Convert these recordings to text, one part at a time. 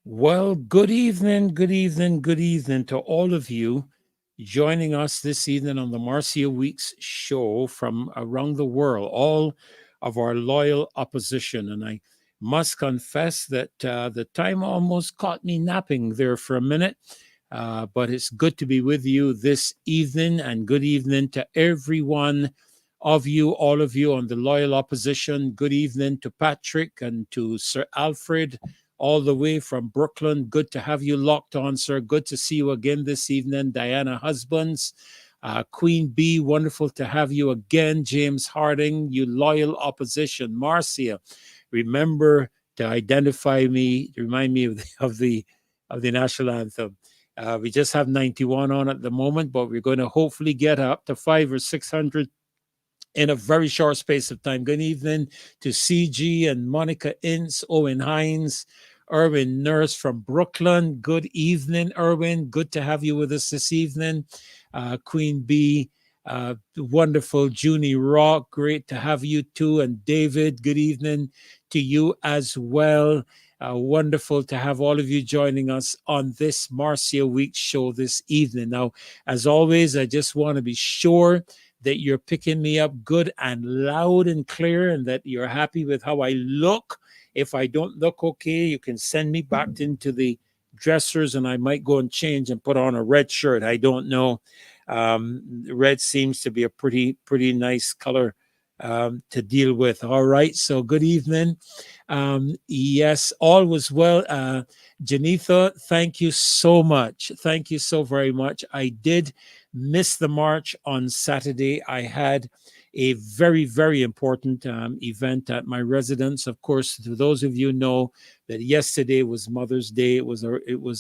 Well, good evening, good evening, good evening to all of you joining us this evening on the Marcia Weeks show from around the world, all of our loyal opposition. And I must confess that the time almost caught me napping there for a minute. But it's good to be with you this evening, and good evening to everyone of you, all of you on the loyal opposition. Good evening to Patrick and to Sir Alfred, all the way from Brooklyn. Good to have you locked on, sir. Good to see you again this evening. Diana Husbands, Queen Bee, wonderful to have you again. James Harding, you loyal opposition. Marcia, remember to identify me, remind me of the national anthem. We just have 91 on at the moment, but we're going to hopefully get up to 500 or 600 in a very short space of time. Good evening to CG and Monica Ince, Owen Hines, Erwin Nurse from Brooklyn. Good evening, Erwin. Good to have you with us this evening. Queen Bee, wonderful. Junie Rock, great to have you too. And David, good evening to you as well. Wonderful to have all of you joining us on this Marcia Week show this evening. Now, as always, I just want to be sure that you're picking me up good and loud and clear, and that you're happy with how I look. If I don't look okay, you can send me back into the dressers and I might go and change and put on a red shirt. I don't know. Red seems to be a pretty nice color to deal with. All right. So good evening. Yes, all was well. Janitha, thank you so much. Thank you so very much. I did miss the march on Saturday. I had a very important event at my residence. Of course, to those of you know that yesterday was Mother's Day. It was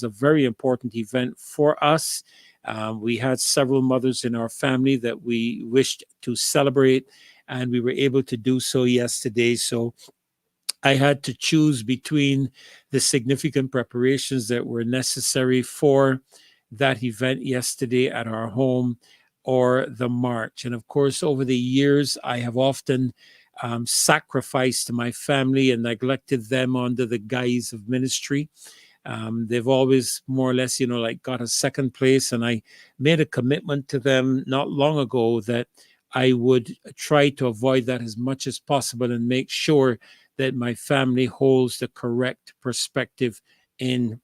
a very important event for us. We had several mothers in our family that we wished to celebrate, and we were able to do so yesterday. So I had to choose between the significant preparations that were necessary for that event yesterday at our home or the march. And of course, over the years, I have often sacrificed my family and neglected them under the guise of ministry. They've always more or less, like got a second place. And I made a commitment to them not long ago that I would try to avoid that as much as possible and make sure that my family holds the correct perspective in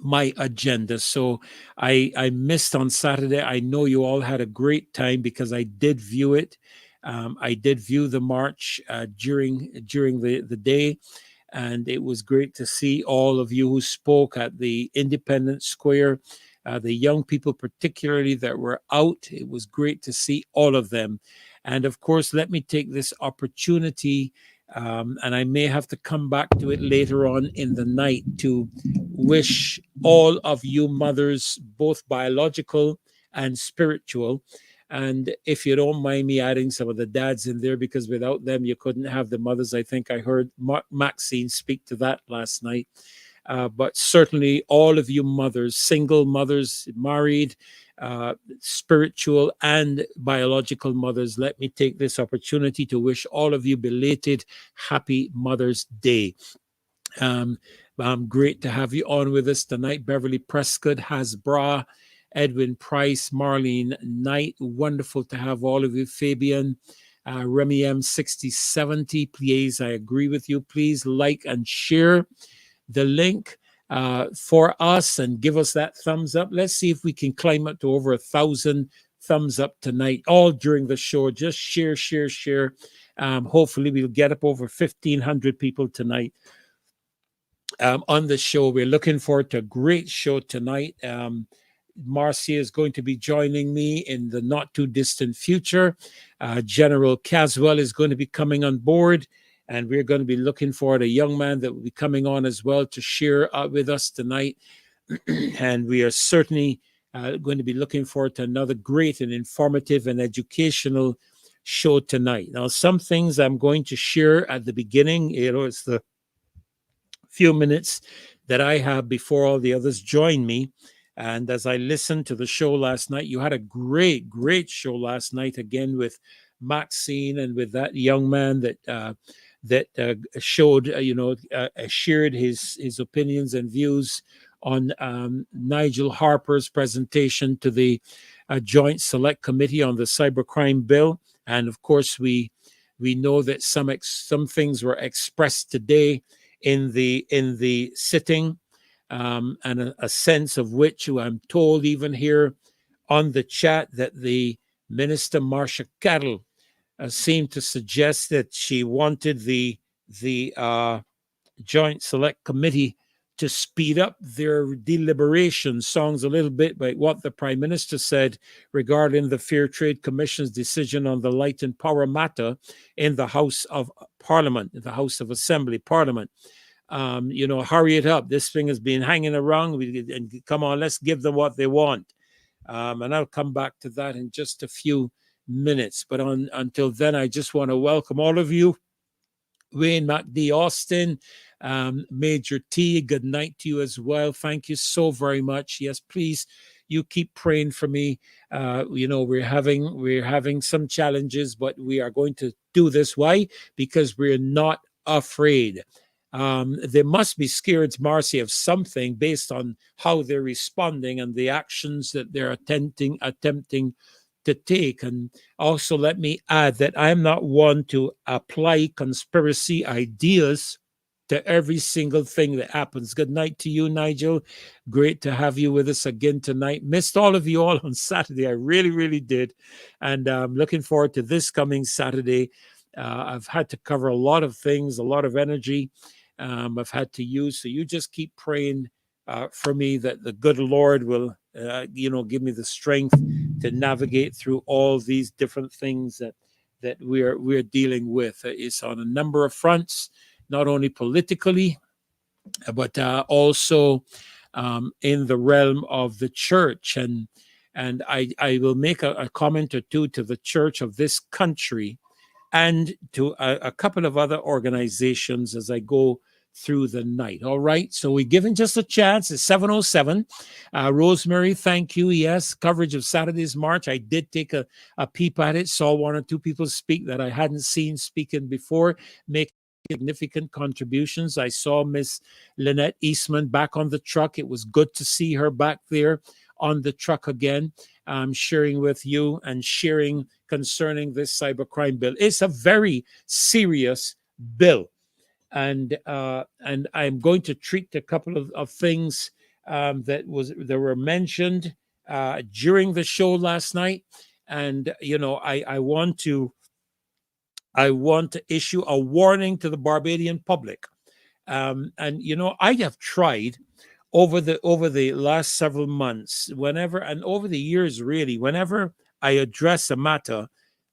my agenda. So I missed on Saturday. I know you all had a great time because I did view it. I did view the march during the day, and it was great to see all of you who spoke at the Independence Square. The young people, particularly that were out, it was great to see all of them. And of course, let me take this opportunity, and I may have to come back to it later on in the night, to wish all of you mothers, both biological and spiritual. And if you don't mind me adding some of the dads in there, because without them, you couldn't have the mothers. I think I heard Maxine speak to that last night. But certainly all of you mothers, single mothers, married, spiritual and biological mothers, let me take this opportunity to wish all of you belated Happy Mother's Day. Great to have you on with us tonight. Beverly Prescott, Hasbra, Edwin Price, Marlene Knight. Wonderful to have all of you. Fabian, Remy M6070, please, I agree with you. Please like and share the link for us and give us that thumbs up. Let's see if we can climb up to over 1,000 thumbs up tonight, all during the show. Just share. Hopefully we'll get up over 1,500 people tonight on the show. We're looking forward to a great show tonight. Marcia is going to be joining me in the not too distant future. General Caswell is going to be coming on board, and we're going to be looking for a young man that will be coming on as well to share with us tonight. And we are certainly going to be looking forward to another great and informative and educational show tonight. Now, some things I'm going to share at the beginning, it's the few minutes that I have before all the others join me. And as I listened to the show last night, you had a great show last night, again with Maxine and with that young man that that showed, shared his opinions and views on Nigel Harper's presentation to the Joint Select Committee on the Cybercrime Bill. And of course, we know that some things were expressed today in the sitting, and a sense of which I'm told even here on the chat that the Minister Marcia Cattle seemed to suggest that she wanted the Joint Select Committee to speed up their deliberations. Sounds a little bit like what the Prime Minister said regarding the Fair Trade Commission's decision on the light and power matter in the House of Parliament, in the House of Assembly, Parliament. Hurry it up. This thing has been hanging around. And come on, let's give them what they want. And I'll come back to that in just a few minutes. But until then, I just want to welcome all of you. Wayne MacD Austin, Major T, good night to you as well. Thank you so very much. Yes, please, you keep praying for me. We're having some challenges, but we are going to do this. Why? Because we're not afraid. They must be scared, Marcy, of something based on how they're responding and the actions that they're attempting to take. And also let me add that I'm not one to apply conspiracy ideas to every single thing that happens. Good night to you, Nigel. Great to have you with us again tonight. Missed all of you all on Saturday. I really, really did. And I'm looking forward to this coming Saturday. I've had to cover a lot of things, a lot of energy I've had to use. So you just keep praying for me that the good Lord will, give me the strength to navigate through all these different things that we're dealing with. It's on a number of fronts, not only politically, but also in the realm of the church. And I will make a comment or two to the church of this country and to a couple of other organizations as I go through the night. All right. So we're given just a chance. It's 7:07. Rosemary, thank you. Yes, coverage of Saturday's march. I did take a peep at it. Saw one or two people speak that I hadn't seen speaking before, make significant contributions. I saw Miss Lynette Eastman back on the truck. It was good to see her back there on the truck again, sharing with you and sharing concerning this cybercrime bill. It's a very serious bill. And I'm going to treat a couple of things that were mentioned during the show last night. And, I want to issue a warning to the Barbadian public. And, I have tried over the last several months, over the years, really, whenever I address a matter,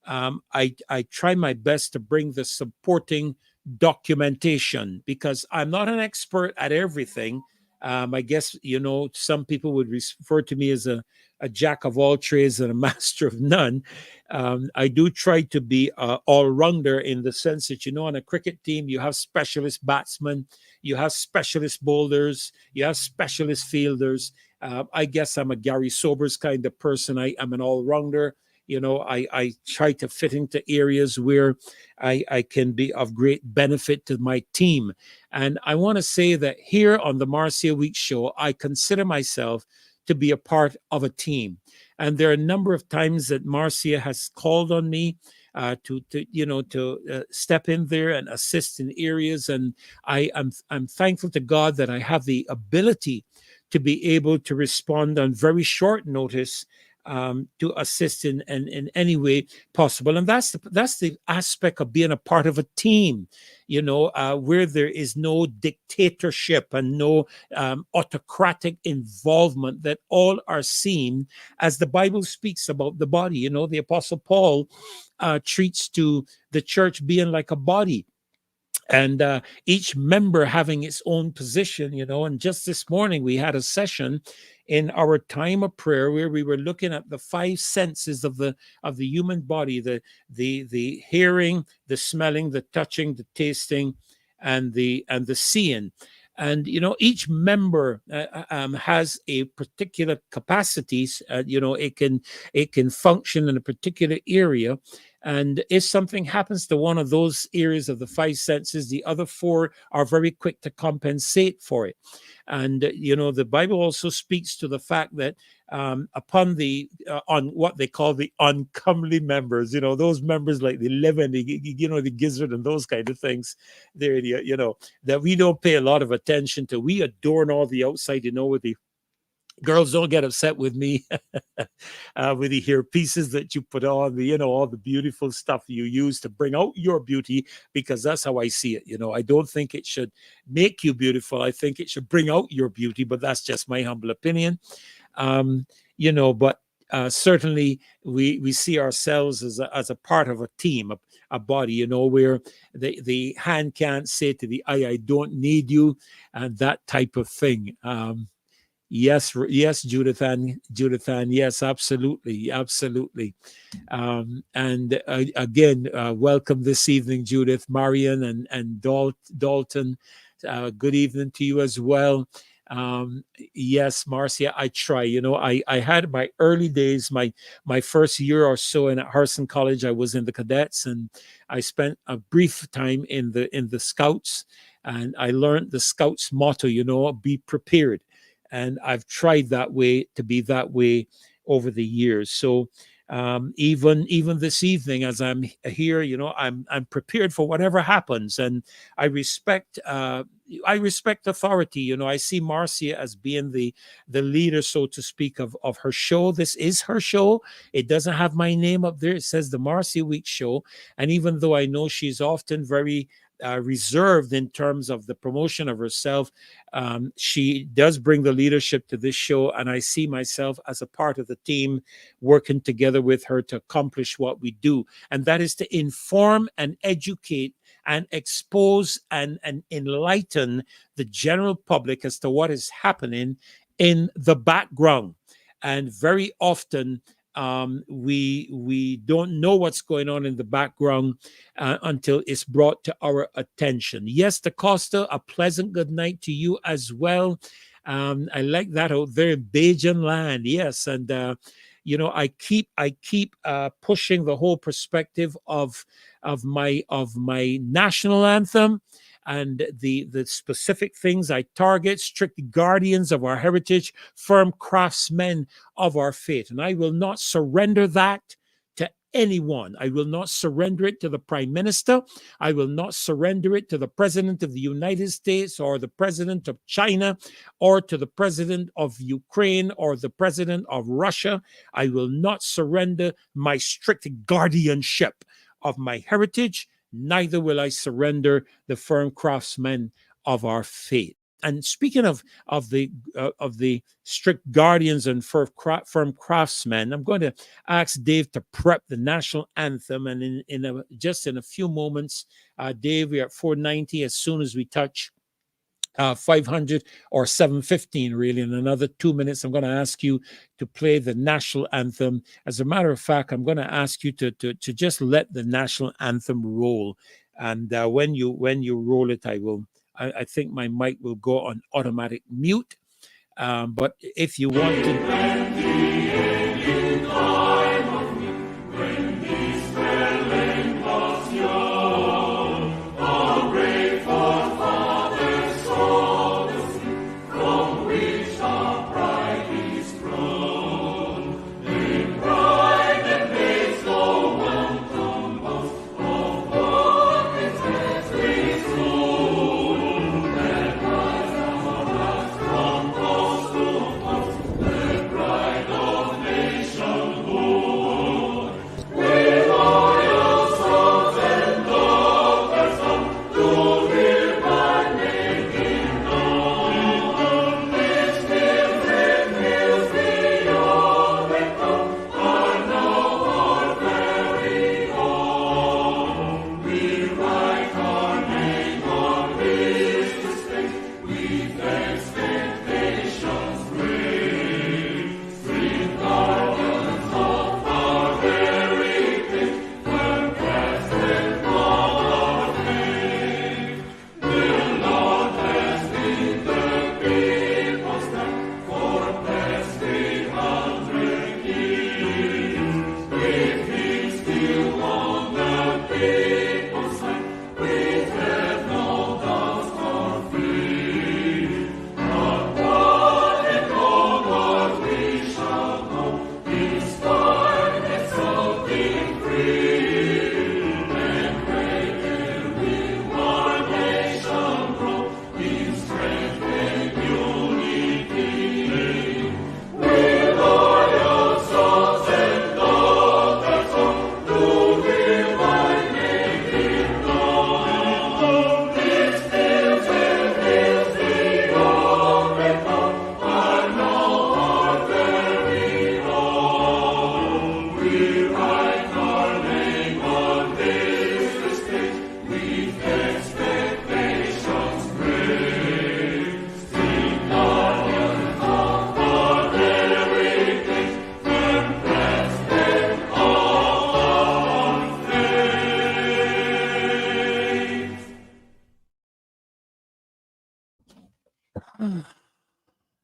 I try my best to bring the supporting documentation, because I'm not an expert at everything. I guess, some people would refer to me as a jack of all trades and a master of none. I do try to be an all-rounder in the sense that, on a cricket team, you have specialist batsmen, you have specialist bowlers, you have specialist fielders. I guess I'm a Gary Sobers kind of person. I'm an all-rounder. I try to fit into areas where I can be of great benefit to my team. And I want to say that here on the Marcia Week show, I consider myself to be a part of a team. And there are a number of times that Marcia has called on me to step in there and assist in areas. And I'm thankful to God that I have the ability to be able to respond on very short notice to assist in any way possible. And that's the aspect of being a part of a team, where there is no dictatorship and no autocratic involvement, that all are seen as the Bible speaks about the body. The Apostle Paul treats to the church being like a body, and each member having its own position, and just this morning we had a session in our time of prayer where we were looking at the five senses of the human body: the hearing, the smelling, the touching, the tasting, and the seeing. And each member has a particular capacities. It can function in a particular area. And if something happens to one of those areas of the five senses, the other four are very quick to compensate for it. And, the Bible also speaks to the fact that upon on what they call the uncomely members, those members like the liver, the gizzard and those kind of things, there, that we don't pay a lot of attention to. We adorn all the outside, with the girls. Don't get upset with me with the hair pieces that you put on, all the beautiful stuff you use to bring out your beauty, because that's how I see it. I don't think it should make you beautiful. I think it should bring out your beauty, but that's just my humble opinion. But certainly we see ourselves as a part of a team, a body, where the hand can't say to the eye, I don't need you, and that type of thing. Yes, Judith Ann, yes, absolutely. And again, welcome this evening, Judith, Marion, and Dalton. Good evening to you as well. Yes, Marcia, I try. I had my early days, my first year or so at Harrison College. I was in the cadets, and I spent a brief time in the Scouts, and I learned the Scouts motto, be prepared. And I've tried to be that way over the years. So even this evening, as I'm here, I'm prepared for whatever happens, and I respect authority. I see Marcia as being the leader, so to speak, of her show. This is her show. It doesn't have my name up there. It says the Marcia Week Show. And even though I know she's often very reserved in terms of the promotion of herself, she does bring the leadership to this show, and I see myself as a part of the team working together with her to accomplish what we do, and that is to inform and educate and expose and enlighten the general public as to what is happening in the background. And very often we don't know what's going on in the background until it's brought to our attention. Yes, DaCosta, a pleasant good night to you as well. I like that out there in Bajan land. Yes, and I keep pushing the whole perspective of my national anthem, and the specific things I target: strict guardians of our heritage, firm craftsmen of our faith. And I will not surrender that to anyone. I will not surrender it to the Prime Minister. I will not surrender it to the President of the United States, or the President of China, or to the President of Ukraine, or the President of Russia. I will not surrender my strict guardianship of my heritage. Neither will I surrender the firm craftsmen of our faith. And speaking of the strict guardians and firm craftsmen, I'm going to ask Dave to prep the national anthem. And in a few moments, Dave, we're at 490. As soon as we touch 500 or 715, really, in another 2 minutes, I'm going to ask you to play the national anthem. As a matter of fact, I'm going to ask you to just let the national anthem roll. And when you roll it, I think my mic will go on automatic mute. But if you want to... If he still wants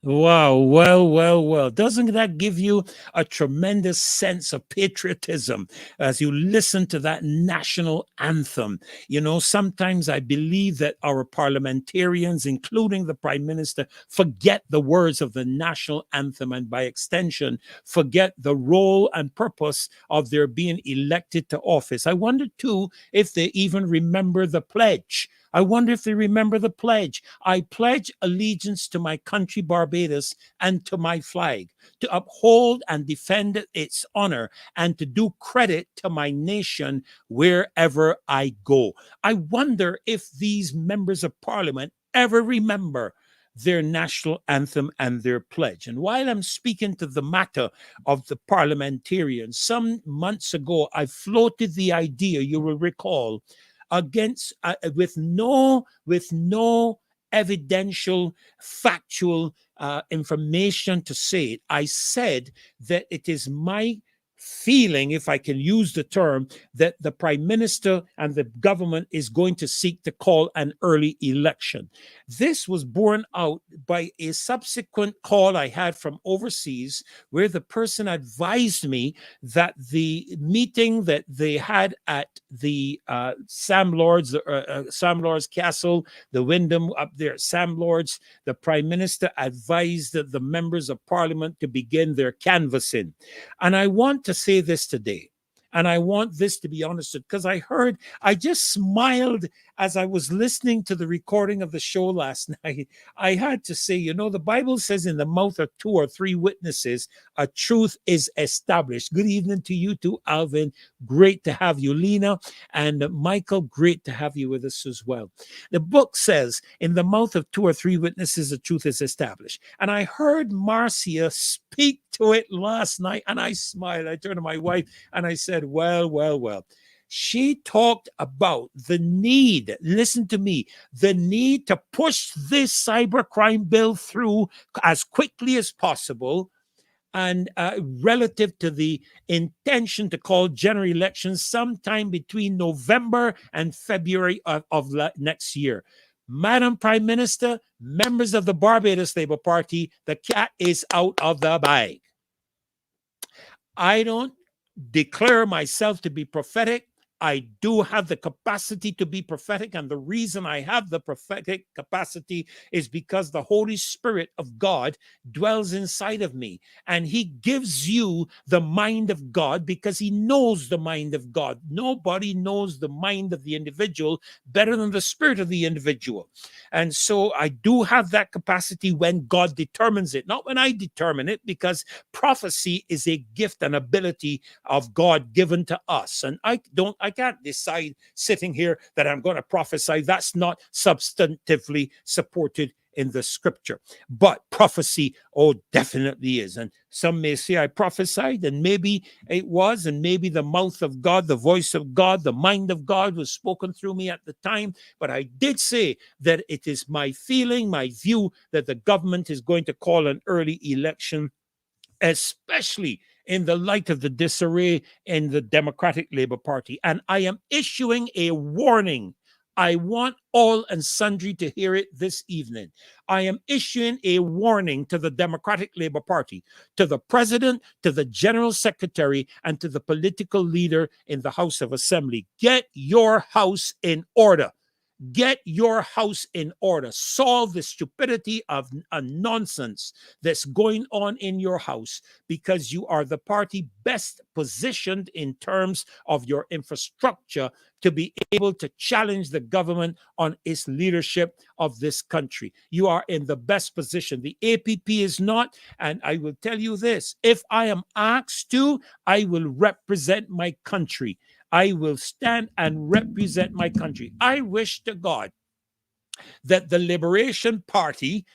Wow, well. Doesn't that give you a tremendous sense of patriotism as you listen to that national anthem? You know, sometimes I believe that our parliamentarians, including the Prime Minister, forget the words of the national anthem and by extension, forget the role and purpose of their being elected to office. I wonder too if they even remember the pledge. I wonder if they remember the pledge. I pledge allegiance to my country, Barbados, and to my flag, to uphold and defend its honor, and to do credit to my nation wherever I go. I wonder if these members of parliament ever remember their national anthem and their pledge. And while I'm speaking to the matter of the parliamentarians, some months ago, I floated the idea, you will recall, against with no evidential factual information to say it. I said that it is my feeling, if I can use the term, that the Prime Minister and the government is going to seek to call an early election. This was borne out by a subsequent call I had from overseas, where the person advised me that the meeting that they had at the Sam Lord's Castle, the Wyndham up there, Sam Lord's, the Prime Minister advised the members of Parliament to begin their canvassing. And I want to say this today, and I want this to be understood, because I just smiled as I was listening to the recording of the show last night. I had to say, you know, the Bible says in the mouth of 2 or 3 witnesses, a truth is established. Good evening to you too, Alvin. Great to have you, Lena. And Michael, great to have you with us as well. The book says, in the mouth of 2 or 3 witnesses, a truth is established. And I heard Marcia speak to it last night, and I smiled. I turned to my wife and I said, well. She talked about the need, listen to me, the need to push this cybercrime bill through as quickly as possible, and relative to the intention to call general elections sometime between November and February of next year. Madam Prime Minister, members of the Barbados Labour Party, the cat is out of the bag. I don't declare myself to be prophetic. I do have the capacity to be prophetic, and the reason I have the prophetic capacity is because the Holy Spirit of God dwells inside of me, and he gives you the mind of God because he knows the mind of God. Nobody knows the mind of the individual better than the spirit of the individual. And so I do have that capacity when God determines it, not when I determine it, because prophecy is a gift and ability of God given to us. And I can't decide sitting here that I'm going to prophesy. That's not substantively supported in the scripture. But prophecy, definitely is. And some may say I prophesied, and maybe it was, and maybe the mouth of God, the voice of God, the mind of God was spoken through me at the time. But I did say that it is my feeling, my view, that the government is going to call an early election, especially in the light of the disarray in the Democratic Labour Party. And I am issuing a warning. I want all and sundry to hear it this evening. I am issuing a warning to the Democratic Labour Party, to the President, to the General Secretary, and to the political leader in the House of Assembly. Get your house in order. Get your house in order. Solve the stupidity of a nonsense that's going on in your house, because you are the party best positioned in terms of your infrastructure to be able to challenge the government on its leadership of this country. You are in the best position. The APP is not, and I will tell you this, if I am asked to, I will represent my country. I will stand and represent my country. I wish to God that the Liberation Party,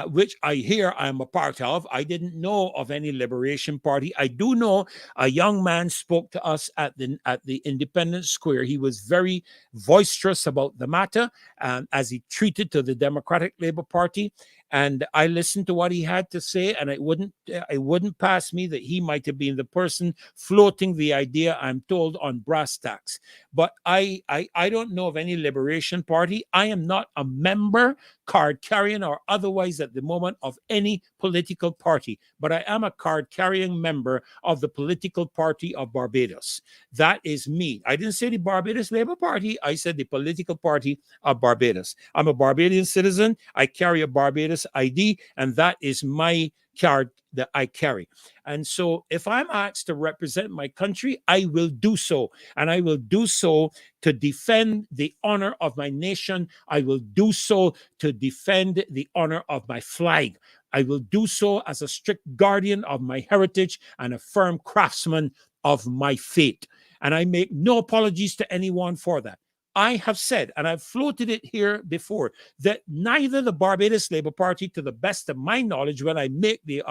which I hear I'm a part of, I didn't know of any Liberation Party. I do know a young man spoke to us at the Independence Square. He was very boisterous about the matter as he treated to the Democratic Labour Party. and I listened to what he had to say, and it wouldn't pass me that he might have been the person floating the idea, I'm told, on brass tacks. But I don't know of any liberation party. I am not a member, card carrying or otherwise at the moment, of any political party, but I am a card carrying member of the political party of Barbados. That is me. I didn't say the Barbados Labour Party. I said the political party of Barbados. I'm a Barbadian citizen. I carry a Barbados ID, and that is my card that I carry. And so if I'm asked to represent my country, I will do so. And I will do so to defend the honor of my nation. I will do so to defend the honor of my flag. I will do so as a strict guardian of my heritage and a firm craftsman of my fate. And I make no apologies to anyone for that. I have said, and I've floated it here before, that neither the Barbados Labour Party, to the best of my knowledge, when I make the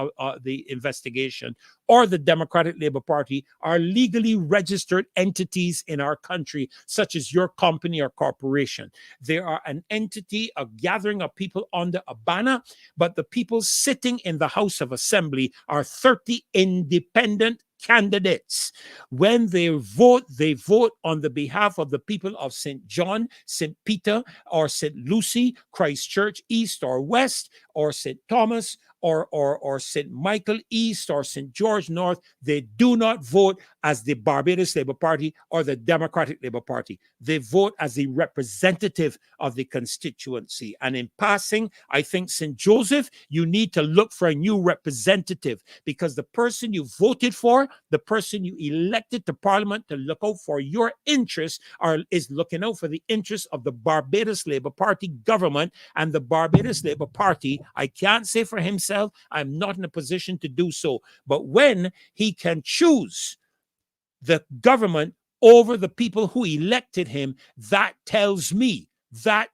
investigation, or the Democratic Labour Party are legally registered entities in our country, such as your company or corporation. They are an entity, a gathering of people under a banner, but the people sitting in the House of Assembly are 30 independent candidates. When they vote on the behalf of the people of St. John, St. Peter, or St. Lucy, Christchurch East or West, or St. Thomas, or St. Michael East, or St. George North. They do not vote as the Barbados Labour Party or the Democratic Labour Party. They vote as the representative of the constituency. And in passing, I think, St. Joseph, you need to look for a new representative, because the person you voted for, the person you elected to Parliament to look out for your interests, is looking out for the interests of the Barbados Labour Party government. And the Barbados Labour Party, I can't say for himself, I'm not in a position to do so, but when he can choose the government over the people who elected him, that tells me that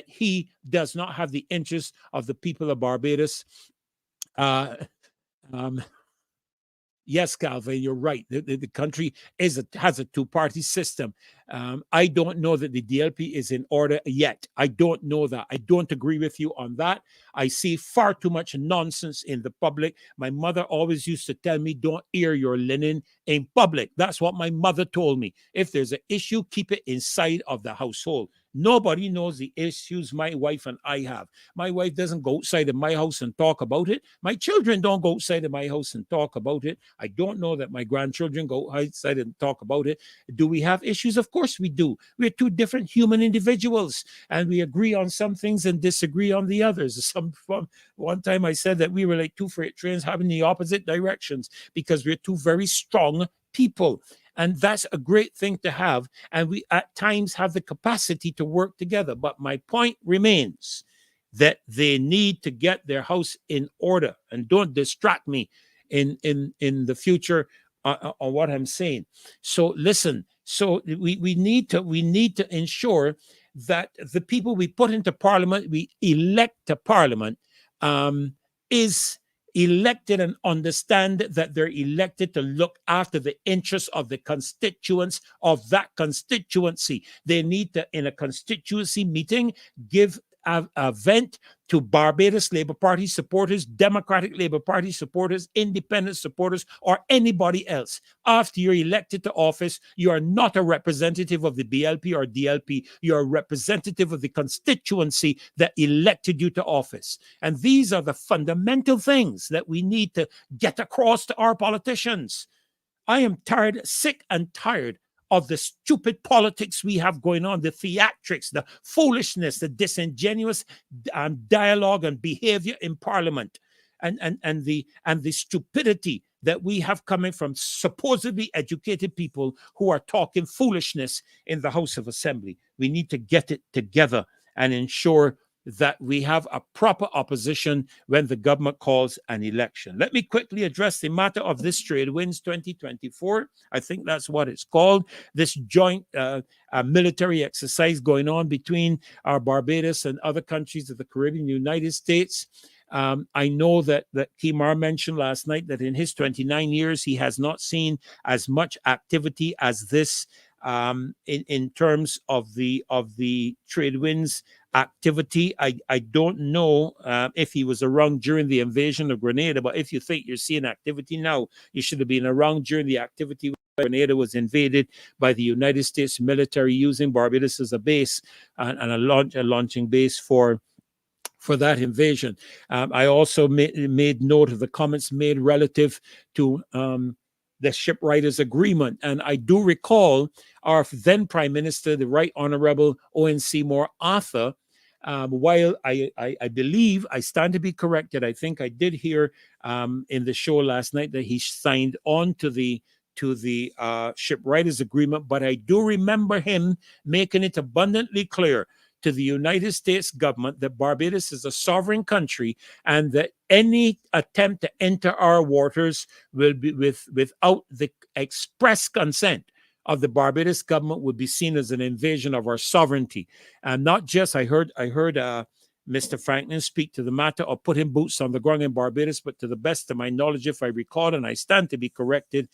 he does not have the interests of the people of Barbados. Yes, Calvin, you're right. The country has a two-party system. I don't know that the DLP is in order yet. I don't know that. I don't agree with you on that. I see far too much nonsense in the public. My mother always used to tell me, don't air your linen in public. That's what my mother told me. If there's an issue, keep it inside of the household. Nobody knows the issues my wife and I have. My wife doesn't go outside of my house and talk about it. My children don't go outside of my house and talk about it. I don't know that my grandchildren go outside and talk about it. Do we have issues? Of course we do. We're two different human individuals, and we agree on some things and disagree on the others. One time I said that we were like two freight trains having the opposite directions, because we're two very strong people. And that's a great thing to have. And we at times have the capacity to work together. But my point remains that they need to get their house in order. And don't distract me in the future on what I'm saying. So listen, so we need to ensure that the people we put into Parliament, we elect to Parliament, is elected and understand that they're elected to look after the interests of the constituents of that constituency. They need to, in a constituency meeting, give a vent to Barbados Labour Party supporters, Democratic Labour Party supporters, independent supporters, or anybody else. After you're elected to office, you are not a representative of the BLP or DLP. You're a representative of the constituency that elected you to office. And these are the fundamental things that we need to get across to our politicians. I am tired, sick and tired of the stupid politics we have going on, the theatrics, the foolishness, the disingenuous dialogue and behavior in Parliament, and the stupidity that we have coming from supposedly educated people who are talking foolishness in the House of Assembly. We need to get it together and ensure that we have a proper opposition when the government calls an election. Let me quickly address the matter of this TRADEWINDS 2024. I think that's what it's called. This joint military exercise going on between our Barbados and other countries of the Caribbean, United States. I know that Kimar mentioned last night that in his 29 years, he has not seen as much activity as this in terms of the TRADEWINDS activity. I don't know if he was around during the invasion of Grenada, but if you think you're seeing activity now, you should have been around during the activity when Grenada was invaded by the United States military, using Barbados as a base and a launching base for that invasion. I also made note of the comments made relative to the shipwriters agreement. And I do recall our then Prime Minister, the Right Honorable Owen Seymour Arthur, while I believe, I stand to be corrected, I think I did hear in the show last night that he signed on to the shipwriters agreement, but I do remember him making it abundantly clear to the United States government that Barbados is a sovereign country and that any attempt to enter our waters will be without the express consent of the Barbados government would be seen as an invasion of our sovereignty. And not just, I heard Mr. Franklin speak to the matter of putting boots on the ground in Barbados, but to the best of my knowledge, if I recall, and I stand to be corrected,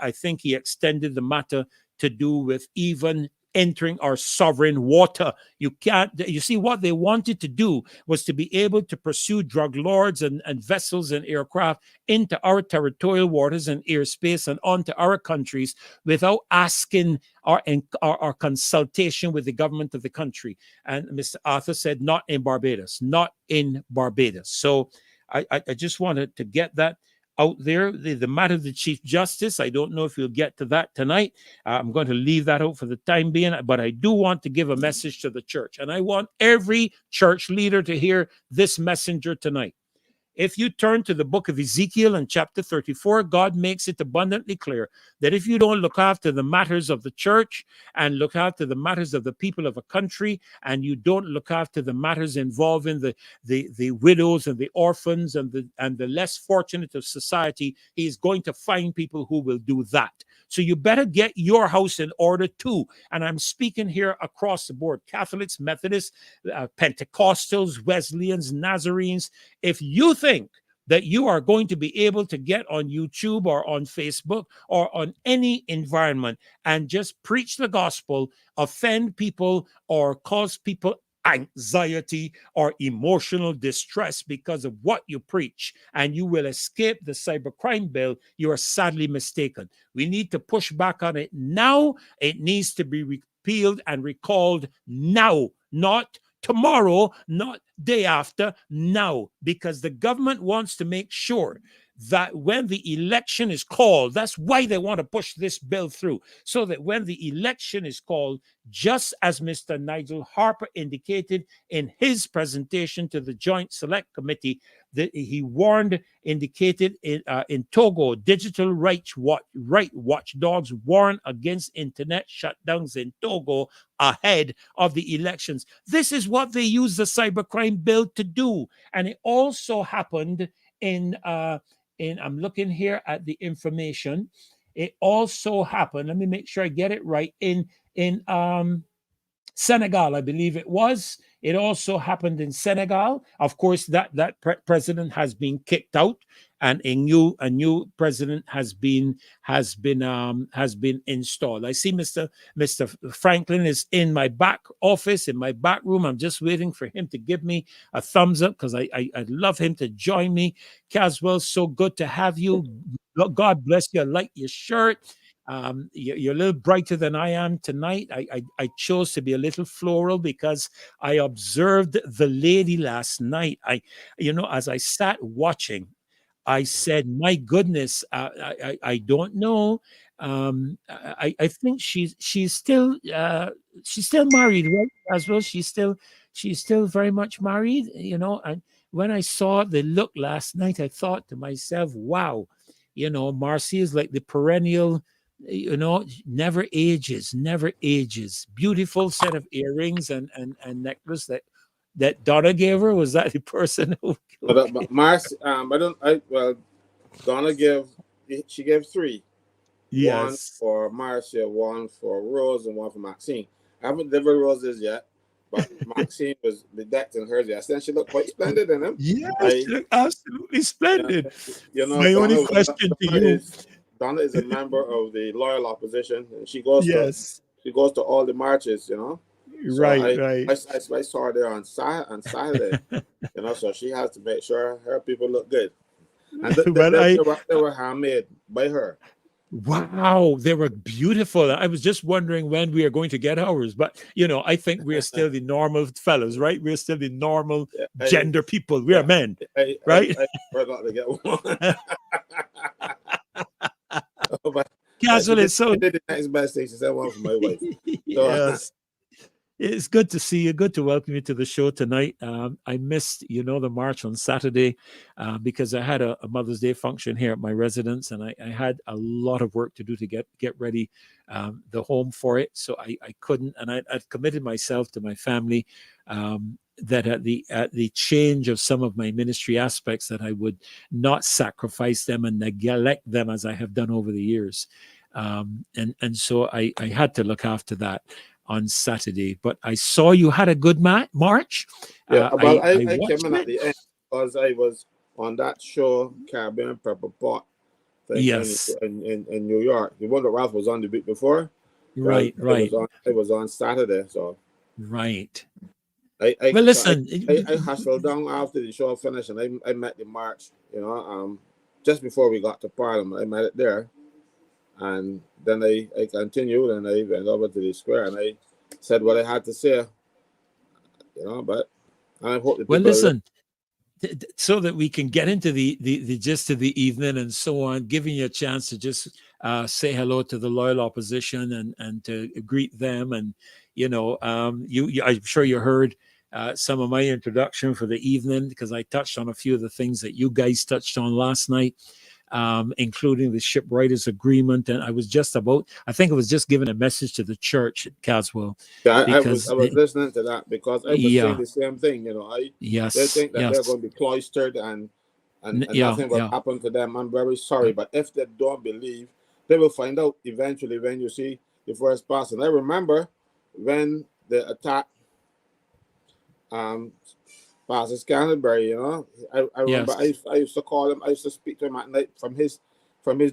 I think he extended the matter to do with even entering our sovereign water. You see, what they wanted to do was to be able to pursue drug lords and vessels and aircraft into our territorial waters and airspace and onto our countries without asking our consultation with the government of the country. And Mr. Arthur said, not in Barbados, not in Barbados. So I just wanted to get that out there. The matter of the Chief Justice, I don't know if we'll get to that tonight. I'm going to leave that out for the time being, but I do want to give a message to the church, and I want every church leader to hear this messenger tonight. If you turn to the book of Ezekiel in chapter 34, God makes it abundantly clear that if you don't look after the matters of the church and look after the matters of the people of a country, and you don't look after the matters involving the widows and the orphans and the less fortunate of society, he is going to find people who will do that. So you better get your house in order too. And I'm speaking here across the board: Catholics, Methodists, Pentecostals, Wesleyans, Nazarenes. If you think that you are going to be able to get on YouTube or on Facebook or on any environment and just preach the gospel, offend people, or cause people anxiety or emotional distress because of what you preach, and you will escape the cybercrime bill, you are sadly mistaken. We need to push back on it now. It needs to be repealed and recalled now, not tomorrow, not day after, now, because the government wants to make sure that when the election is called, that's why they want to push this bill through, so that when the election is called, just as Mr. Nigel Harper indicated in his presentation to the Joint Select Committee, that he indicated in Togo, digital right watchdogs warn against internet shutdowns in Togo ahead of the elections. This is what they use the cybercrime bill to do. And it also happened in I'm looking here at the information. It also happened, let me make sure I get it right, in Senegal, I believe it was. It also happened in Senegal. Of course, that president has been kicked out, and a new president has been installed. I see Mr. Franklin is in my back office, in my back room. I'm just waiting for him to give me a thumbs up, because I'd love him to join me. Caswell, so good to have you. God bless you. I like your shirt. You're a little brighter than I am tonight. I chose to be a little floral because I observed the lady last night. As I sat watching, I said, my goodness, I don't know. I think she's still married, right? As well, she's still very much married, And when I saw the look last night, I thought to myself, wow, Marcy is like the perennial, never ages. Beautiful set of earrings and necklace that Donna gave her. Was that the person who? But Marcy, Donna she gave 3. Yes. One for Marcia, one for Rose, and one for Maxine. I haven't delivered Rose's yet, but Maxine was bedecked in hers. I said she looked quite splendid in them. Yes, she looked absolutely splendid. My only question to you. Donna is a member of the loyal opposition, and she goes to all the marches, So Right, right. I saw her there on Saturday, you know, so she has to make sure her people look good. And Well, they were handmade by her. wow, they were beautiful. I was just wondering when we are going to get ours, but you know, I think we're still the normal fellows, right? We're still the normal Yeah, gender people. We are men, right? I forgot to get one. But Casual is she so. did the next best thing. She said one for my wife. So Yes. It's good to see you. Good to welcome you to the show tonight. I missed, you know, the march on Saturday because I had a Mother's Day function here at my residence, and I had a lot of work to do to get ready the home for it. So I couldn't, and I'd committed myself to my family that at the change of some of my ministry aspects, that I would not sacrifice them and neglect them as I have done over the years. And so I had to look after that on Saturday. But I saw you had a good march. yeah, well, I I came watched in at it. the end because I was on that show, Caribbean Pepper Pot thing Yes. in New York. The one that Ralph was on the week before. Well, Right, right, it was on Saturday, so right. I Well, so listen. I hustled down after the show finished, and I met the march, you know, just before we got to Parliament. I met it there, and then I continued, and I went over to the square, and I said what I had to say, you know. But I hope the Well, people. listen. So that we can get into the gist of the evening and so on, giving you a chance to just say hello to the loyal opposition and to greet them. And you know, you I'm sure you heard some of my introduction for the evening, because I touched on a few of the things that you guys touched on last night, including the shipwriters agreement. And I think it was just giving a message to the church at Caswell, Yeah, because I was listening to that because I was saying yeah, the same thing. You know, they yes, think that they're yes, going to be cloistered and yeah, nothing will yeah, happen to them. I'm very sorry, but if they don't believe, they will find out eventually when you see the first person. I remember when the attack um passes Canterbury. You know, I remember yes, I used to call him. I used to speak to him at night from his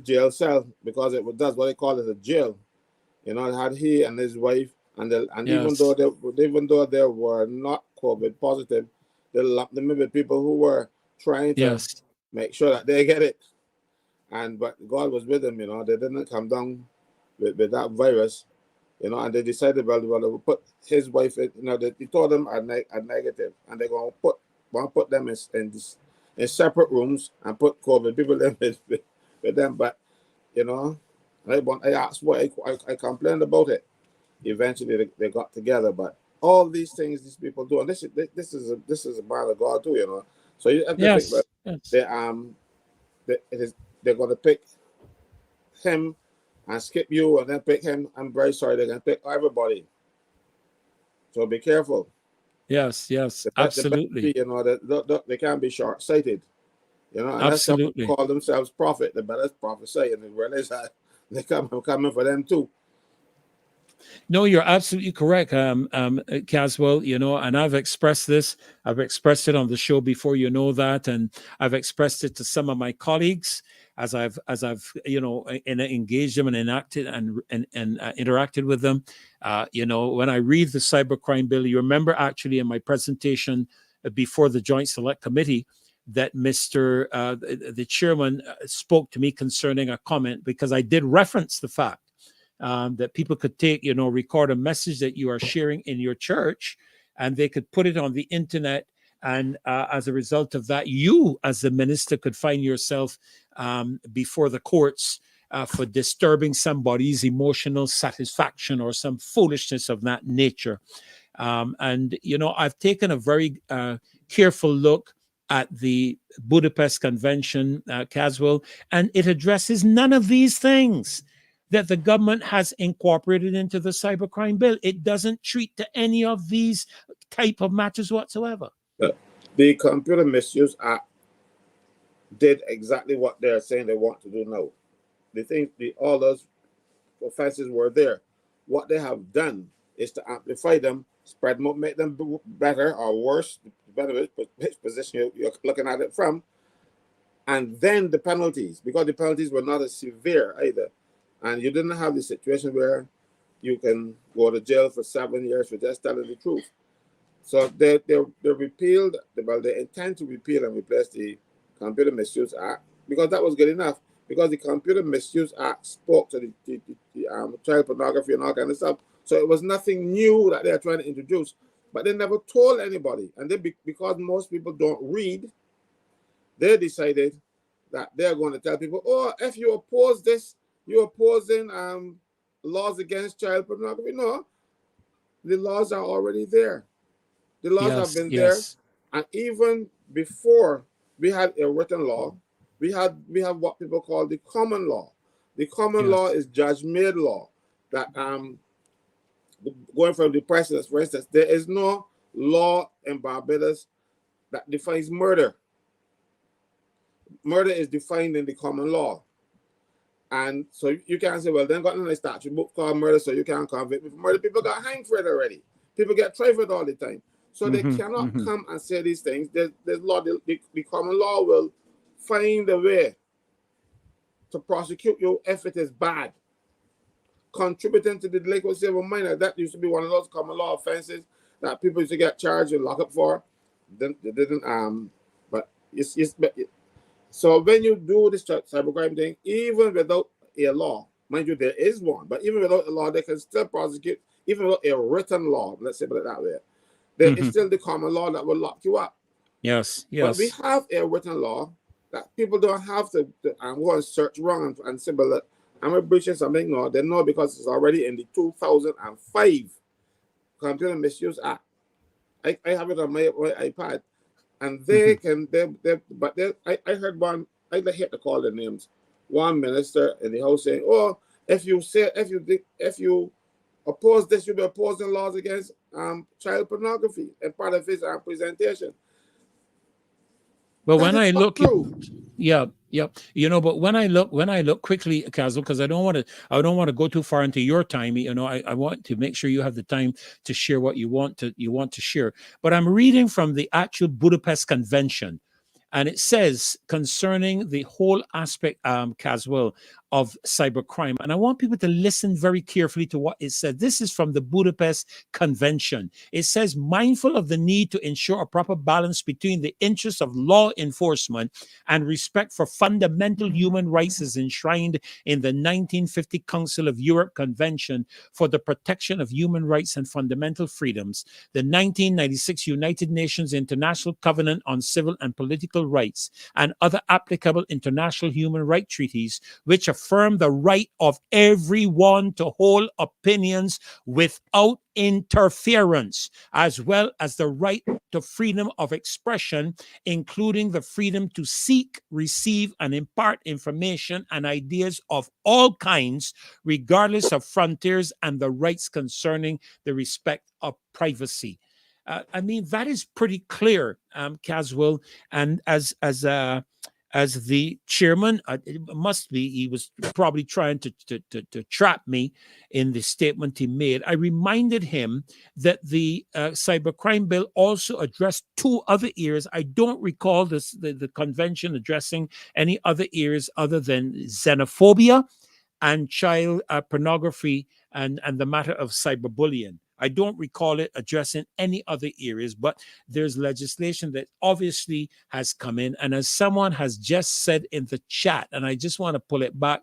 jail cell, because that's what they call it, a jail. You know, had he and his wife, and yes. even though they were not COVID positive, they lumped them in with people who were trying to Yes. make sure that they get it. But God was with them. You know, they didn't come down with that virus. You know, and they decided, well, they will put his wife in. You know, they told them are negative, and they're going to put them in separate rooms and put COVID people in with them. But you know, I asked why I complained about it. Eventually, they got together. But all these things these people do, and this is a man of God too, you know. So you have to think that Yes. Yes. they they're going to pick him and skip you, and then pick him. I'm very sorry, they're going to pick everybody. So be careful. Yes. Yes. The best be, Absolutely. you know, that they can't be short sighted. You know, unless someone Absolutely. call themselves prophet, the better prophesy, and they realize that they coming for them too. No, you're absolutely correct, Caswell. You know, and I've expressed this. I've expressed it on the show before. You know that, and I've expressed it to some of my colleagues as I've engaged them and enacted and interacted with them. You know, when I read the cybercrime bill, you remember actually in my presentation before the Joint Select Committee that the chairman spoke to me concerning a comment, because I did reference the fact that people could record a message that you are sharing in your church, and they could put it on the internet. And as a result of that, you, as the minister, could find yourself before the courts for disturbing somebody's emotional satisfaction or some foolishness of that nature. And, I've taken a very careful look at the Budapest Convention, Caswell, and it addresses none of these things that the government has incorporated into the cybercrime bill. It doesn't treat to any of these type of matters whatsoever. The Computer Misuse Act did exactly what they're saying they want to do now. They think all those offenses were there. What they have done is to amplify them, spread them, make them better or worse, depending on which position you're looking at it from. And then the penalties, because the penalties were not as severe either. And you didn't have the situation where you can go to jail for 7 years for just telling the truth. So they repealed, well, they intend to repeal and replace the Computer Misuse Act because that was good enough. Because the Computer Misuse Act spoke to the child pornography and all kind of stuff. So it was nothing new that they're trying to introduce. But they never told anybody. And because most people don't read, they decided that they're going to tell people, oh, if you oppose this, you're opposing laws against child pornography. No, the laws are already there. The laws have been there, and even before we had a written law, we have what people call the common law. The common law is judge-made law. That going from the precedents, for instance, there is no law in Barbados that defines murder. Murder is defined in the common law, and so you can't say, well, then got another statute book called murder, so you can't convict me for murder. People got hanged for it already. People get tried for it all the time. So they cannot come and say these things. There's law. The common law will find a way to prosecute you if it is bad. Contributing to the delinquency of a minor, that used to be one of those common law offenses that people used to get charged and locked up for. Then they didn't. But so when you do this cybercrime thing, even without a law, mind you, there is one, but even without a law, they can still prosecute. Even without a written law, let's say it that way. There is still the common law that will lock you up. Yes. But we have a written law that people don't have to go and search wrong and say, well, am I breaching something? No, they know because it's already in the 2005 Computer Misuse Act. I have it on my iPad. And they can, I heard one, I hate to call the names, one minister in the House saying, oh, if you oppose this, you'll be opposing laws against child pornography and part of his presentation. But when I look, but when I look quickly, Kazel, because I don't want to go too far into your time. I want to make sure you have the time to share what you want to share. But I'm reading from the actual Budapest Convention, and it says concerning the whole aspect, Caswell, of cybercrime. And I want people to listen very carefully to what it said. This is from the Budapest Convention. It says, mindful of the need to ensure a proper balance between the interests of law enforcement and respect for fundamental human rights as enshrined in the 1950 Council of Europe Convention for the Protection of Human Rights and Fundamental Freedoms, the 1996 United Nations International Covenant on Civil and Political Rights, and other applicable international human rights treaties, which affirm the right of everyone to hold opinions without interference, as well as the right to freedom of expression, including the freedom to seek, receive, and impart information and ideas of all kinds, regardless of frontiers, and the rights concerning the respect of privacy. I mean, that is pretty clear, Caswell, and as the chairman, it must be, he was probably trying to trap me in the statement he made. I reminded him that the cybercrime bill also addressed two other areas. I don't recall the convention addressing any other areas other than xenophobia and child pornography and the matter of cyberbullying. I don't recall it addressing any other areas, but there's legislation that obviously has come in. And as someone has just said in the chat, and I just want to pull it back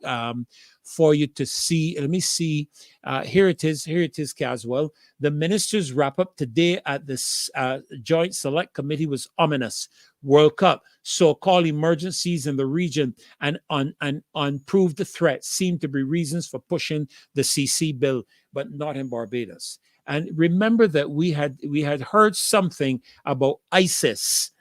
for you to see. Let me see. Here it is, Caswell. The ministers' wrap up today at this Joint Select Committee was ominous. World Cup, so-called emergencies in the region, and unproved threats seem to be reasons for pushing the CC bill, but not in Barbados. And remember that we had heard something about ISIS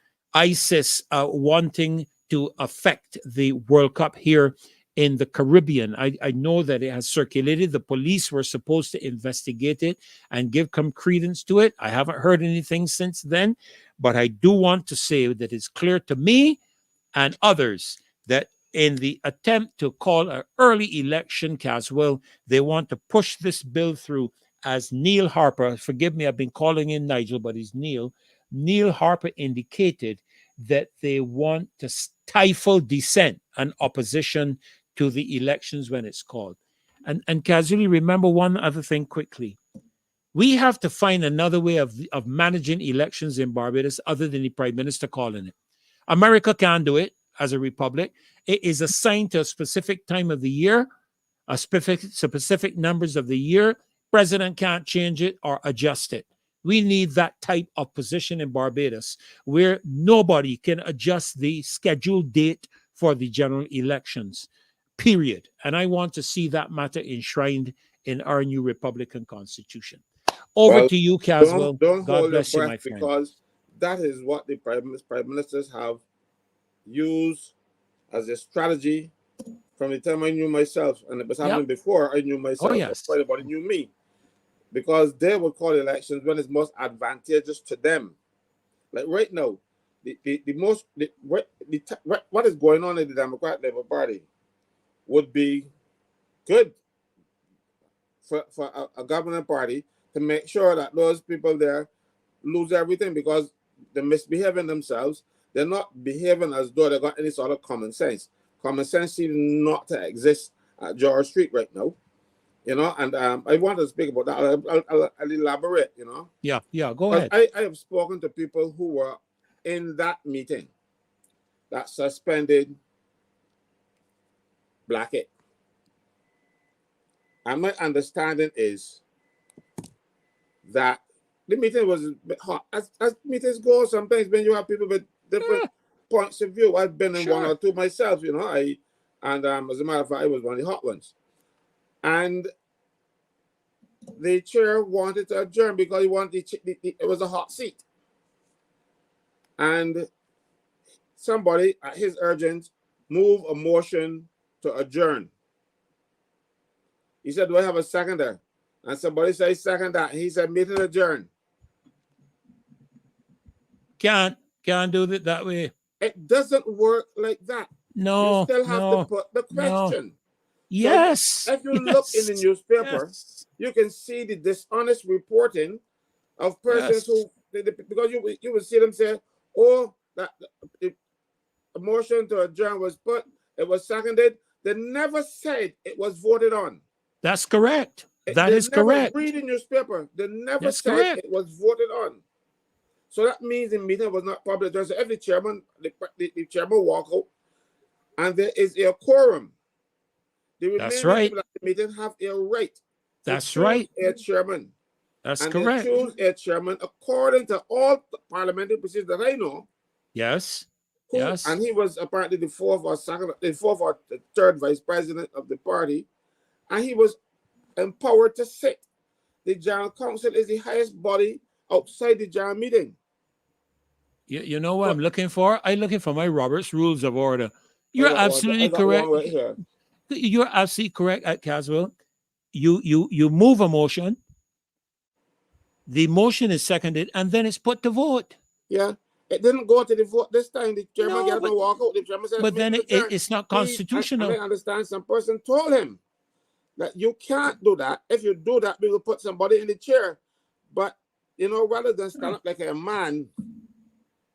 wanting to affect the World Cup here in the Caribbean. I know that it has circulated. The police were supposed to investigate it and give some credence to it. I haven't heard anything since then, but I do want to say that it's clear to me and others that in the attempt to call an early election, Caswell, they want to push this bill through. As Neil Harper, forgive me, I've been calling in Nigel, but he's Neil. Neil Harper indicated that they want to stifle dissent and opposition to the elections when it's called. And casually, remember one other thing quickly. We have to find another way of managing elections in Barbados other than the prime minister calling it. America can't do it as a republic. It is assigned to a specific time of the year, a specific numbers of the year. President can't change it or adjust it. We need that type of position in Barbados where nobody can adjust the scheduled date for the general elections, period. And I want to see that matter enshrined in our new Republican Constitution. Over Well, to you, Caswell. don't God hold your bless you, breath, my friend. because that is what the prime ministers have used as a strategy from the time I knew myself, and it was happening before I knew myself. Oh, yes. Everybody knew me, because they would call elections when it's most advantageous to them. Like right now, what is going on in the Democrat Labour Party would be good for a governing party to make sure that those people there lose everything, because they're misbehaving themselves. They're not behaving as though they got any sort of common sense. Common sense seems not to exist at George Street right now, and I want to speak about that. I'll elaborate, Yeah, go ahead. I have spoken to people who were in that meeting that suspended Blackett. And my understanding is that the meeting was a bit hot. As meetings go, sometimes when you have people with different points of view, I've been in one or two myself, as a matter of fact, I was one of the hot ones. And the chair wanted to adjourn because he wanted it was a hot seat. And somebody, at his urgence, moved a motion to adjourn. He said, do I have a seconder? And somebody said, second that. He said, meeting adjourned. Can't do it that way. It doesn't work like that. No. You still have to put the question. No. Yes. So if you look in the newspaper, you can see the dishonest reporting of persons who, because you will see them say, oh, that the motion to adjourn was put, it was seconded. They never said it was voted on. That's correct. That is correct. Read the newspaper. They never said it was voted on. So that means the meeting was not public. So if the chairman, the chairman walk out, and there is a quorum, the remaining people at the meeting have a right. That's right. A chairman. That's correct. They choose a chairman according to all parliamentary procedures that I know. Yes. And he was apparently the fourth or the third vice president of the party, and he was empowered to sit. The General Council is the highest body outside the general meeting. You know what I'm looking for? I'm looking for my Robert's Rules of Order. You're absolutely correct. Right, you're absolutely correct, at Caswell. You move a motion. The motion is seconded, and then it's put to vote. Yeah. It didn't go to the vote this time. The chairman got to walk out. The chairman said, but then it's not constitutional. I understand some person told him that you can't do that. If you do that, we will put somebody in the chair. But, rather than stand up like a man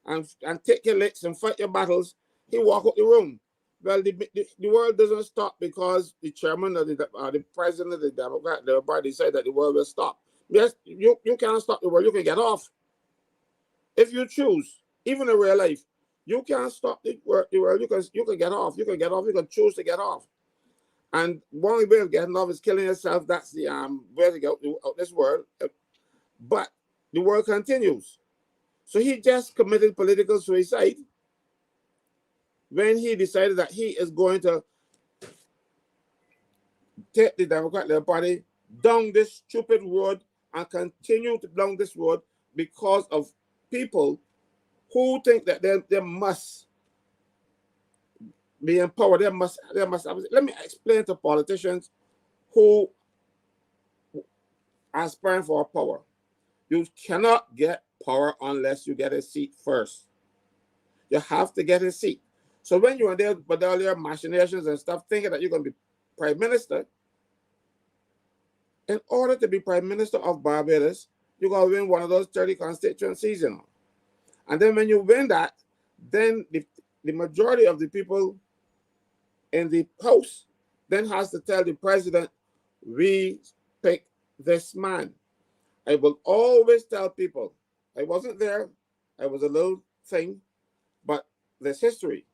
and take your licks and fight your battles, he walk out the room. Well, the world doesn't stop because the chairman or the president of the Democrat Party said that the world will stop. Yes, you can't stop the world. You can get off. If you choose, even in real life, you can't stop the world. You can get off. You can choose to get off. And one way of getting off is killing yourself. That's the way to get out this world. But the world continues. So he just committed political suicide when he decided that he is going to take the Democratic Party down this stupid road and continue down this road because of people who think that they must be empowered. They must have. Let me explain to politicians who are aspiring for power. You cannot get power unless you get a seat first. You have to get a seat. So when you're there with all your machinations and stuff, thinking that you're going to be prime minister, in order to be prime minister of Barbados, you got to win one of those 30 constituencies, And then when you win that, then the majority of the people in the House then has to tell the president we pick this man. I will always tell people, I wasn't there, I was a little thing, but there's history.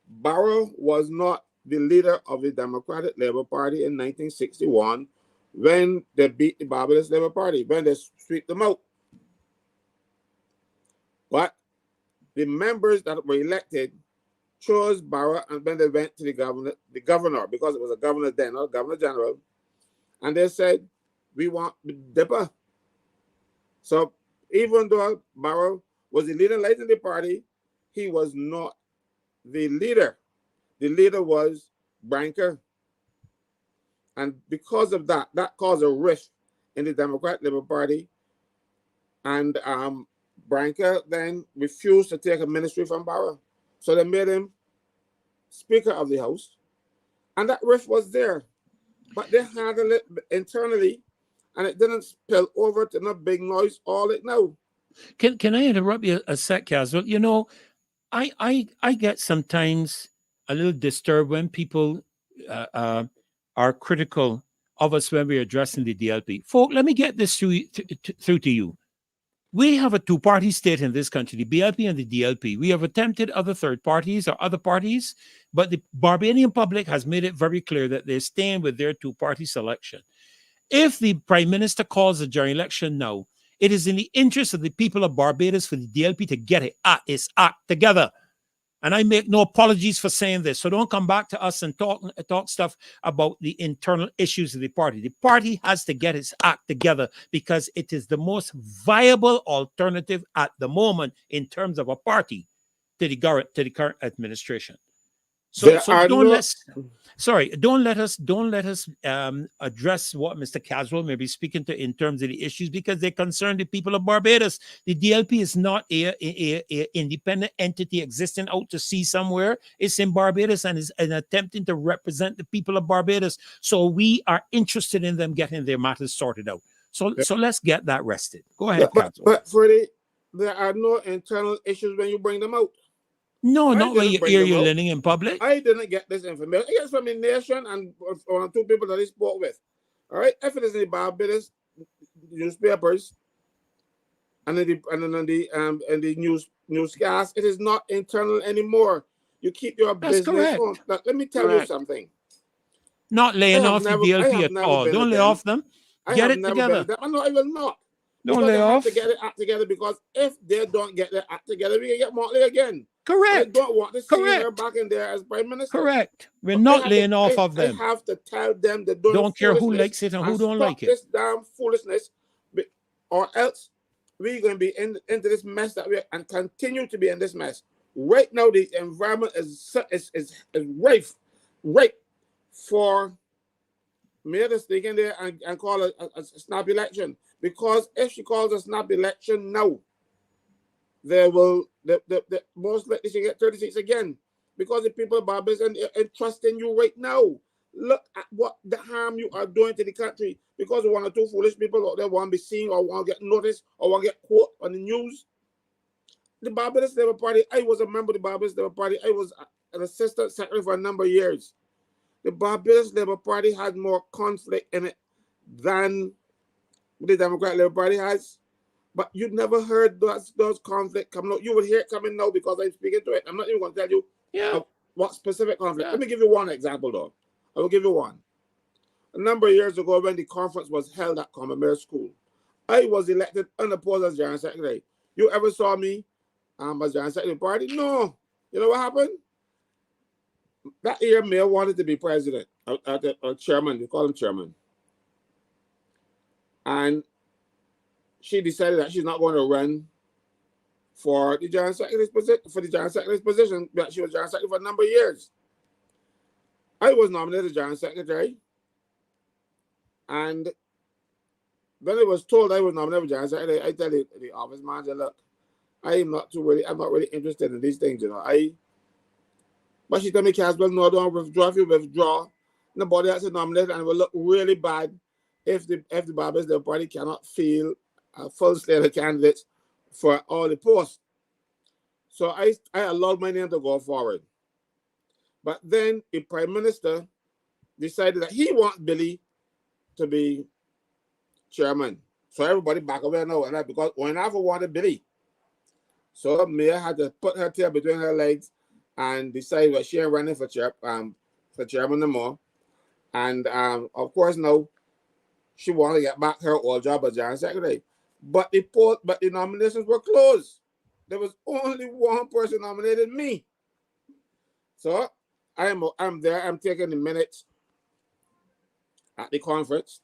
Barrow was not the leader of the Democratic Labour Party in 1961 when they beat the Barbados Labour Party, when they swept them out. But the members that were elected chose Barrow, and when they went to the governor, because it was a governor then, not a governor general, and they said, we want Dipper. So even though Barrow was the leader late in the party, he was not the leader. The leader was Branker. And because of that, that caused a rift in the Democratic Labour Party. And Branker then refused to take a ministry from Barrow. So they made him Speaker of the House. And that rift was there. But they handled it internally, and it didn't spill over to no big noise all it now. Can I interrupt you a sec, Caswell? You know, I get sometimes a little disturbed when people are critical of us when we're addressing the DLP. Folk, let me get this through to you. We have a two-party state in this country, the BLP and the DLP. We have attempted other third parties or other parties, but the Barbadian public has made it very clear that they're staying with their two-party selection. If the Prime Minister calls a general election now, it is in the interest of the people of Barbados for the DLP to get its act together. And I make no apologies for saying this. So don't come back to us and talk stuff about the internal issues of the party. The party has to get its act together because it is the most viable alternative at the moment in terms of a party to the current administration. So don't let us address what Mr. Caswell may be speaking to in terms of the issues because they concern the people of Barbados. The DLP is not a independent entity existing out to sea somewhere. It's in Barbados and is attempting to represent the people of Barbados. So we are interested in them getting their matters sorted out. So let's get that rested. Go ahead, Caswell. But Freddie, there are no internal issues when you bring them out. No, not when you hear you're learning in public. I didn't get this information. I get it from the nation and one or two people that I spoke with. All right, if it is in the Barbados newspapers and in the newscast, it is not internal anymore. You keep your business on. Now, let me tell you something. Not laying off the DLP at all. Don't lay off them. Get it together. No, I will not. Don't lay off. To get it act together because if they don't get their act together, we can get Motley again. Correct. I don't want to see her back in there as Prime Minister. Correct. We're not laying off of them. I have to tell them they don't care who likes it and who don't like it. This damn foolishness, or else we're going to be into this mess that we and continue to be in this mess. Right now, the environment is rife for me to stick in there and call a snap election. Because if she calls a snap election now, they will most likely she get 30 seats again. Because the people of Barbados and trusting you right now. Look at what the harm you are doing to the country because one or two foolish people out there want to be seen or want to get noticed or want to get quote on the news. The Barbados Labour Party, I was a member of the Barbados Labour Party. I was an assistant secretary for a number of years. The Barbados Labour Party had more conflict in it than the Democratic Labour Party has. But you never heard those conflicts coming out. You will hear it coming now because I'm speaking to it. I'm not even going to tell you what specific conflict. Let me give you one example, though. I will give you one. A number of years ago, when the conference was held at Commonwealth School, I was elected unopposed as General Secretary. You ever saw me as General Secretary of the party? No. You know what happened? That year, Mayor wanted to be president, or chairman. We call him chairman. And she decided that she's not going to run for the General Secretary's position, but she was General Secretary for a number of years. I was nominated as General Secretary, and when I was told I was nominated as General Secretary, I tell the office manager, look, I'm not really interested in these things, you know. But she told me, Caswell, no, don't withdraw. If you withdraw, nobody else is nominated, and it will look really bad if the Barbados Labour Party cannot field a full slate of candidates for all the posts. So I allowed my name to go forward. But then the Prime Minister decided that he wants Billy to be chairman. So everybody back away now, and that because when I wanted Billy. So Mia had to put her tail between her legs and decide that she ain't running for chairman no more. And of course now she wanted to get back her old job as general secretary. But the nominations were closed. There was only one person nominated, me. So I'm there, I'm taking the minutes at the conference.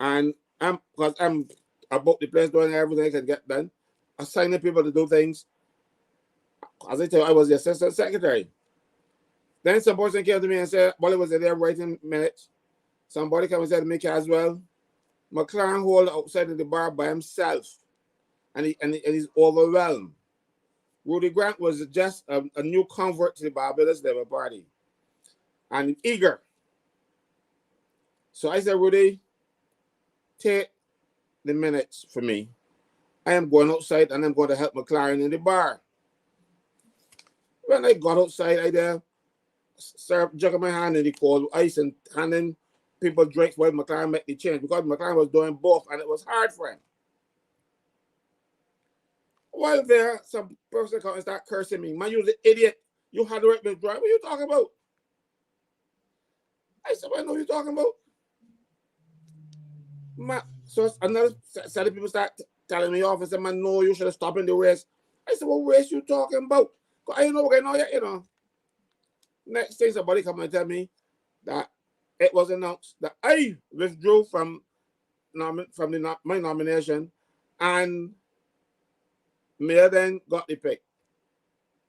And because I'm about the place doing everything I can get done, assigning people to do things. As I tell you, I was the assistant secretary. Then some person came to me and said, while I was there writing minutes, somebody came and said to me as well, McLaren hold outside of the bar by himself, and he's overwhelmed. Rudy Grant was just a new convert to the Barbados Labour Party, and eager. So I said, Rudy, take the minutes for me. I am going outside and I'm going to help McLaren in the bar. When I got outside, I there juggling my hand in the cold ice and handing people drinks while McLaren make the change, because McLaren was doing both and it was hard for him. While there, some person come and start cursing me. Man, you're the idiot. You had the right to drive. What are you talking about? I said, well, I know what you're talking about. Man, so another set of people start telling me off and said, man, no, you should have stopped in the race. I said, what race you talking about? Because I don't know what I know yet, you know. Next thing, somebody come and tell me that it was announced that I withdrew from my nomination, and Mayor then got the pick.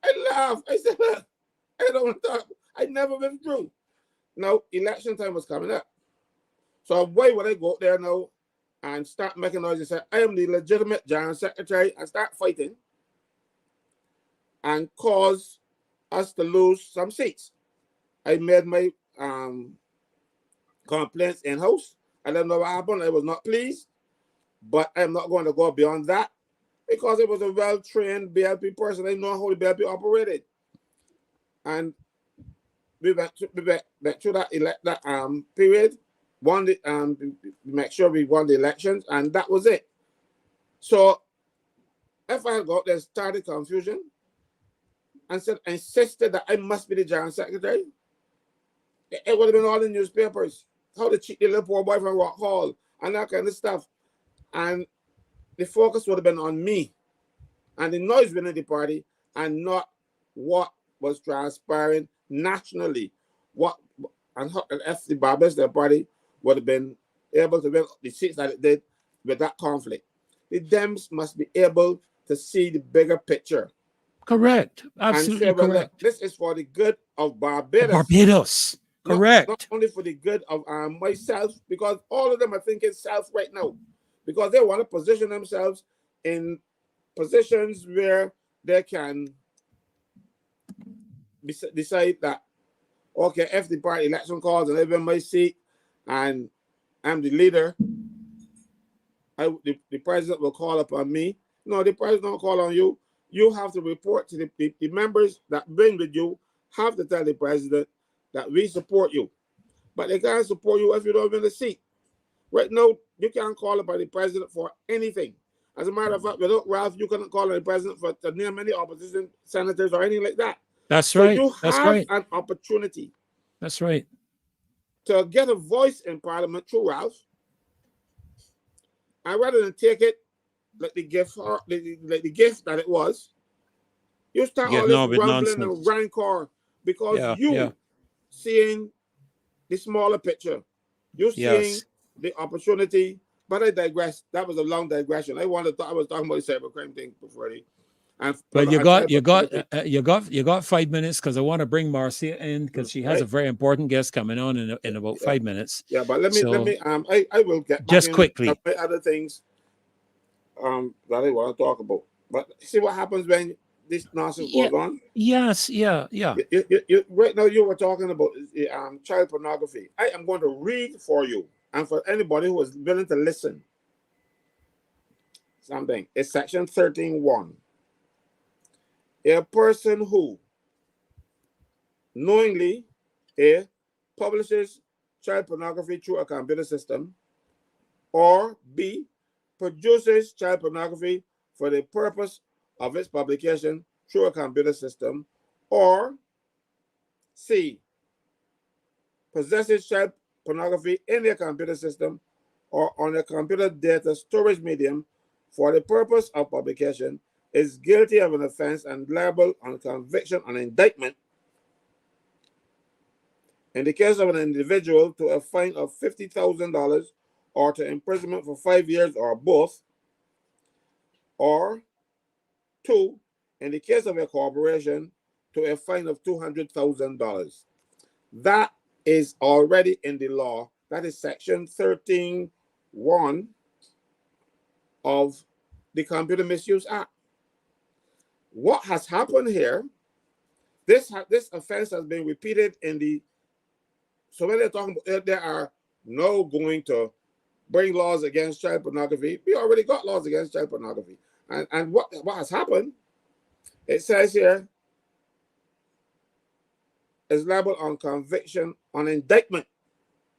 I laughed. I said, well, I don't want to talk. I never withdrew. Now, election time was coming up. So why would I go out there now and start making noise and say, I am the legitimate general secretary, and start fighting and cause us to lose some seats? I made my complaints in-house. I don't know what happened. I was not pleased, but I'm not going to go beyond that, because it was a well-trained BLP person. I know how the BLP operated. And we went through that period, won the make sure we won the elections, and that was it. So if I had got there, started confusion, and insisted that I must be the general secretary, it would have been all in newspapers. How to cheat the little poor boy from Rock Hall and that kind of stuff. And the focus would have been on me and the noise within the party, and not what was transpiring nationally. If the Barbados Party would have been able to win the seats that it did with that conflict. The Dems must be able to see the bigger picture. Correct. Absolutely and say, well, correct. Look, this is for the good of Barbados. Barbados. Correct. Not only for the good of myself, because all of them are thinking self right now, because they want to position themselves in positions where they can decide that, okay, if the party election calls and I win my seat and I'm the leader, the president will call upon me. No, the president don't call on you. You have to report to the members that bring with you, have to tell the president that we support you. But they can't support you if you don't win the seat. Right now, you can't call upon the president for anything. As a matter of fact, without Ralph, you couldn't call on the president to name any opposition senators or anything like that. That's right. So you That's have right. an opportunity. That's right. To get a voice in Parliament through Ralph, and rather than take it like the gift, that it was, you start all this rumbling and rancor because seeing the smaller picture, you're seeing the opportunity. But I digress. That was a long digression. I was talking about the cybercrime thing before. But you got 5 minutes, because I want to bring Marcia in, because she has a very important guest coming on in about 5 minutes. Yeah, but let me I will get back just quickly other things that I want to talk about. But see what happens when this nonsense goes on. Yes, yeah. You right now you were talking about child pornography. I am going to read for you, and for anybody who is willing to listen, something. It's section 13.1. A person who knowingly publishes child pornography through a computer system, or B, produces child pornography for the purpose of its publication through a computer system, or C, possesses child pornography in a computer system or on a computer data storage medium for the purpose of publication, is guilty of an offense and liable on conviction and indictment in the case of an individual to a fine of $50,000 or to imprisonment for 5 years or both, or 2, in the case of a corporation, to a fine of $200,000. That is already in the law. That is section 13(1) of the Computer Misuse Act. What has happened here, this offense has been repeated in the, so when they're talking about, they are now going to bring laws against child pornography. We already got laws against child pornography. And what has happened, it says here, is liable on conviction on indictment.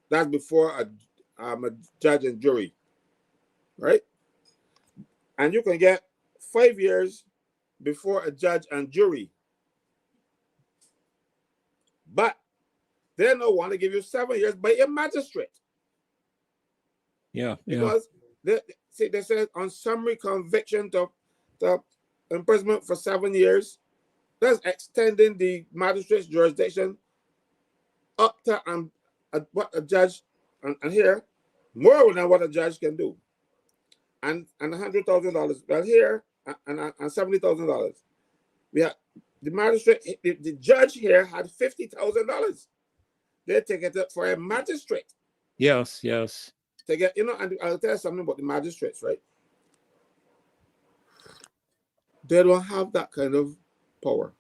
That's before a judge and jury, right? And you can get 5 years before a judge and jury. But they don't want to give you 7 years by a magistrate. Yeah. Because they said on summary conviction to imprisonment for 7 years, that's extending the magistrate's jurisdiction up to what a judge, and here, more than what a judge can do. And $100,000. Well, here, and $70,000. We have the magistrate, the judge here had $50,000. They take it up for a magistrate. Yes. To get, and I'll tell you something about the magistrates, right? They don't have that kind of power.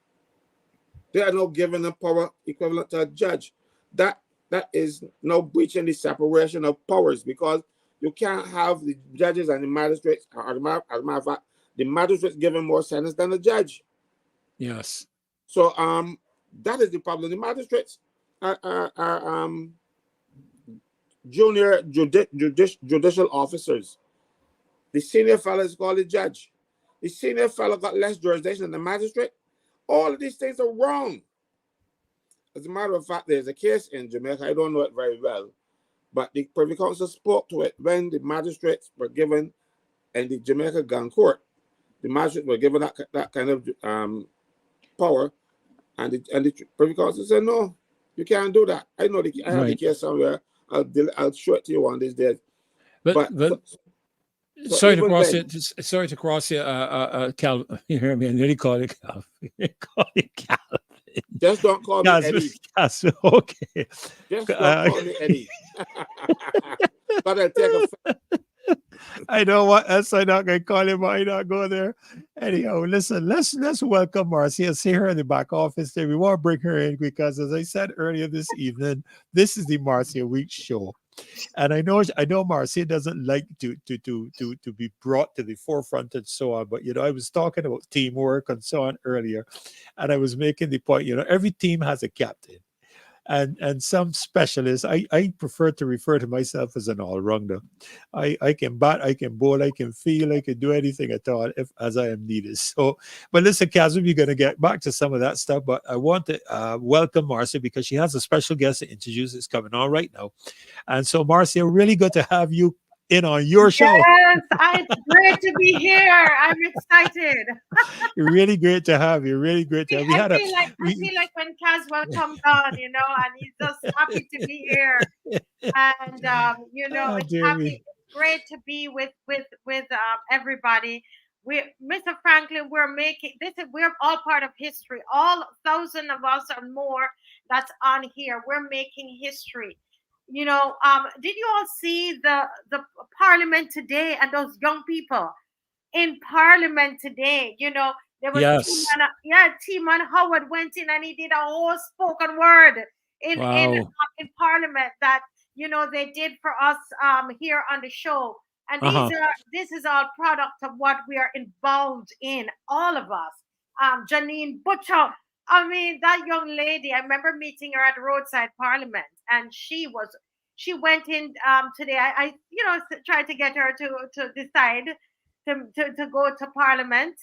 They are now given a power equivalent to a judge. That is now breaching the separation of powers, because you can't have the judges and the magistrates, as a matter of fact, the magistrates given more sentence than the judge. Yes. So that is the problem. The magistrates are junior judicial officers. The senior fellow is called the judge. The senior fellow got less jurisdiction than the magistrate. All of these things are wrong. As a matter of fact, there's a case in Jamaica, I don't know it very well, but the Privy Council spoke to it when the magistrates were given in the Jamaica Gun Court. The magistrates were given that kind of power, and the Privy Council said, no, you can't do that. I know I have the case somewhere. I'll show it to you one of these days. But so sorry to cross then, it. Sorry to cross you, Cal. You hear me? I nearly call it Cal. Call it Cal. Just don't call me Eddie. Okay. Just don't call me Eddie. But I'll take a. I know what else I'm not going to call him. I not go there. Anyhow, listen, let's welcome Marcia. See her in the back office there. We want to bring her in because, as I said earlier this evening, this is the Marcia Week show. And I know Marcia doesn't like to be brought to the forefront and so on. But I was talking about teamwork and so on earlier, and I was making the point. Every team has a captain, and some specialists. I prefer to refer to myself as an all-rounder. I can bat, I can bowl, I can field, I can do anything at all as I am needed. So, but listen, Kazim, you're going to get back to some of that stuff. But I want to welcome Marcia because she has a special guest to introduce. It's coming on right now. And so, Marcia, really good to have you in on your show. Yes, it's great to be here. I'm excited. Really great to have you. Really great to have you. I feel like when Caswell comes on, and he's just happy to be here. And it's great to be with everybody. Mr. Franklin, we're all part of history. All 1,000 of us or more that's on here. We're making history. Did you all see the parliament today and those young people in parliament today? There was T-Man Howard went in and he did a whole spoken word in parliament that they did for us here on the show. And this is all product of what we are involved in, all of us. Janine Butcher. I mean, that young lady, I remember meeting her at Roadside Parliament, and she was she went in today. I tried to get her to decide to go to Parliament.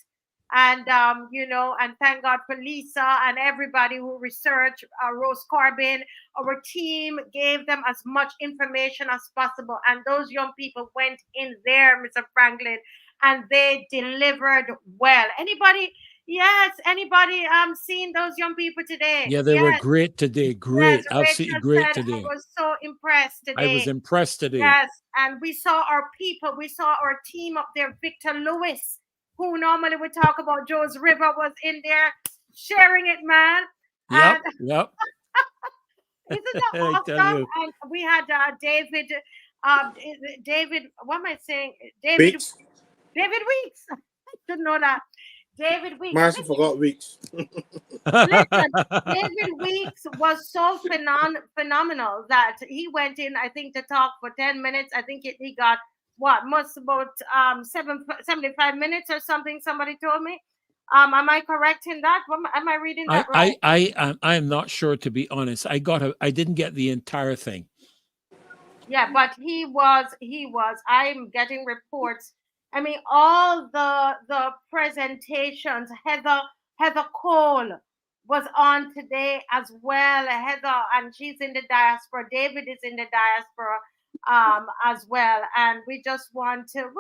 And and thank God for Lisa and everybody who researched Rose Corbin. Our team gave them as much information as possible, and those young people went in there, Mr. Franklin, and they delivered well. Anybody seen those young people today? Yeah, they were great today. Great, Yes, absolutely Rachel great said today. I was so impressed today. I was impressed today. Yes, and we saw our people. We saw our team up there. Victor Lewis, who normally would talk about Joe's River, was in there sharing it, man. Yep, And yep. isn't that I tell awesome? you. And we had David. What am I saying? Weeks. David Weeks. I didn't know that. David Weeks. Marcy forgot Weeks. Listen, David Weeks was so phenomenal that he went in, I think, to talk for 10 minutes. I think he got most about 75 minutes or something. Somebody told me. Am I correct in that? Am I reading that right? I am not sure, to be honest. I didn't get the entire thing. Yeah, but he was. I'm getting reports. I mean, all the presentations. Heather Cole was on today as well. Heather, and she's in the diaspora. David is in the diaspora as well. And we just want to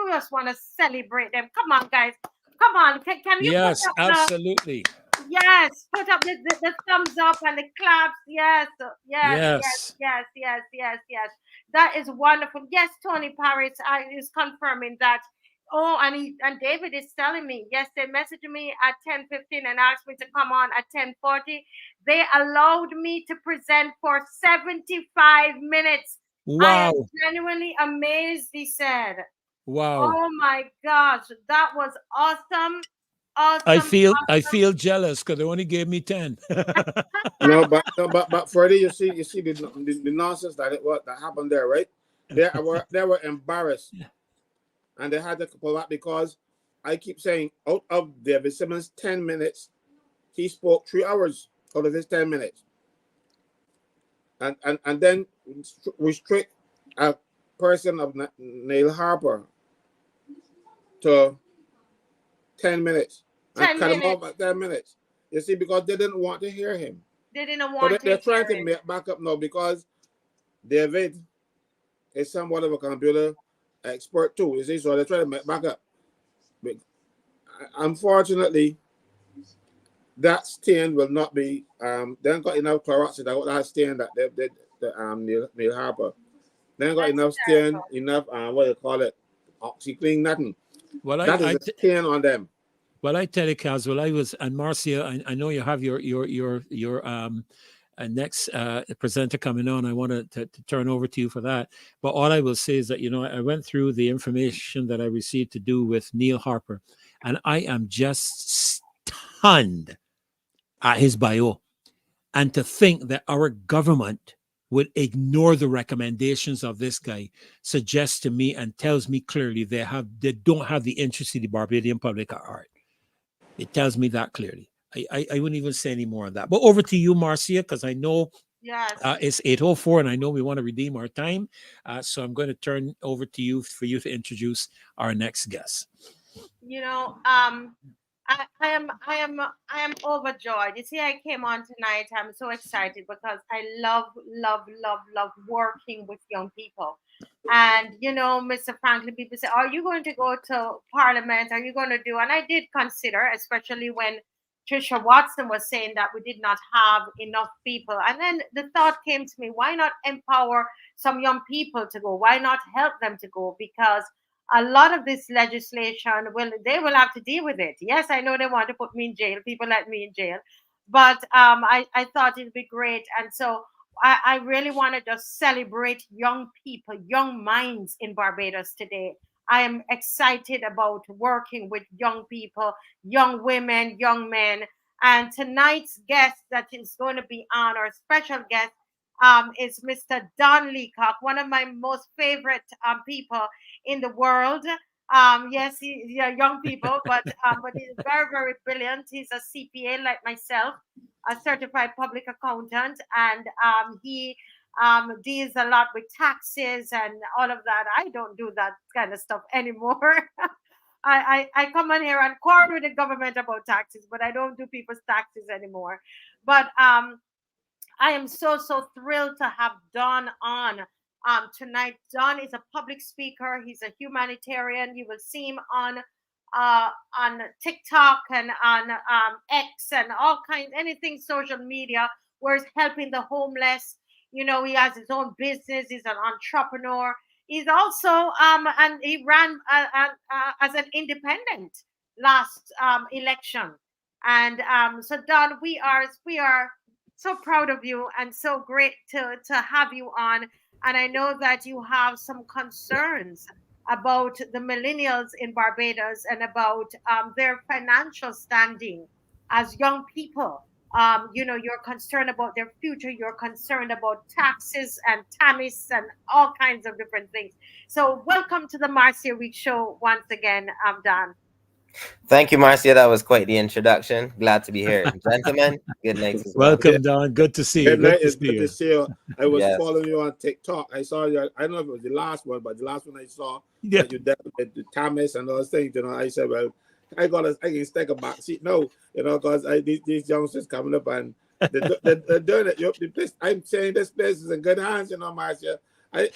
celebrate them. Come on, guys. Come on. Can you Yes, put up absolutely. Yes, put up the thumbs up and the claps. Yes. That is wonderful. Yes, Tony Paris is confirming that. Oh, and David is telling me, yes, they messaged me at 10:15 and asked me to come on at 10:40. They allowed me to present for 75 minutes. Wow. I am genuinely amazed, he said. Wow. Oh my gosh, that was awesome. I feel jealous because they only gave me 10. No, but Freddie, you see the nonsense that happened there, right? They were embarrassed, and they had to pull back because I keep saying out of David Simmons' 10 minutes, he spoke 3 hours out of his 10 minutes, and then restrict a person of Neil Harper to 10 minutes. And cut him off at 10 minutes. You see, because they didn't want to hear him. They didn't want to. They're trying to make back up now because David is somewhat of a computer expert too. You see, so they're trying to make back up. But unfortunately, that stain will not be. They haven't got enough peroxide. I got that stain that Neil Harper. They haven't got enough stain, enough what do you call it, OxyClean, nothing. Well, that is a stain on them. Well, I tell you, Kaz, I was, and Marcia, I know you have your next presenter coming on. I want to turn over to you for that. But all I will say is that, I went through the information that I received to do with Neil Harper, and I am just stunned at his bio. And to think that our government would ignore the recommendations of this guy suggests to me and tells me clearly they don't have the interest of the Barbadian public at heart. It tells me that clearly. I wouldn't even say any more on that. But over to you, Marcia, because I know it's 8:04 and I know we want to redeem our time. So I'm going to turn over to you for you to introduce our next guest. I am overjoyed. You see, I came on tonight. I'm so excited because I love working with young people. And Mr. Franklin, people say, "Are you going to go to Parliament? Are you going to do?" And I did consider, especially when Trisha Watson was saying that we did not have enough people. And then the thought came to me: why not empower some young people to go? Why not help them to go? Because a lot of this legislation they will have to deal with it. Yes, I know they want to put me in jail, people like me in jail, but I thought it'd be great. And so I really want to just celebrate young people, young minds in Barbados today. I am excited about working with young people, young women, young men. And tonight's guest that is going to be on, our special guest, is Mr. Don Leacock, one of my most favorite people in the world. Yes, he's young people, but he's very, very brilliant. He's a CPA like myself, a certified public accountant, and he deals a lot with taxes and all of that. I don't do that kind of stuff anymore. I come on here and quarrel with the government about taxes, but I don't do people's taxes anymore. But I am so thrilled to have Don on tonight. Don is a public speaker. He's a humanitarian. You will see him on TikTok and on X and all kinds, anything social media, where he's helping the homeless. You know, he has his own business. He's an entrepreneur. He's also and he ran as an independent last election. And so Don, we are so proud of you and so great to have you on. And I know that you have some concerns about the millennials in Barbados and about their financial standing as young people. You know, you're concerned about their future. You're concerned about taxes and tamis and all kinds of different things. So welcome to the Marcia Week Show once again, Don. Thank you, Marcia. That was quite the introduction. Glad to be here. Gentlemen, good night as well. Welcome, Don. Good to see you. Good night. It's see good you. to see you. I was Yes. following you on TikTok. I saw you. I don't know if it was the last one, but the last one I saw Yeah. that you did with the Thomas and those things. You know, I said, well, I can take a back seat now. You know, because these youngsters coming up and they're doing it. The place, I'm saying this place is in good hands. You know, Marcia. I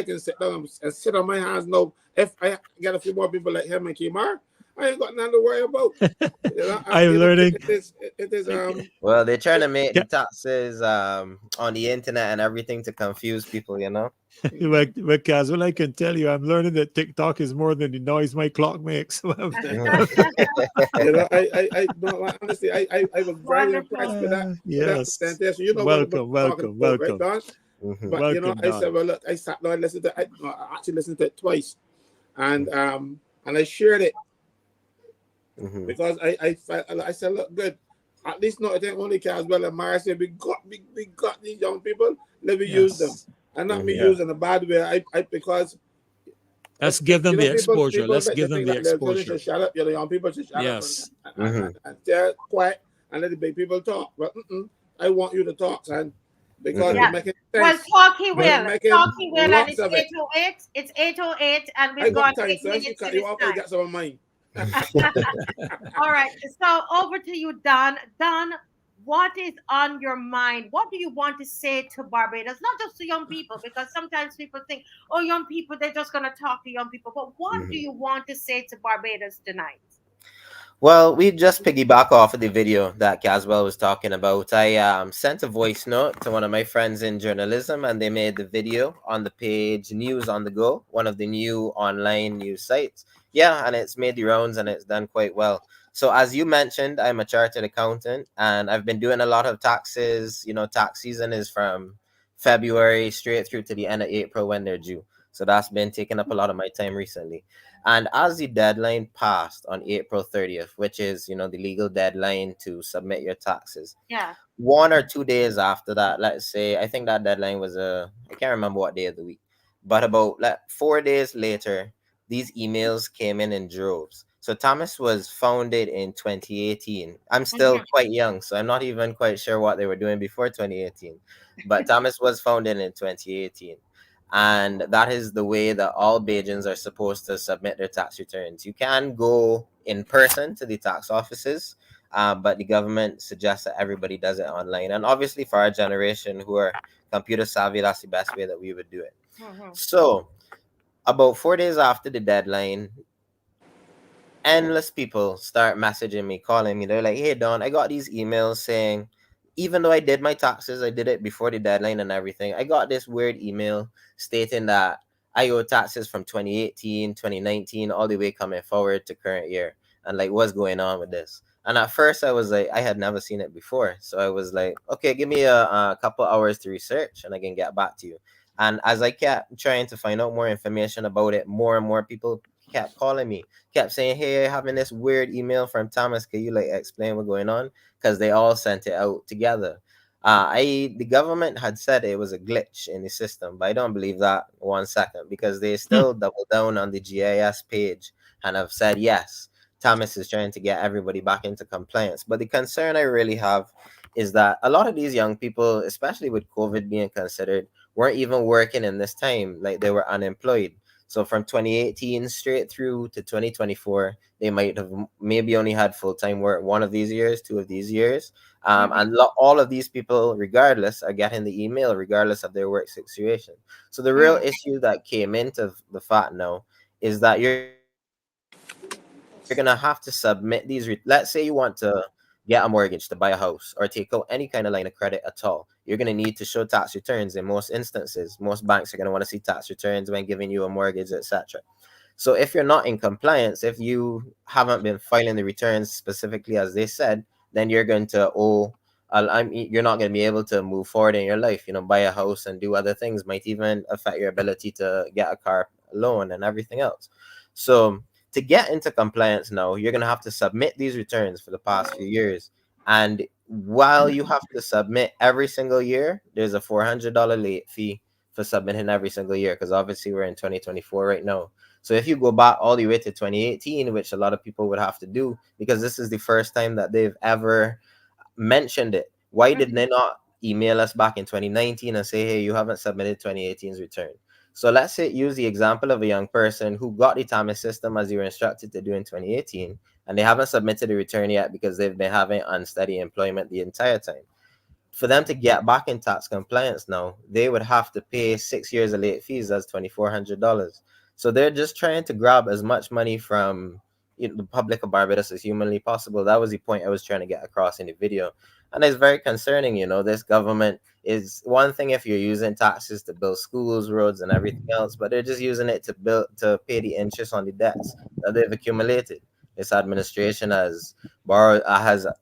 can sit down and sit on my hands now. If I get a few more people like him and Kimar, I ain't got nothing to worry about. You know, I'm learning. It is Well, they're trying to make the taxes on the internet and everything to confuse people, you know. But Kaz, well, I can tell you, I'm learning that TikTok is more than the noise my clock makes. You know, no, honestly, I was very impressed with that. Yes. With that presentation. You know, Welcome. Right, Don? Mm-hmm. But welcome, you know, Don. I said, well, look, I sat down and listened to it. I actually listened to it twice, and I shared it because I felt, I said, look, good. At least not I think only as well as Marcia. We got these young people. Let me use them, and not me using a bad way. Because let's give them the exposure. Let's give them the exposure. Shut up, you know, young people should shut up and stay quiet and let the big people talk. But I want you to talk, son, because you're making sense. Well, talk he will, and it's 8:08. It's 8:08, and we've got 8 minutes to this time. Get some of mine. All right, so over to you, Don. Don, what is on your mind? What do you want to say to Barbados? Not just to young people, because sometimes people think, oh, young people, they're just going to talk to young people. But what do you want to say to Barbados tonight? Well, we just piggyback off of the video that Caswell was talking about. I sent a voice note to one of my friends in journalism, and they made the video on the page News on the Go, one of the new online news sites. Yeah, and it's made the rounds and it's done quite well. So as you mentioned, I'm a chartered accountant and I've been doing a lot of taxes. You know, tax season is from February straight through to the end of April when they're due. So that's been taking up a lot of my time recently. And as the deadline passed on April 30th, which is, you know, the legal deadline to submit your taxes. Yeah. 1 or 2 days after that, let's say, I think that deadline was I can't remember what day of the week, but about 4 days later, these emails came in droves. So Thomas was founded in 2018. I'm still quite young, so I'm not even quite sure what they were doing before 2018. But Thomas was founded in 2018. And that is the way that all Bajans are supposed to submit their tax returns. You can go in person to the tax offices, but the government suggests that everybody does it online. And obviously for our generation who are computer savvy, that's the best way that we would do it. So about 4 days after the deadline, endless people start messaging me, calling me. They're like, hey, Don, I got these emails saying, even though I did my taxes, I did it before the deadline and everything, I got this weird email stating that I owe taxes from 2018, 2019, all the way coming forward to current year. And like, what's going on with this? And at first I was like, I had never seen it before. So I was like, okay, give me a couple hours to research and I can get back to you. And as I kept trying to find out more information about it, more and more people kept calling me, kept saying, hey, having this weird email from Thomas. Can you like explain what's going on? Because they all sent it out together. The government had said it was a glitch in the system, but I don't believe that 1 second, because they still double down on the GIS page and have said, yes, Thomas is trying to get everybody back into compliance. But the concern I really have is that a lot of these young people, especially with COVID being considered, weren't even working in this time, like they were unemployed. So from 2018 straight through to 2024, they might have maybe only had full-time work one of these years, two of these years. Mhm. And all of these people, regardless, are getting the email regardless of their work situation. So the real Mhm. issue that came into the fact now is that you're gonna have to submit these. Let's say you want to get a mortgage to buy a house or take out any kind of line of credit at all. You're gonna need to show tax returns in most instances. Most banks are gonna want to see tax returns when giving you a mortgage, etc. So if you're not in compliance, if you haven't been filing the returns specifically as they said, then you're going to owe. You're not going to be able to move forward in your life. Buy a house and do other things. Might even affect your ability to get a car loan and everything else. So to get into compliance now, you're going to have to submit these returns for the past few years. And while you have to submit every single year, there's a $400 late fee for submitting every single year, because obviously we're in 2024 right now. So if you go back all the way to 2018, which a lot of people would have to do, because this is the first time that they've ever mentioned it, why did Mhm. they not email us back in 2019 and say, hey, you haven't submitted 2018's return? So let's say use the example of a young person who got the TAMIS system as you were instructed to do in 2018, and they haven't submitted a return yet because they've been having unsteady employment the entire time. For them to get back in tax compliance now, they would have to pay 6 years of late fees. That's $2,400. So they're just trying to grab as much money from the public of Barbados as humanly possible. That was the point I was trying to get across in the video. And it's very concerning. This government is one thing if you're using taxes to build schools, roads, and everything else, but they're just using it to pay the interest on the debts that they've accumulated. This administration has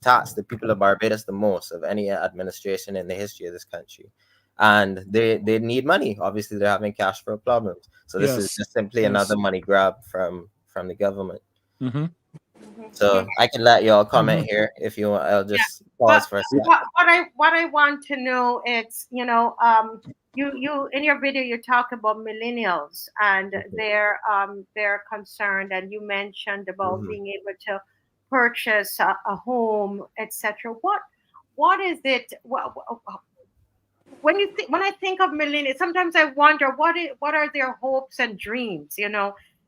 taxed the people of Barbados the most of any administration in the history of this country, and they need money. Obviously, they're having cash flow problems. So this is Yes. just simply Yes. another money grab from the government. Mm-hmm. Mhm. So Mhm. I can let y'all Mm-hmm. comment here if you want. I'll Yeah. just But pause for a sec. what I want to know is, you in your video you talk about millennials and Mhm, they're concerned, and you mentioned about mhm, being able to purchase a home, etc. What is it? When I think of millennials, sometimes I wonder what are their hopes and dreams.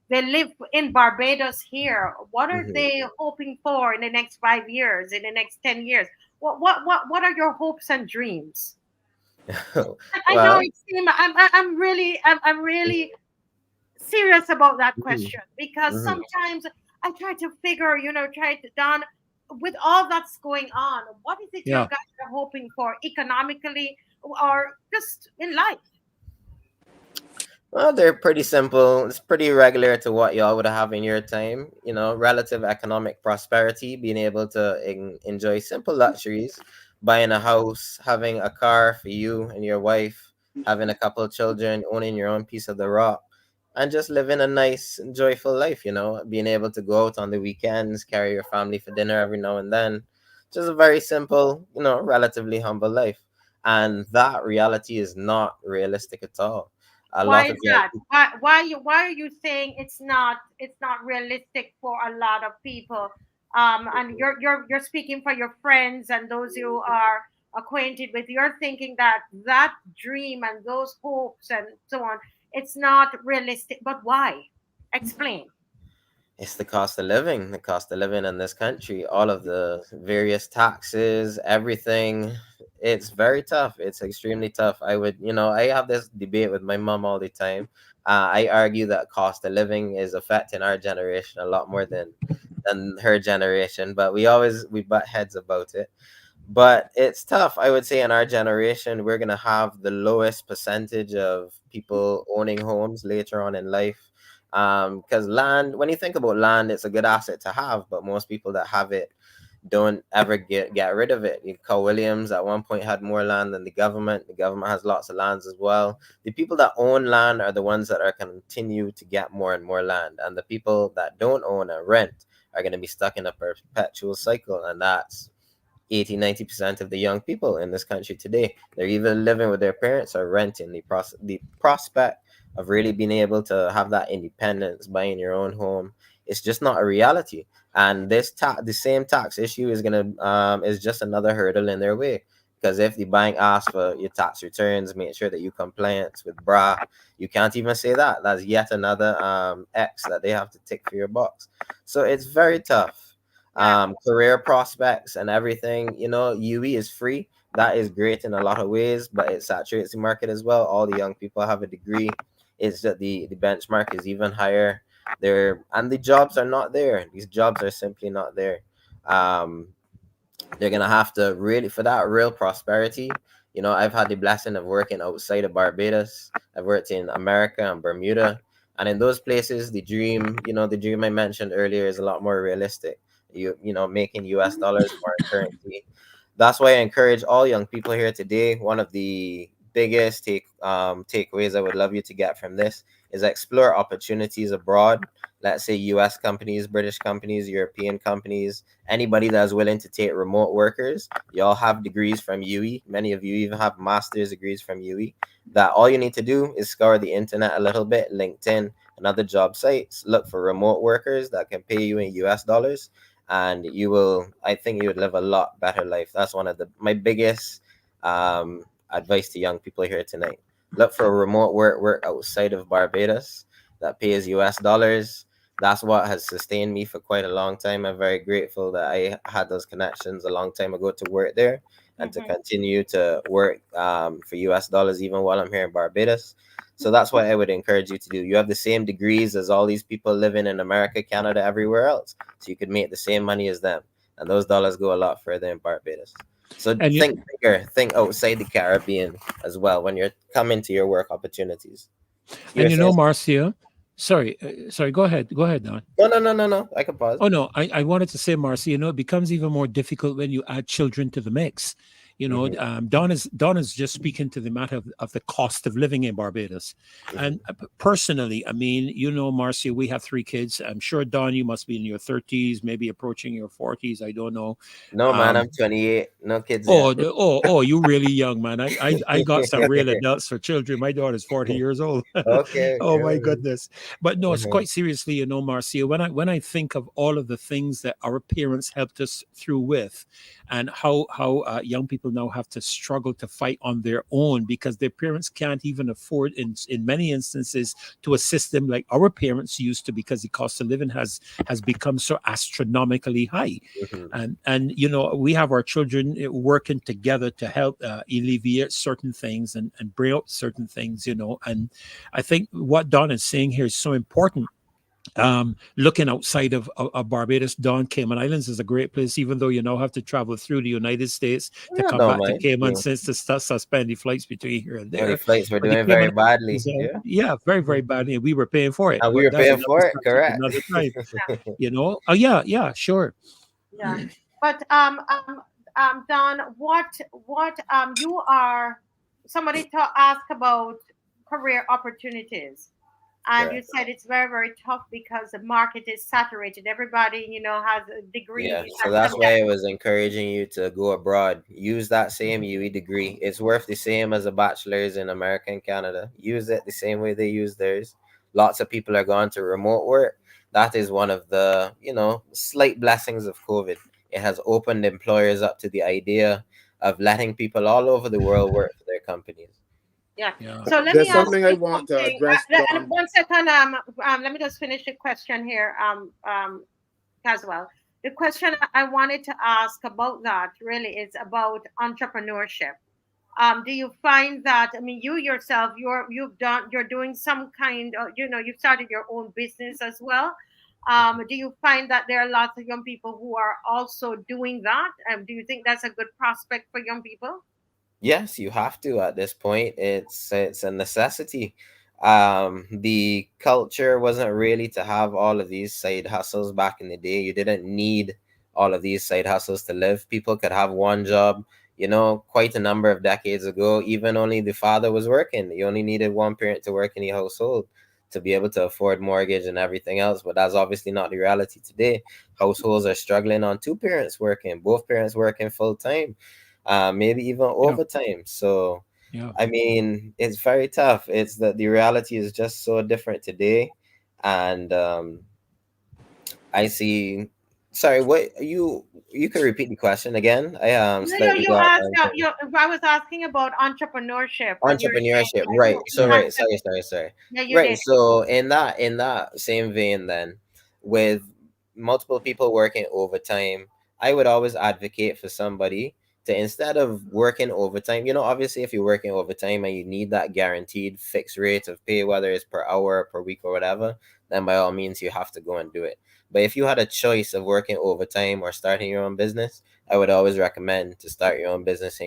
They live in Barbados here. What are mhm. they hoping for in the next 5 years, in the next 10 years? What are your hopes and dreams? I know Well, it seems I'm really serious about that mhm, question, because mhm. sometimes I try to figure, try to done with all that's going on. What is it your Yeah. guys are hoping for economically or just in life? Well, they're pretty simple. It's pretty regular to what y'all would have in your time. Relative economic prosperity, being able to enjoy simple luxuries, buying a house, having a car for you and your wife, having a couple of children, owning your own piece of the rock, and just living a nice, joyful life. Being able to go out on the weekends, carry your family for dinner every now and then. Just a very simple, relatively humble life. And that reality is not realistic at all. A Why lot is of young that? Why are you saying it's not realistic for a lot of people? And people. you're speaking for your friends and those you are acquainted with. You're thinking that dream and those hopes and so on, it's not realistic. But why? Explain. It's the cost of living in this country, all of the various taxes, everything. It's very tough. It's extremely tough. I have this debate with my mom all the time. I argue that cost of living is affecting our generation a lot more than her generation, but we butt heads about it. But it's tough. I would say in our generation, we're gonna have the lowest percentage of people owning homes later on in life. Because land, when you think about land, it's a good asset to have, but most people that have it don't ever get rid of it. Carl Williams at one point had more land than the government. The government has lots of lands as well. The people that own land are the ones that are continue to get more and more land, and the people that don't own or rent are going to be stuck in a perpetual cycle, and that's 80-90% of the young people in this country today. They're either living with their parents or renting. The prospect of really being able to have that independence, buying your own home, it's just not a reality. And the same tax issue is just another hurdle in their way. Because if the bank asks for your tax returns, make sure that you compliant with BRA. You can't even say that. That's yet another X that they have to tick for your box. So it's very tough. Career prospects and everything, UE is free. That is great in a lot of ways, but it saturates the market as well. All the young people have a degree. It's that the benchmark is even higher there, and the jobs are not there. These jobs are simply not there. um they're gonna have to really, for that real prosperity. I've had the blessing of working outside of Barbados. I've worked in America and Bermuda, and in those places, the dream I mentioned earlier is a lot more realistic. Making US dollars, foreign currency. That's why I encourage all young people here today. One of the biggest takeaways I would love you to get from this is explore opportunities abroad. Let's say US companies, British companies, European companies, anybody that's willing to take remote workers. You all have degrees from UE. Many of you even have master's degrees from UE. That all you need to do is scour the internet a little bit, LinkedIn and other job sites, look for remote workers that can pay you in US dollars, and I think you would live a lot better life. That's one of my biggest advice to young people here tonight. Look for remote work outside of Barbados that pays US dollars. That's what has sustained me for quite a long time. I'm very grateful that I had those connections a long time ago to work there and to continue to work for US dollars even while I'm here in Barbados. So that's what I would encourage you to do. You have the same degrees as all these people living in America, Canada, everywhere else. So you could make the same money as them. And those dollars go a lot further in Barbados. So think bigger, think outside the Caribbean as well when you're coming to your work opportunities. Marcia, sorry, go ahead, Don. No, I can pause. Oh no, I wanted to say, Marcia, it becomes even more difficult when you add children to the mix. Don is just speaking to the matter of the cost of living in Barbados. And personally, I mean, Marcia, we have 3 kids. I'm sure, Don, you must be in your 30s, maybe approaching your 40s. I don't know. No, man, I'm 28. No kids yet. You really young, man. I got some real adults for children. My daughter's 40 years old. Okay. Oh my goodness. But no, it's quite seriously, Marcia, when I think of all of the things that our parents helped us through with, and how young people now have to struggle to fight on their own because their parents can't even afford, in many instances, to assist them like our parents used to, because the cost of living has become so astronomically high. And we have our children working together to help alleviate certain things and bring up certain things, and I think what Don is saying here is so important. Looking outside of Barbados, Don, Cayman Islands is a great place, even though you now have to travel through the United States to come back to Cayman, since to suspend the flights between here and there. The flights were doing very badly. Very, very badly. And we were paying for it. And we were paying for it, correct. Another time. Oh, yeah, sure. Yeah. But Don, what you are, somebody to ask about career opportunities. And you said it's very, very tough because the market is saturated. Everybody, has a degree. Yeah, so that's why I was encouraging you to go abroad. Use that same UE degree. It's worth the same as a bachelor's in America and Canada. Use it the same way they use theirs. Lots of people are going to remote work. That is one of the, slight blessings of COVID. It has opened employers up to the idea of letting people all over the world work for their companies. Yeah. So let There's me something ask I want to address. 1 second. Let me just finish the question here. Caswell. The question I wanted to ask about that really is about entrepreneurship. Do you find that? I mean, you yourself, you're doing some kind of, you've started your own business as well. Do you find that there are lots of young people who are also doing that? Do you think that's a good prospect for young people? Yes, you have to at this point. It's a necessity. The culture wasn't really to have all of these side hustles back in the day. You didn't need all of these side hustles to live. People could have one job. Quite a number of decades ago, even only the father was working. You only needed one parent to work in the household to be able to afford mortgage and everything else. But that's obviously not the reality today. Households are struggling on 2 parents working, both parents working full time. Maybe even overtime. So, I mean, it's very tough. It's that the reality is just so different today. And I see Sorry, what you can repeat the question again? I No, slightly you got asked. I was asking about entrepreneurship, and you're saying entrepreneurship, that right? So you had right, to. sorry. Yeah, you Right. did. So in that same vein, then, with multiple people working overtime, I would always advocate for somebody to, instead of working overtime, obviously if you're working overtime and you need that guaranteed fixed rate of pay, whether it's per hour, per week, or whatever, then by all means you have to go and do it. But if you had a choice of working overtime or starting your own business, I would always recommend to start your own business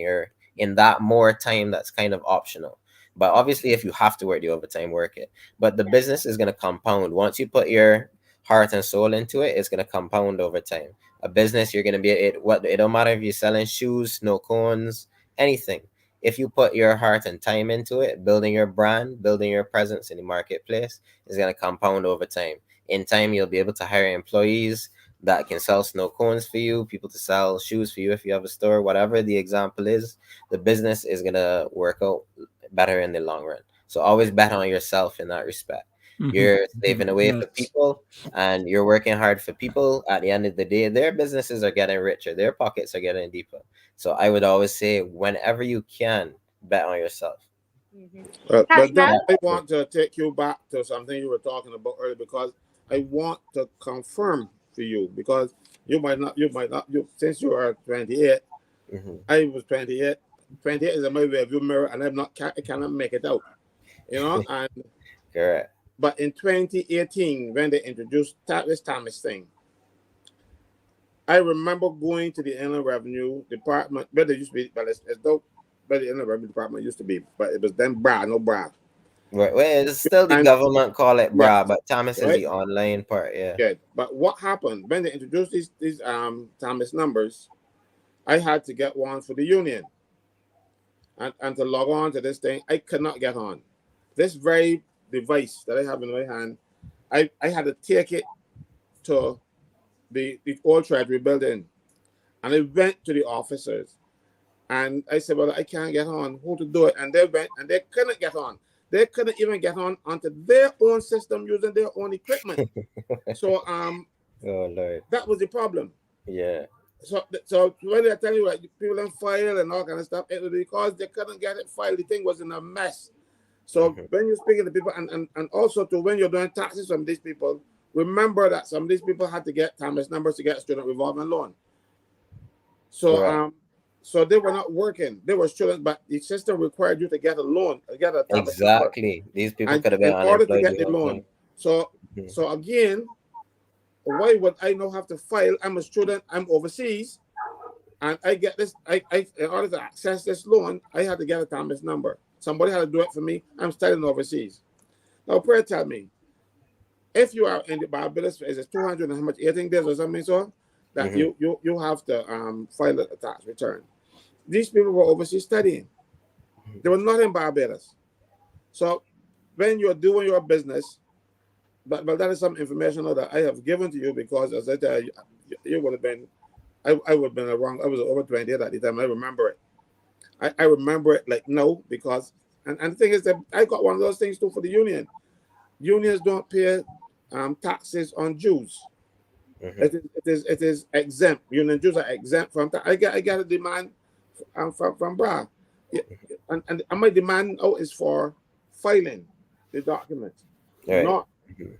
in that more time that's kind of optional. But obviously, if you have to work the overtime, work it. But the business is going to compound. Once you put your heart and soul into it, it's going to compound over time. A business, you're going to be it don't matter if you're selling shoes, snow cones, anything. If you put your heart and time into it, building your brand, building your presence in the marketplace is going to compound over time. In time, you'll be able to hire employees that can sell snow cones for you, people to sell shoes for you if you have a store, whatever the example is. The business is going to work out better in the long run. So always bet on yourself in that respect. You're saving away for Yes. people and you're working hard for people. At the end of the day, their businesses are getting richer, their pockets are getting deeper. So I would always say, whenever you can, bet on yourself. Mm-hmm. But then Pascal? I want to take you back to something you were talking about earlier, because I want to confirm for you, because you might not, since you are 28, Hmm. I was 28. 28 is a my rearview mirror, and I cannot make it out, and Correct. but in 2018, when they introduced this Thomas thing, I remember going to the Inland Revenue Department, but it used to be, but it's dope, but the Inland Revenue Department used to be, but it was then BRA, no BRA. Right. Well, it's still the And government call it yeah, bra, but Thomas is right. the online part. Yeah. Good. But what happened when they introduced these Thomas numbers? I had to get one for the union, and to log on to this thing, I could not get on. This very device that I have in my hand, I had to take it to the old Treasury building, and I went to the officers, and I said, "Well, I can't get on. Who to do it?" And they went, and they couldn't get on. They couldn't even get on onto their own system using their own equipment. So Oh Lord. that was the problem. Yeah. So when they tell you that people don't file and all kind of stuff, it was because they couldn't get it filed. The thing was in a mess. So when you're speaking to people, and also to when you're doing taxes from these people, remember that some of these people had to get Thomas numbers to get a student revolving loan. So Correct. so they were not working. They were students, but the system required you to get a loan, get a Thomas number, Exactly. These people and could have been in order to unemployed get the the whole loan. time. So Mhm. so again, why would I now have to file? I'm a student. I'm overseas. And I get this, in order to access this loan, I had to get a Thomas number. Somebody had to do it for me. I'm studying overseas. Now, pray tell me, if you are in the Barbados, is it 200 and how much, 18 days or something, so that Mhm. you have to file a tax return. These people were overseas studying. They were not in Barbados. So when you're doing your business, but that is some information that I have given to you, because as I tell you, you would have been, I would have been wrong. I was over 28 at the time. I remember it. I remember it like no, because and the thing is that I got one of those things too for the union. Unions don't pay taxes on Jews. Mhm. It is exempt. Union Jews are exempt from tax. I got a demand from BRA. Yeah, and my demand out is for filing the documents, Right. not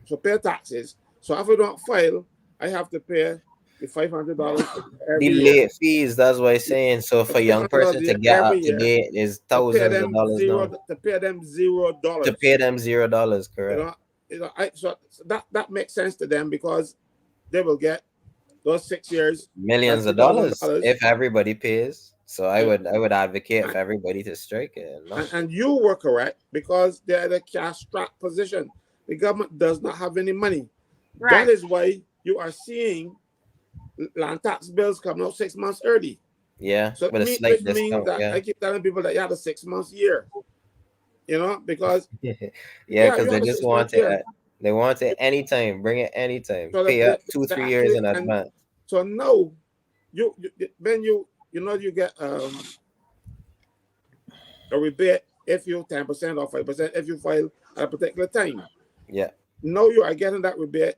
to pay taxes. So if I don't file, I have to pay the $500 The every year. late fees, that's what I'm saying. So for a young $500 person a to year get every up to year date is to pay thousands of them dollars now. To $0. pay them $0, You correct. know, so that makes sense to them, because they will get those 6 years at Millions three of thousand dollars dollars. if everybody pays. So I You know, would advocate and, for everybody to strike it. No. and you were correct, because they're in a cash-strapped position. The government does not have any money. That Right. is why you are seeing land tax bills coming out 6 months early. Yeah, So with a slight which means discount. that Yeah. I keep telling people that you have a 6 months year. Because Yeah, because you they have a just 6 months want it. year. They want it anytime. Bring it anytime. So Pay up two, the 3 years actually, in and advance. so now when you get a rebate if you 10% or 5% if you file at a particular time. Yeah. Now you are getting that rebate,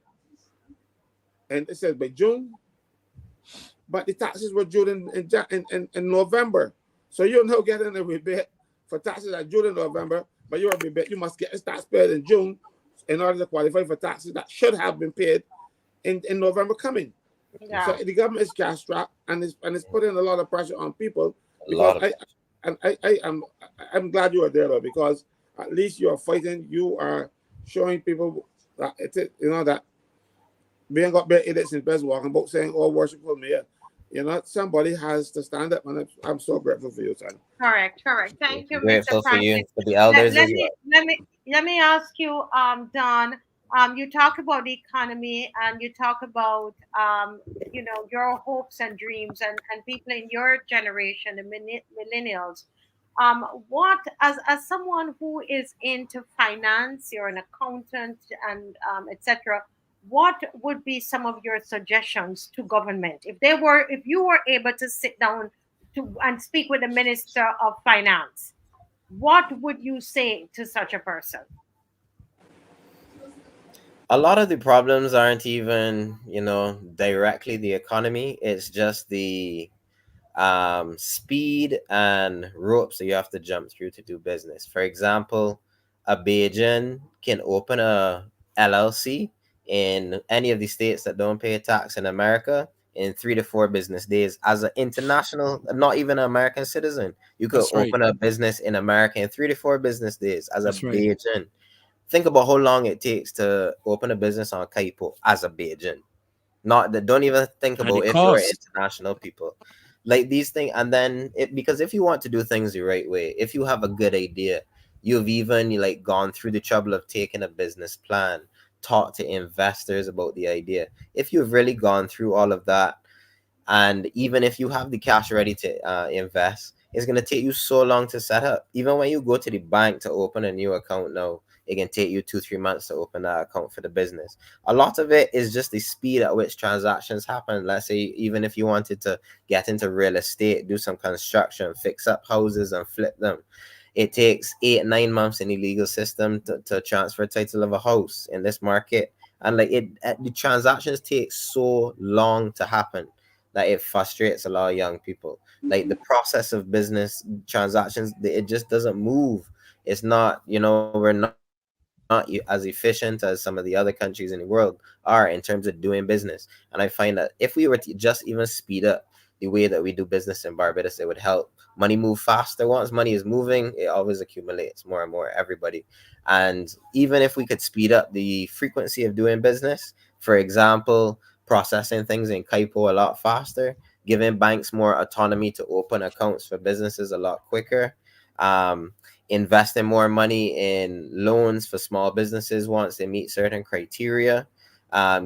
and it says by June but the taxes were due in November. So you're now getting a rebate for taxes that are due in November, but you must get a tax paid in June in order to qualify for taxes that should have been paid in November coming. Yeah. So the government is cash strapped and it's putting a lot of pressure on people. A Because I'm glad you are there, though, because at least you are fighting. You are showing people that that we ain't got bare idiots in beds walking about saying, "Oh, worshipful mayor." Somebody has to stand up, and I'm so grateful for you, son. Correct. Thank you, Mr. Grateful for you, Franklin. for the elders Let as well. me ask you, Don. You talk about the economy, and you talk about your hopes and dreams, and people in your generation, the millennials. What, as someone who is into finance, you're an accountant, and etc. What would be some of your suggestions to government if you were able to sit down and speak with the Minister of Finance? What would you say to such a person? A lot of the problems aren't even, directly the economy. It's just the speed and ropes that you have to jump through to do business. For example, a Bajan can open a LLC in any of the states that don't pay tax in America in 3 to 4 business days. As an international, not even an American citizen, you could That's right. open a business in America in 3 to 4 business days as a That's right. Bajan. Think about how long it takes to open a business on Kaipo as a Bajan. Not that, don't even think And about it if you're costs. international people. Like these things, and then because if you want to do things the right way, if you have a good idea, you've even like gone through the trouble of taking a business plan, talk to investors about the idea. If you've really gone through all of that, and even if you have the cash ready to invest, it's going to take you so long to set up. Even when you go to the bank to open a new account now, it can take you 2-3 months to open that account for the business. A lot of it is just the speed at which transactions happen. Let's say even if you wanted to get into real estate, do some construction, fix up houses and flip them, it takes 8-9 months in the legal system to transfer title of a house in this market. And like the transactions take so long to happen that it frustrates a lot of young people. Like the process of business transactions, it just doesn't move. It's not, we're not as efficient as some of the other countries in the world are in terms of doing business. And I find that if we were to just even speed up the way that we do business in Barbados, it would help money move faster. Once money is moving, it always accumulates more and more, everybody. And even if we could speed up the frequency of doing business, for example, processing things in Kaipo a lot faster, giving banks more autonomy to open accounts for businesses a lot quicker, um, investing more money in loans for small businesses once they meet certain criteria,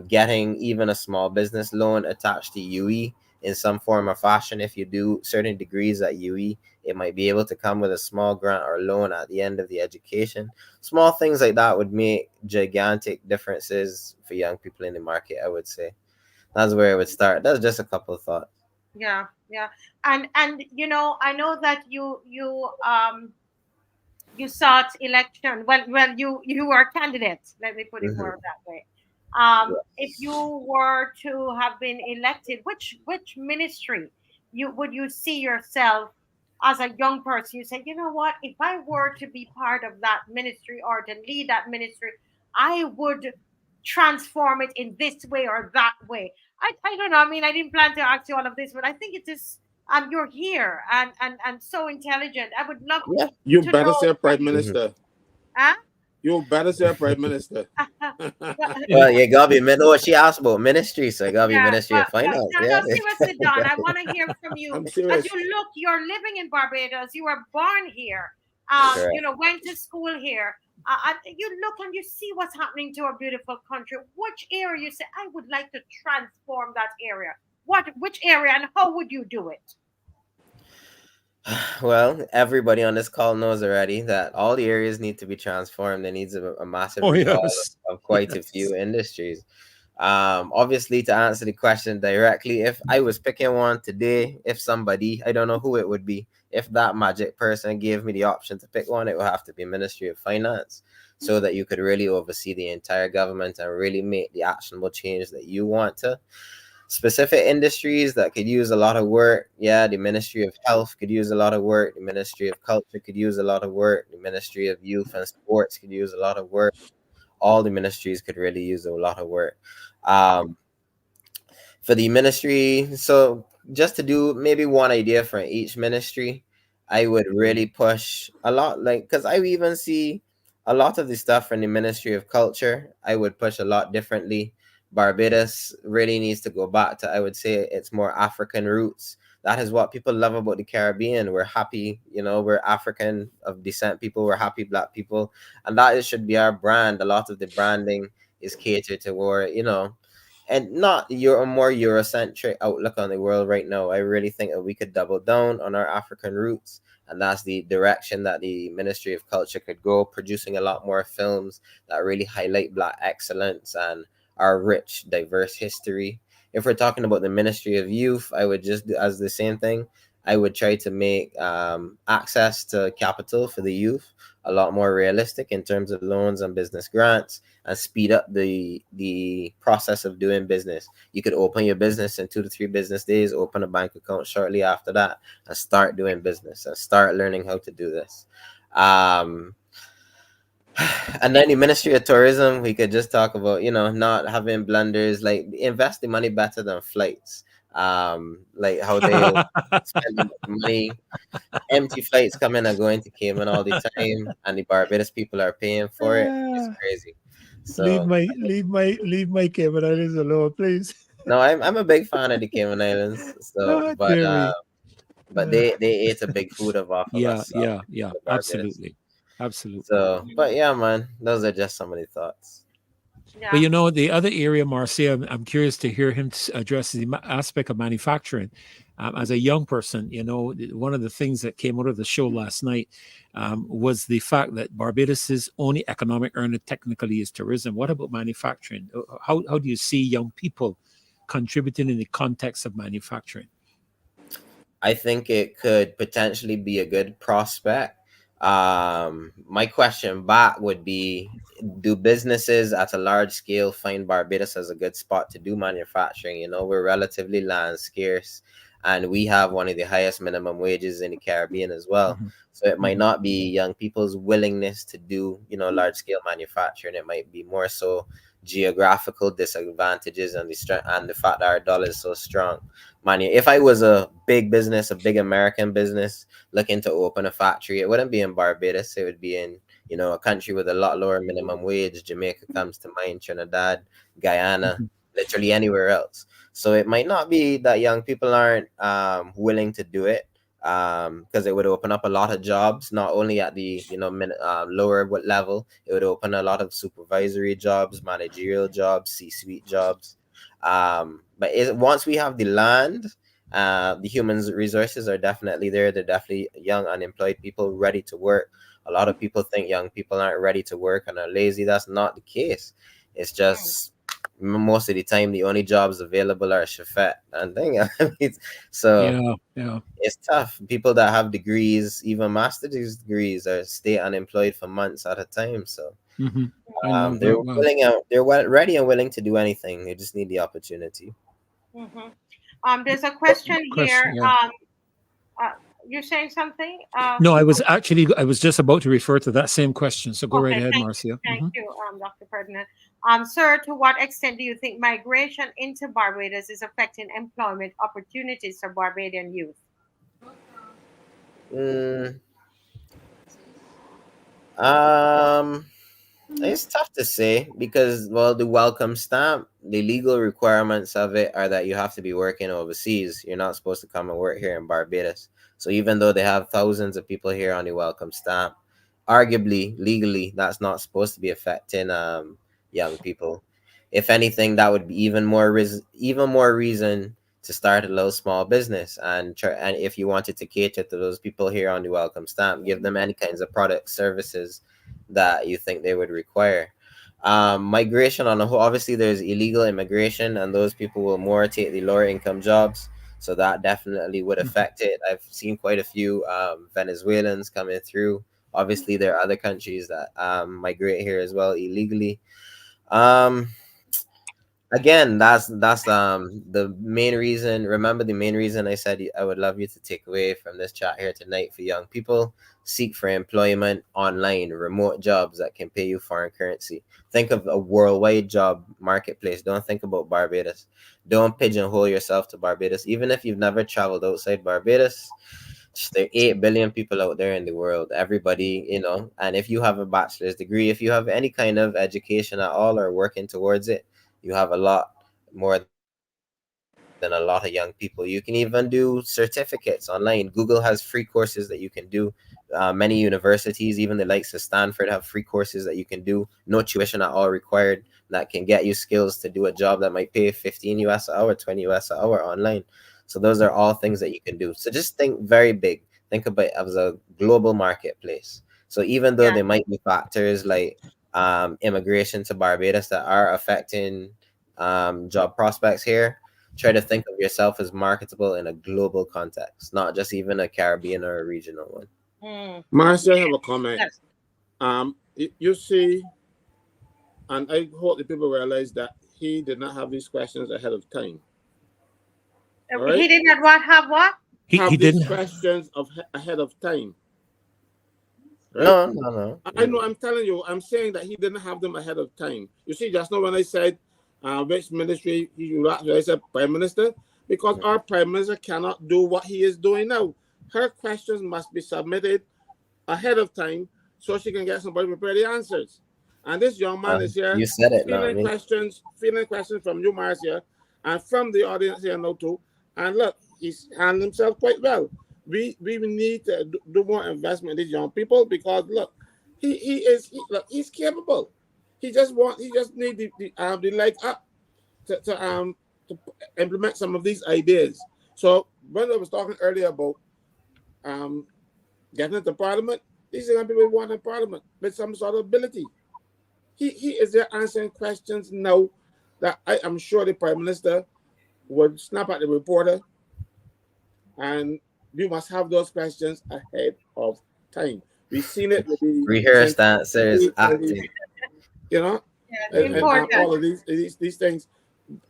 getting even a small business loan attached to UE in some form or fashion. If you do certain degrees at UE, it might be able to come with a small grant or loan at the end of the education. Small things like that would make gigantic differences for young people in the market, I would say. That's where it would start. That's just a couple of thoughts. Yeah. And I know that you sought election. Well, you are candidates. Let me put it Mm-hmm. more that way. If you were to have been elected, which ministry you see yourself as a young person? You say, you know what? If I were to be part of that ministry or to lead that ministry, I would transform it in this way or that way. I don't know. I mean, I didn't plan to ask you all of this, but I think it is. You're here and so intelligent. I would love Yeah. You to better know say Prime from you. Minister. Huh? You better say Prime Minister. Well, you gotta be what she asked about ministry, so it gotta be Yeah, Ministry of but Finance. no, Yeah. seriously, Don, I want to hear from you I'm as serious. you're living in Barbados. You were born here. Correct. Went to school here. And you look and you see what's happening to a beautiful country. Which area you say I would like to transform that area? Which area and how would you do it? Well, everybody on this call knows already that all the areas need to be transformed. There needs a massive Oh, recall yes. of quite a few industries. Obviously, to answer the question directly, if I was picking one today, if somebody, I don't know who it would be, if that magic person gave me the option to pick one, it would have to be Ministry of Finance, so that you could really oversee the entire government and really make the actionable change that you want to. specific industries that could use a lot of work. Yeah, the Ministry of Health could use a lot of work. The Ministry of Culture could use a lot of work. The Ministry of Youth and Sports could use a lot of work. All the ministries could really use a lot of work. Um, for the ministry, so just to do maybe one idea for each ministry, I would really push a lot, like, because I even see a lot of the stuff from the Ministry of Culture, I would push a lot differently. Barbados really needs to go back to, I would say, it's more African roots. That is what people love about the Caribbean. We're happy, we're African of descent people, we're happy Black people, and that should be our brand. A lot of the branding is catered toward, and not a more Eurocentric outlook on the world right now. I really think that we could double down on our African roots, and that's the direction that the Ministry of Culture could go, producing a lot more films that really highlight Black excellence and our rich, diverse history. If we're talking about the Ministry of Youth, I would just do as the same thing. I would try to make access to capital for the youth a lot more realistic in terms of loans and business grants, and speed up the process of doing business. You could open your business in 2 to 3 business days, open a bank account shortly after that, and start doing business and start learning how to do this. And then the Ministry of Tourism, we could just talk about, not having blunders, like invest the money better than flights. Like how they spend money, empty flights coming and going to Cayman all the time, and the Barbados people are paying for it. It's crazy. Leave So my Cayman Islands alone, please. no, I'm a big fan of the Cayman Islands. So, Oh, dear me. but they ate a big food off of Yeah, us, yeah, yeah, the Barbados. absolutely. Absolutely. So, but yeah, man, those are just some of the thoughts. But Yeah. the other area, Marcia, I'm curious to hear him address the aspect of manufacturing. As a young person, one of the things that came out of the show last night was the fact that Barbados's only economic earner technically is tourism. What about manufacturing? How do you see young people contributing in the context of manufacturing? I think it could potentially be a good prospect. My question back would be, do businesses at a large scale find Barbados as a good spot to do manufacturing? We're relatively land scarce, and we have one of the highest minimum wages in the Caribbean as well. Mm-hmm. So it might not be young people's willingness to do, large scale manufacturing. It might be more so geographical disadvantages and the fact that our dollar is so strong. Man, if I was a big business, a big American business looking to open a factory, it wouldn't be in Barbados. It would be in, a country with a lot lower minimum wage. Jamaica comes to mind, Trinidad, Guyana, literally anywhere else. So it might not be that young people aren't willing to do it, because it would open up a lot of jobs, not only at the lower level. It would open a lot of supervisory jobs, managerial jobs, C-suite jobs. But once we have the land, the human resources are definitely there. They're definitely young unemployed people ready to work. A lot of people think young people aren't ready to work and are lazy. That's not the case. It's just most of the time the only jobs available are chauffeur and thing. So Yeah. it's tough. People that have degrees, even master's degrees, are stay unemployed for months at a time. So Mm-hmm. I know they're that well. ready and willing to do anything. They just need the opportunity. There's a question here. Question, yeah. You're saying something? No, I was just about to refer to that same question. So go right Okay, ahead, Marcia. thank you, Dr. Ferdinand. Sir, to what extent do you think migration into Barbados is affecting employment opportunities for Barbadian youth? Mm, um, it's tough to say because, well, the welcome stamp, the legal requirements of it are that you have to be working overseas. You're not supposed to come and work here in Barbados. So even though they have thousands of people here on the welcome stamp, arguably, legally, that's not supposed to be affecting young people. If anything, that would be even more reason to start a little small business and try. And if you wanted to cater to those people here on the welcome stamp, give them any kinds of products, services that you think they would require. Migration on a whole, obviously there's illegal immigration, and those people will more take the lower income jobs. So that definitely would affect it. I've seen quite a few Venezuelans coming through. Obviously, there are other countries that migrate here as well illegally. Um, again, that's the main reason. Remember the main reason I said I would love you to take away from this chat here tonight. For young people, seek for employment online, remote jobs that can pay you foreign currency. Think of a worldwide job marketplace. Don't think about Barbados. Don't pigeonhole yourself to Barbados. Even if you've never traveled outside Barbados, there are 8 billion people out there in the world. Everybody, and if you have a bachelor's degree, if you have any kind of education at all or working towards it, you have a lot more than a lot of young people. You can even do certificates online. Google has free courses that you can do. Many universities, even the likes of Stanford, have free courses that you can do. No tuition at all required. That can get you skills to do a job that might pay 15 US an hour, 20 US an hour online. So those are all things that you can do. So just think very big. Think about it as a global marketplace. So even though Yeah. there might be factors like immigration to Barbados that are affecting job prospects here, try to think of yourself as marketable in a global context, not just even a Caribbean or a regional one. Mm. Marcia, I have a comment. Yes. You see, and I hope the people realize that he did not have these questions ahead of time. All right? He didn't have what? He Have these didn't. questions ahead of time. Right? No. I know. I'm telling you. I'm saying that he didn't have them ahead of time. You see, just now when I said which ministry I said prime minister, because our prime minister cannot do what he is doing now. Her questions must be submitted ahead of time so she can get somebody to prepare the answers. And this young man is here You said it, not feeling me. questions from you, Marcia, and from the audience here now too. And look, he's handled himself quite well. We need to do more investment in these young people because look, he's capable. He just need the leg up to implement some of these ideas. So when I was talking earlier about getting into Parliament, these are people who want in Parliament with some sort of ability. He is there answering questions now that I am sure the Prime Minister would snap at the reporter, and you must have those questions ahead of time. We've seen it with the Rehearsed answers, acting. you know, Yes, and important. all of these things.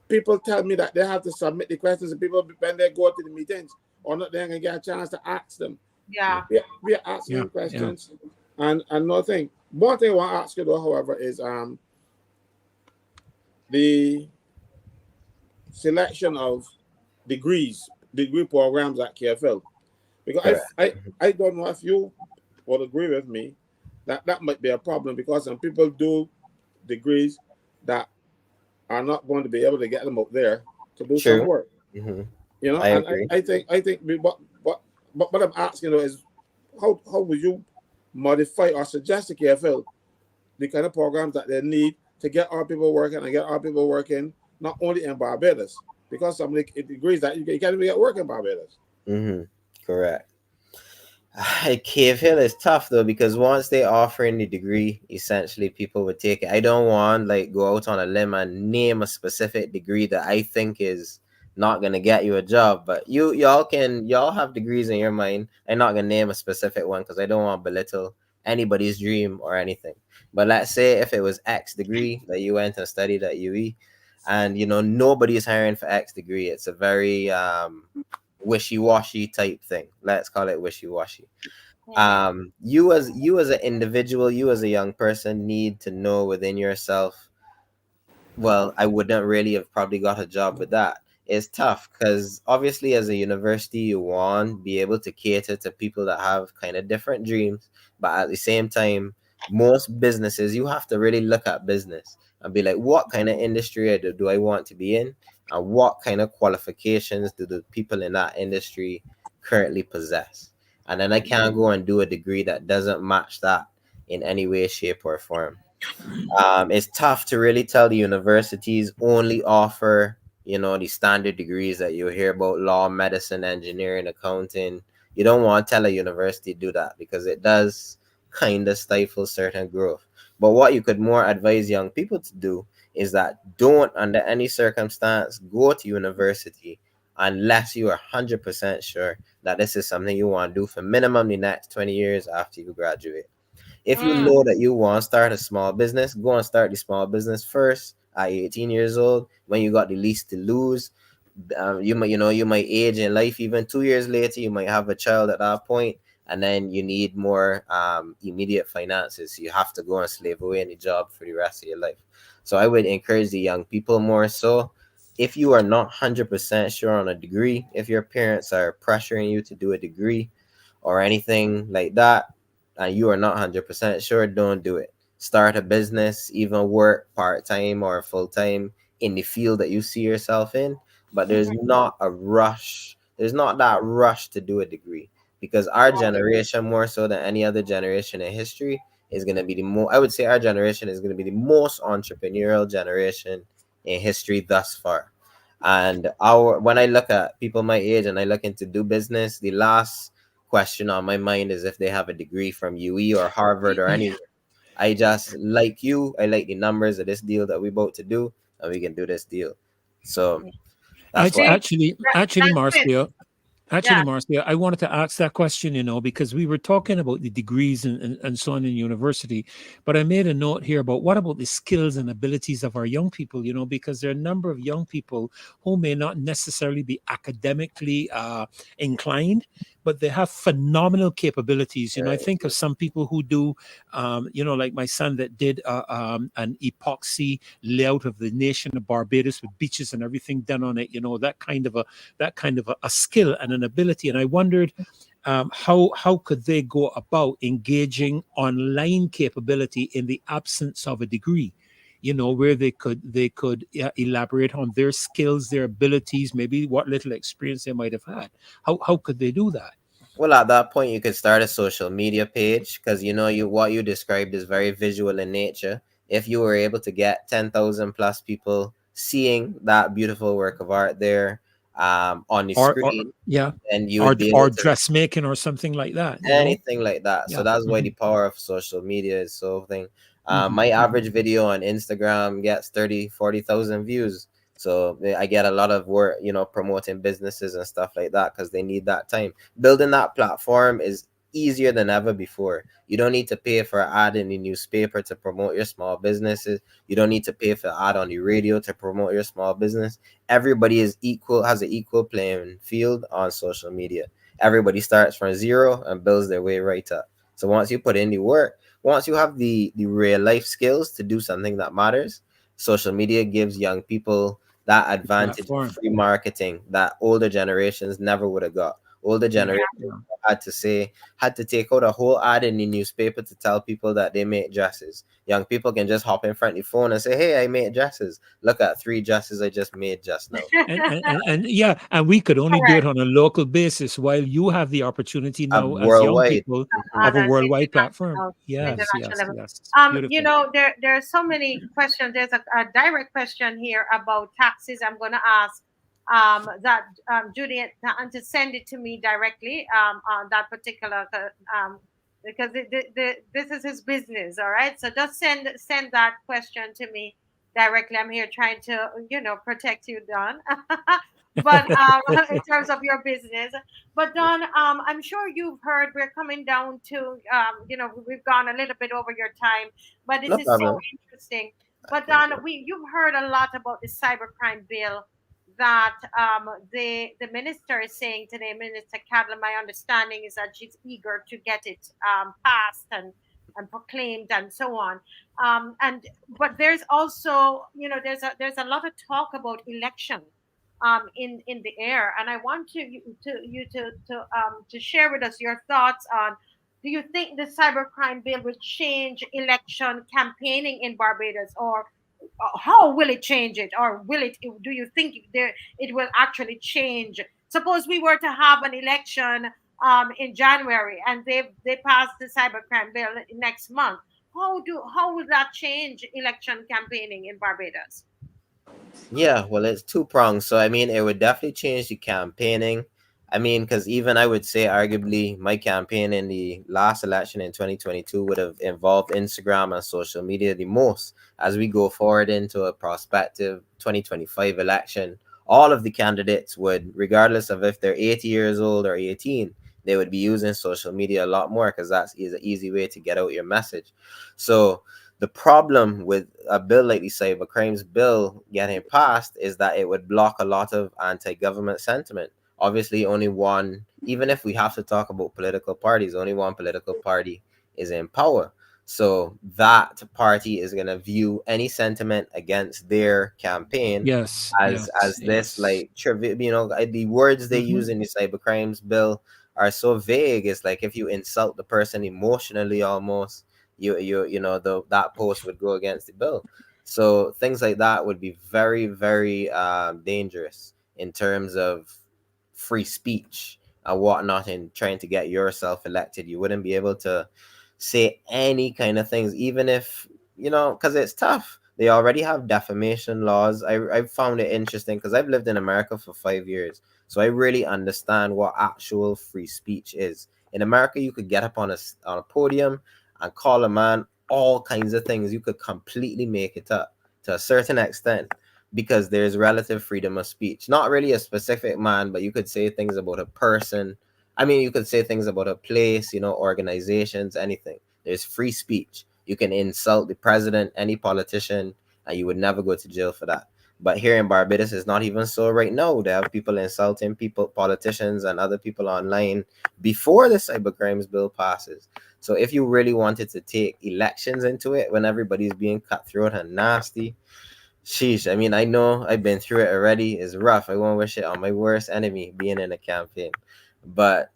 People tell me that they have to submit the questions, and people when they go to the meetings or not, they're gonna get a chance to ask them. Yeah. We are asking questions, and another thing. One thing I want to ask you though, however, is the selection of degree programs at KFL, because I don't know if you would agree with me that might be a problem because some people do degrees that are not going to be able to get them up there to do some work. Mm-hmm. You know, I and agree. I think what I'm asking though is how would you modify or suggest to KFL the kind of programs that they need to get our people working and get our people working not only in Barbados, because some of the degrees that you can't even get work in Barbados. Mm-hmm. Correct. Cave Hill is tough though because once they offering the degree, essentially people would take it. I don't want like go out on a limb and name a specific degree that I think is not gonna get you a job. But y'all have degrees in your mind. I'm not gonna name a specific one because I don't want to belittle anybody's dream or anything. But let's say if it was X degree that you went and studied at UE, and nobody is hiring for X degree. It's a very wishy-washy type thing. Let's call it wishy-washy. You as an individual, you as a young person need to know within yourself, well, I wouldn't really have probably got a job with that. It's tough because obviously as a university you want to be able to cater to people that have kind of different dreams, but at the same time most businesses you have to really look at business and be like, what kind of industry do I want to be in, and what kind of qualifications do the people in that industry currently possess, and then I can't go and do a degree that doesn't match that in any way, shape, or form. It's tough to really tell the universities only offer, the standard degrees that you hear about: law, medicine, engineering, accounting. You don't want to tell a university to do that because it does kind of stifle certain growth. But what you could more advise young people to do is that don't, under any circumstance, go to university unless you are 100% sure that this is something you want to do for minimum the next 20 years after you graduate. If you know that you want to start a small business, go and start the small business first at 18 years old, when you got the least to lose. You might age in life. Even 2 years later, you might have a child at that point, and then you need more immediate finances. So you have to go and slave away in the job for the rest of your life. So I would encourage the young people more so, if you are not 100% sure on a degree, if your parents are pressuring you to do a degree or anything like that, and you are not 100% sure, don't do it. Start a business, even work part-time or full-time in the field that you see yourself in. But there's not a rush. There's not that rush to do a degree, because our generation, more so than any other generation in history, is going to be the more, I would say our generation is going to be the most entrepreneurial generation in history thus far. And when I look at people my age and I look into do business, the last question on my mind is if they have a degree from UE or Harvard or anywhere. I just like you. I like the numbers of this deal that we're about to do, and we can do this deal. So that's what. Actually, That's it. Marcia, Yeah. Marcia, I wanted to ask that question, because we were talking about the degrees and so on in university, but I made a note here about what about the skills and abilities of our young people, because there are a number of young people who may not necessarily be academically inclined, but they have phenomenal capabilities. I think of some people who do, like my son that did an epoxy layout of the nation of Barbados with beaches and everything done on it, that kind of a skill and an ability. And I wondered how could they go about engaging online capability in the absence of a degree, where they could elaborate on their skills, their abilities, maybe what little experience they might have had. How could they do that? Well, at that point, you could start a social media page, because what you described is very visual in nature. If you were able to get 10,000 plus people seeing that beautiful work of art there on the Or screen, yeah, and you would be able or to dressmaking or something like that. anything like that. So Yeah. that's why the power of social media is so thing. Mhm. My average video on Instagram gets 30,000-40,000 views. So I get a lot of work, promoting businesses and stuff like that, because they need that time. Building that platform is easier than ever before. You don't need to pay for an ad in the newspaper to promote your small businesses. You don't need to pay for an ad on the radio to promote your small business. Everybody is equal, has an equal playing field on social media. Everybody starts from zero and builds their way right up. So once you put in the work, once you have the real life skills to do something that matters, social media gives young people that advantage of Platform. free marketing that older generations never would have got. Older Yeah. generations had to take out a whole ad in the newspaper to tell people that they make dresses. Young people can just hop in front of the phone and say, "Hey, I made dresses. Look at 3 dresses I just made just now." And yeah, and we could only do it Correct. on a local basis, while you have the opportunity now as young Worldwide. people Mhm. of On a an worldwide platform. Yes, international yes, level. yes. Beautiful. There are so many questions. There's a direct question here about taxes. I'm going to ask that Judy to send it to me directly on that particular because this is his business. All right, so just send that question to me directly. I'm here trying to protect you, Don. But in terms of your business, but Don, I'm sure you've heard we're coming down to, we've gone a little bit over your time, but this No is so problem. interesting. But Don, you've heard a lot about the cybercrime bill that the minister is saying today, Minister Cadler. My understanding is that she's eager to get it passed and proclaimed and so on. And but there's also, there's a lot of talk about election in the air, and I want to share with us your thoughts on, do you think the cybercrime bill will change election campaigning in Barbados, or how will it change it, or do you think it will actually change? Suppose we were to have an election in January, and they passed the cybercrime bill next month. How will that change election campaigning in Barbados? Yeah, well, it's two prongs. So, I mean, it would definitely change the campaigning. I mean, because even I would say, arguably, my campaign in the last election in 2022 would have involved Instagram and social media the most. As we go forward into a prospective 2025 election, all of the candidates would, regardless of if they're 80 years old or 18, they would be using social media a lot more, because that's is an easy way to get out your message. So, The problem with a bill like the cyber crimes bill getting passed is that it would block a lot of anti-government sentiment. Obviously, only one, even if we have to talk about political parties, only one political party is in power. So that party is going to view any sentiment against their campaign Yes, as yes, this yes. like the words they Hmm. use in the cyber crimes bill are so vague. It's like if you insult the person emotionally, almost that post would go against the bill. So things like that would be very, very dangerous in terms of free speech and whatnot, and trying to get yourself elected. You wouldn't be able to say any kind of things, even if because it's tough. They already have defamation laws. I found it interesting because I've lived in America for 5 years, so I really understand what actual free speech is. In America, you could get up on a podium and call a man all kinds of things. You could completely make it up to a certain extent because there's relative freedom of speech. Not really a specific man, but you could say things about a person. I mean, you could say things about a place, organizations, anything. There's free speech. You can insult the president, any politician, and you would never go to jail for that. But here in Barbados, it's not even so right now. They have people insulting people, politicians, and other people online before the cyber crimes bill passes. So if you really wanted to take elections into it when everybody's being cutthroat and nasty, sheesh. I mean, I know I've been through it already. It's rough. I won't wish it on my worst enemy being in a campaign. But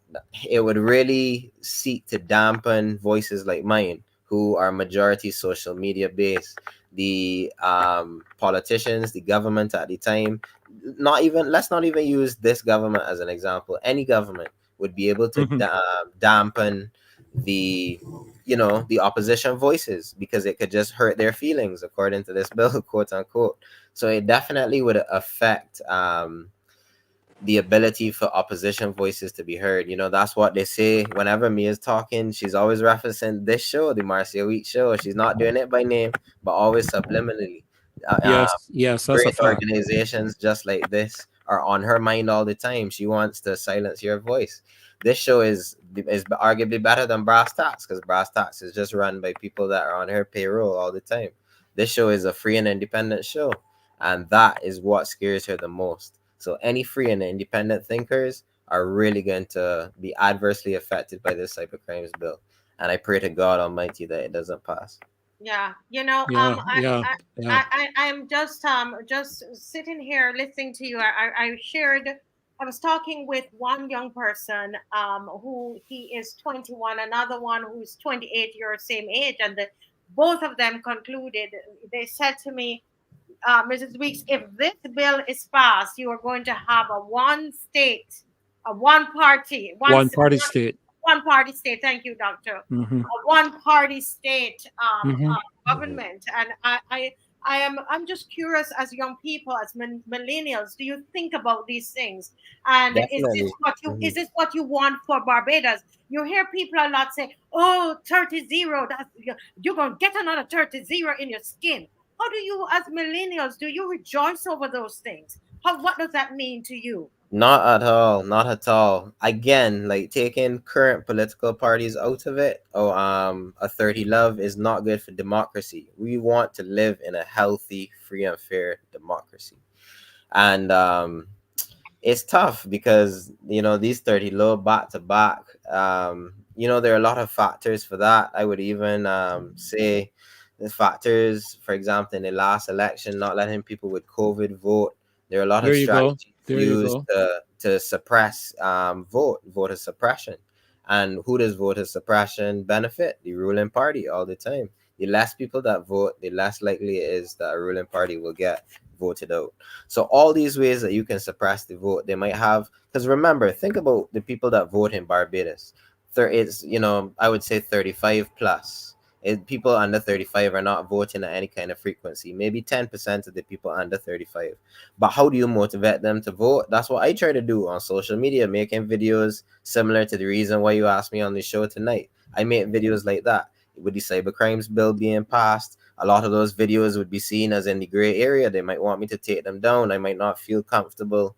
it would really seek to dampen voices like mine, who are majority social media based. The politicians, the government at the time, let's not even use this government as an example. Any government would be able to Hmm. dampen the the opposition voices because it could just hurt their feelings according to this bill, quote unquote. So it definitely would affect the ability for opposition voices to be heard. That's what they say whenever Mia's talking. She's always referencing this show, the Marcia Week show. She's not doing it by name, but always subliminally. uh, uh, Yes, yes, that's a Great fact. organizations just like this are on her mind all the time. She wants to silence your voice. This show is arguably better than Brass Tacks because Brass Tacks is just run by people that are on her payroll all the time. This show is a free and independent show, and that is what scares her the most. So any free and independent thinkers are really going to be adversely affected by this cybercrimes bill, and I pray to God Almighty that it doesn't pass. Yeah, Yeah, yeah, yeah. I am just sitting here listening to you. I shared. I was talking with one young person, who he is 21, another one who's 28 years, same age, and both of them concluded. They said to me, Mrs. Weeks, if this bill is passed, you are going to have a one state, a one party, One party state. one party state. Thank you, doctor. Hmm. A one party state Hmm. Mhm. government. And I'm just curious, as young people, as millennials, do you think about these things? And Definitely. is Mhm. this what you want for Barbados? You hear people a lot say, "Oh, 30-0, that's you're gonna get another 30-0 in your skin." How do you, as millennials, do you rejoice over those things? What does that mean to you? Not at all. Not at all. Again, like taking current political parties out of it, a 30 love is not good for democracy. We want to live in a healthy, free, and fair democracy. And it's tough because these 30 low back to back, there are a lot of factors for that. I would even say the factors, for example, in the last election, not letting people with COVID vote. There are a lot There of you go. strategies There you used go. to suppress voter suppression. And who does voter suppression benefit? The ruling party all the time. The less people that vote, the less likely it is that a ruling party will get voted out. So all these ways that you can suppress the vote, they might have. Because remember, think about the people that vote in Barbados. It's I would say 35 plus. People under 35 are not voting at any kind of frequency. Maybe 10% of the people under 35. But how do you motivate them to vote? That's what I try to do on social media, making videos similar to the reason why you asked me on the show tonight. I make videos like that. With the cybercrimes bill being passed, a lot of those videos would be seen as in the gray area. They might want me to take them down. I might not feel comfortable,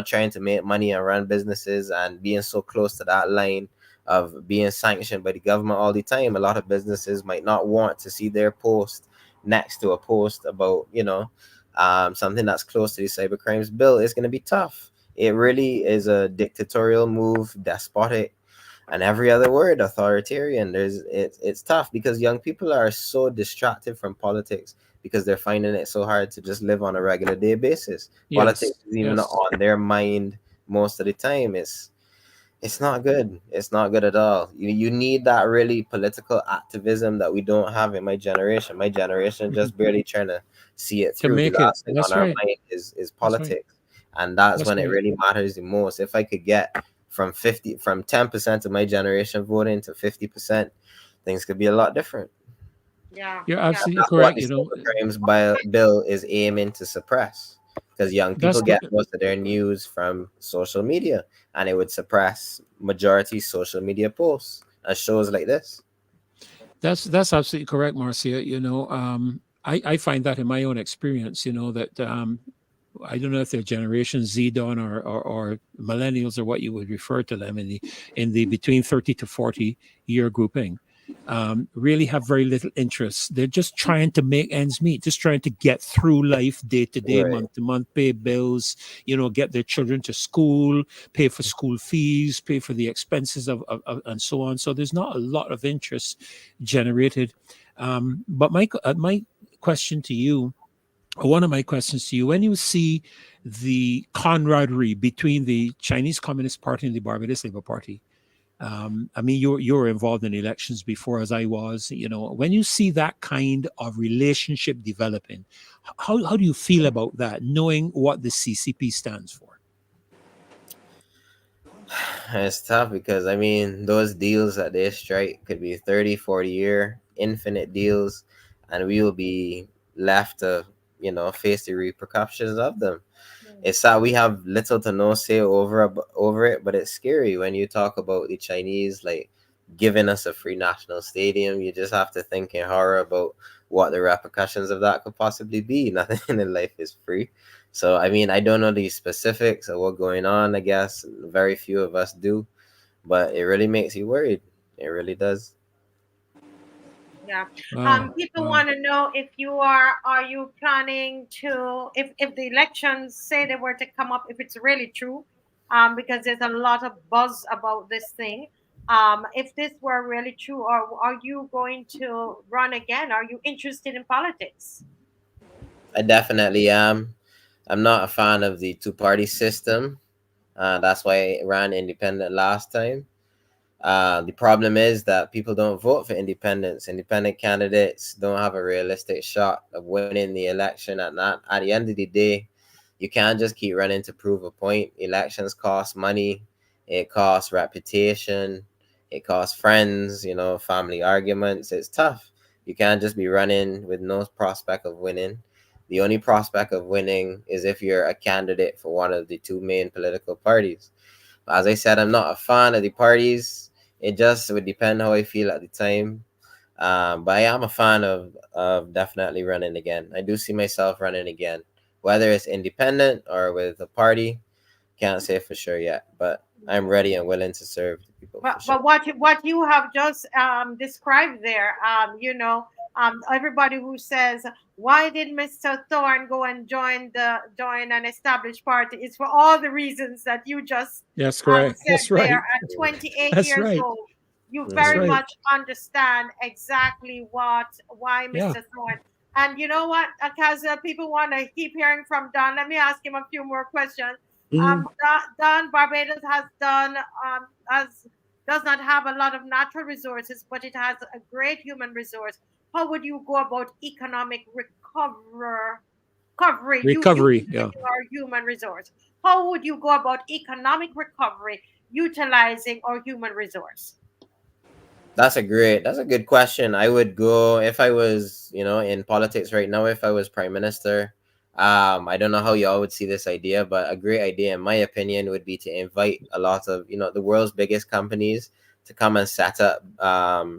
trying to make money and run businesses and being so close to that line. of being sanctioned by the government all the time. A lot of businesses might not want to see their post next to a post about, something that's close to the cybercrimes bill. It's going to be tough. It really is a dictatorial move, despotic, and every other word, authoritarian. It's tough because young people are so distracted from politics because they're finding it so hard to just live on a regular day basis. Politics Yes, is even yes. on their mind most of the time. It's not good. It's not good at all. You need that really political activism that we don't have in my generation. My generation Mhm. just barely trying to see it To through. The make it. last thing on That's our right. mind is That's right. politics, and that's That's when it right. really matters the most. If I could get from 10% of my generation voting to 50%, things could be a lot different. Yeah, You're yeah. absolutely That's what correct. the bill is aiming to suppress, because young people That's what get most of their news from social media, and it would suppress majority social media posts and shows like this. that's absolutely correct, Marcia. I find that in my own experience, that I don't know if they're Generation Z, Don, or millennials, or what you would refer to them in the between 30 to 40 year grouping. Really have very little interest. They're just trying to make ends meet, just trying to get through life day to day, Right. month to month, pay bills, get their children to school, pay for school fees, pay for the expenses and so on. So there's not a lot of interest generated. But my question to you, one of my questions to you, when you see the camaraderie between the Chinese Communist Party and the Barbados Labour Party, I mean, you were involved in elections before, as I was. When you see that kind of relationship developing, how do you feel about that, knowing what the CCP stands for? It's tough because I mean those deals that they strike could be 30, 40 year infinite deals, and we will be left to face the repercussions of them. Mm. It's sad we have little to no say over it, but it's scary when you talk about the Chinese like giving us a free national stadium. You just have to think in horror about what the repercussions of that could possibly be. Nothing in life is free. So I mean, I don't know the specifics of what's going on. I guess very few of us do, but it really makes you worried. It really does. Yeah. Wow, People wow. want to know if are you planning to, if the elections say they were to come up, if it's really true, because there's a lot of buzz about this thing. If this were really true, or are you going to run again? Are you interested in politics? I definitely am. I'm not a fan of the two-party system. That's why I ran independent last time. The problem is that people don't vote for independents. Independent candidates don't have a realistic shot of winning the election. At the end of the day, you can't just keep running to prove a point. Elections cost money, it costs reputation, it costs friends, family arguments. It's tough. You can't just be running with no prospect of winning. The only prospect of winning is if you're a candidate for one of the two main political parties. As I said, I'm not a fan of the parties. It just would depend how I feel at the time. But I am a fan of definitely running again. I do see myself running again, whether it's independent or with a party. Can't say for sure yet, but I'm ready and willing to serve the people for sure. But what you have just described there, everybody who says, why did Mr. Thorne go and join an established party, is for all the reasons that you just That's correct. said That's there. right. At 28 That's years right. old, you That's very Mhm. right. much understand exactly why Yeah. Mr. Thorne. And you know what, because people want to keep hearing from Don. Let me ask him a few more questions. Mhm. Don, Barbados has done has does not have a lot of natural resources, but it has a great human resource. How would you go about economic recovery? You Recovery. Yeah. utilizing our human resource. How would you go about economic recovery utilizing our human resource? That's a good question. I would go if I was, in politics right now, if I was prime minister. I don't know how y'all would see this idea, but a great idea, in my opinion, would be to invite a lot of, the world's biggest companies to come and set up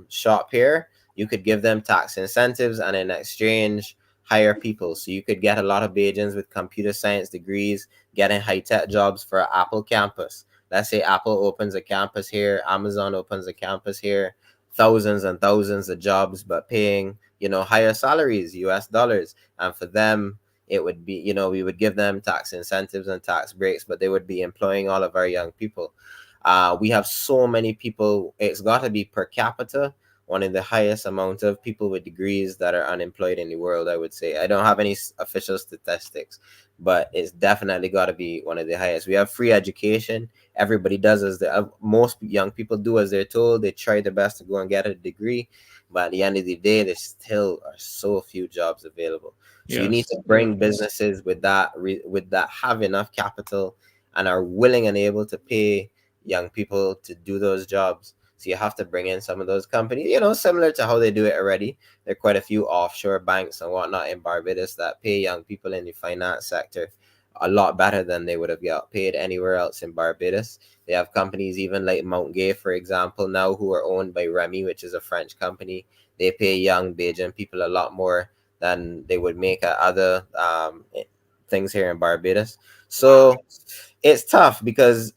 shop here. You could give them tax incentives and in exchange hire people. So you could get a lot of Bajans with computer science degrees getting high tech jobs for Apple campus. Let's say Apple opens a campus here, Amazon opens a campus here, thousands and thousands of jobs, but paying, higher salaries, US dollars. And for them, it would be, we would give them tax incentives and tax breaks, but they would be employing all of our young people. We have so many people, it's got to be per capita one of the highest amount of people with degrees that are unemployed in the world, I would say. I don't have any official statistics, but it's definitely got to be one of the highest. We have free education. Everybody does as most young people do as they're told. They try their best to go and get a degree, but at the end of the day, there still are so few jobs available. So you need to bring businesses with that have enough capital and are willing and able to pay young people to do those jobs. So you have to bring in some of those companies, similar to how they do it already. There are quite a few offshore banks and whatnot in Barbados that pay young people in the finance sector a lot better than they would have got paid anywhere else in Barbados. They have companies even like Mount Gay, for example, now who are owned by Remy, which is a French company. They pay young Bajan people a lot more than they would make at other things here in Barbados. So it's tough because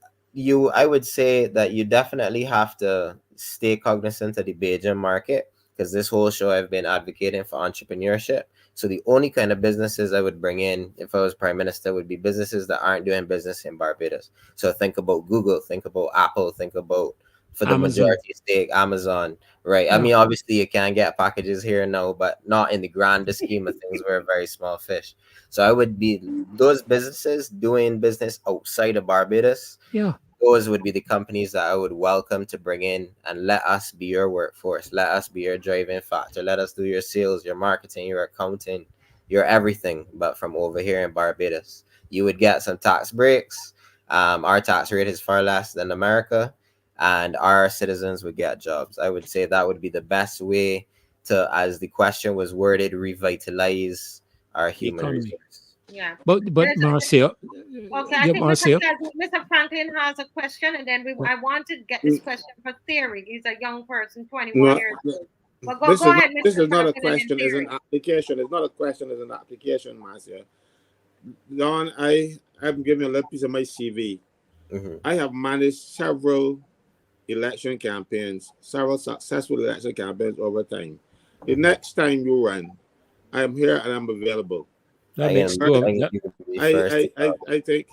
I would say that you definitely have to stay cognizant of the Bajan market, because this whole show I've been advocating for entrepreneurship. So the only kind of businesses I would bring in if I was prime minister would be businesses that aren't doing business in Barbados. So think about Google, think about Apple, think about, for the majority stake, Amazon, right? I mean, obviously you can get packages here now, but not in the grand scheme of things. We're a very small fish. So I would be those businesses doing business outside of Barbados. Yeah. Those would be the companies that I would welcome to bring in and let us be your workforce. Let us be your driving factor. Let us do your sales, your marketing, your accounting, your everything, but from over here in Barbados. You would get some tax breaks. Our tax rate is far less than America, and our citizens would get jobs. I would say that would be the best way to, as the question was worded, revitalize our human resources. Yeah. But Marcia, okay, I think Mr. Franklin has a question, and then I want to get this question for Theory. He's a young person, 21 years old. But go ahead, Mr. This is not a Franklin question, it's an application. It's not a question, it's an application, Marcia. Don, I'm giving you a little piece of my CV. I have managed several election campaigns, several successful election campaigns over time. The next time you run, I'm here and I'm available. That makes good. I think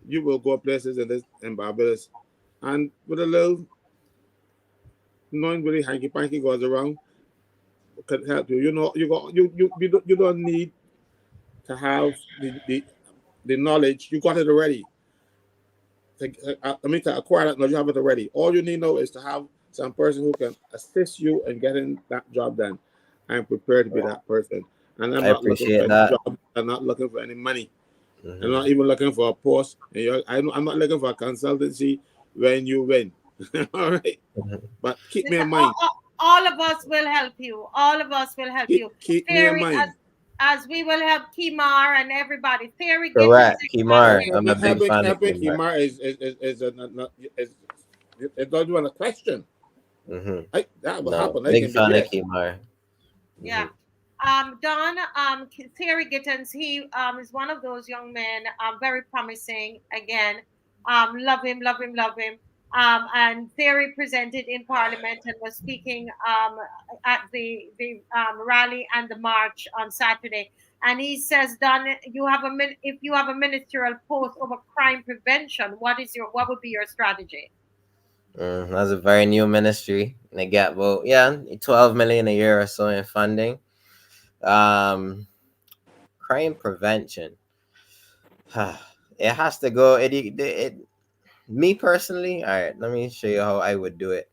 you will go places in Barbados, and with a little non really hanky panky goes around, can help you. You don't need to have the knowledge. You got it already. To acquire that knowledge, you have it already. All you need now is to have some person who can assist you in getting that job done. I'm prepared to be that person. And I'm not looking for any job. I'm not looking for any money. I'm not even looking for a post. I'm not looking for a consultancy when you win. All right. But keep me in mind. All of us will help you. All of us will help you. Keep me in mind. As we will help Kimar and everybody. Theory. Correct. Kimar. I'm a big fan of Kimar. It doesn't want a question. That will happen. Big fan of Kimar. Yeah. Don, Theory Gittens, he is one of those young men, very promising. Again, love him. And Theory presented in Parliament and was speaking at the rally and the march on Saturday. And he says, Don, if you have a ministerial post over crime prevention, what would be your strategy? That's a very new ministry. They get about 12 million a year or so in funding. Crime prevention. It has to go. Me personally, all right, let me show you how I would do it.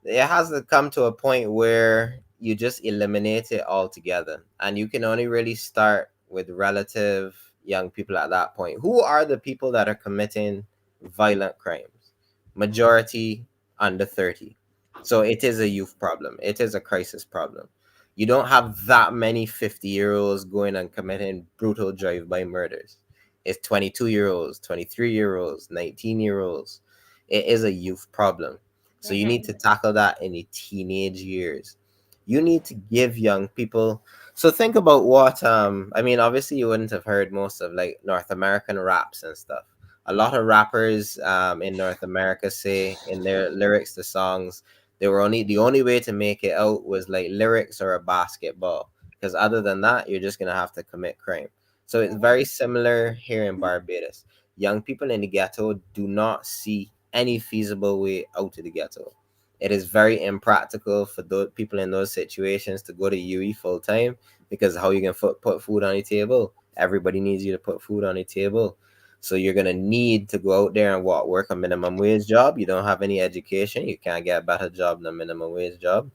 It has to come to a point where you just eliminate it altogether, and you can only really start with relative young people at that point. Who are the people that are committing violent crimes? Majority under 30. So it is a youth problem. It is a crisis problem. You don't have that many 50-year-olds going and committing brutal drive-by murders. It's 22-year-olds, 23-year-olds, 19-year-olds. It is a youth problem. So you need to tackle that in the teenage years. You need to give young people. So think about what, obviously you wouldn't have heard most of like North American raps and stuff. A lot of rappers in North America say in their lyrics to songs, the only way to make it out was like lyrics or a basketball, because other than that, you're just gonna have to commit crime. So it's very similar here in Barbados. Young people in the ghetto do not see any feasible way out of the ghetto. It is very impractical for those people in those situations to go to UE full time, because how you can put food on the table? Everybody needs you to put food on the table. So you're gonna need to go out there and work a minimum wage job. You don't have any education, you can't get a better job than a minimum wage job.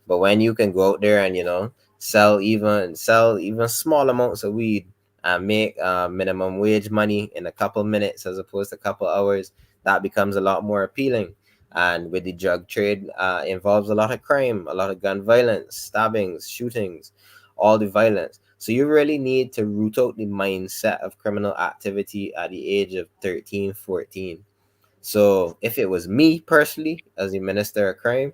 But when you can go out there and sell even small amounts of weed and make minimum wage money in a couple minutes as opposed to a couple hours, that becomes a lot more appealing. And with the drug trade, involves a lot of crime, a lot of gun violence, stabbings, shootings, all the violence. So you really need to root out the mindset of criminal activity at the age of 13, 14. So if it was me personally as the minister of crime,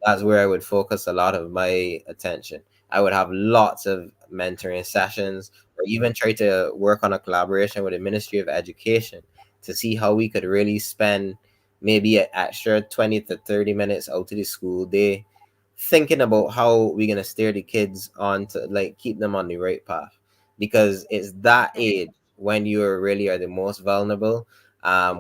that's where I would focus a lot of my attention. I would have lots of mentoring sessions, or even try to work on a collaboration with the Ministry of Education to see how we could really spend maybe an extra 20 to 30 minutes out of the school day thinking about how we're gonna steer the kids on to like keep them on the right path, because it's that age when you really are the most vulnerable,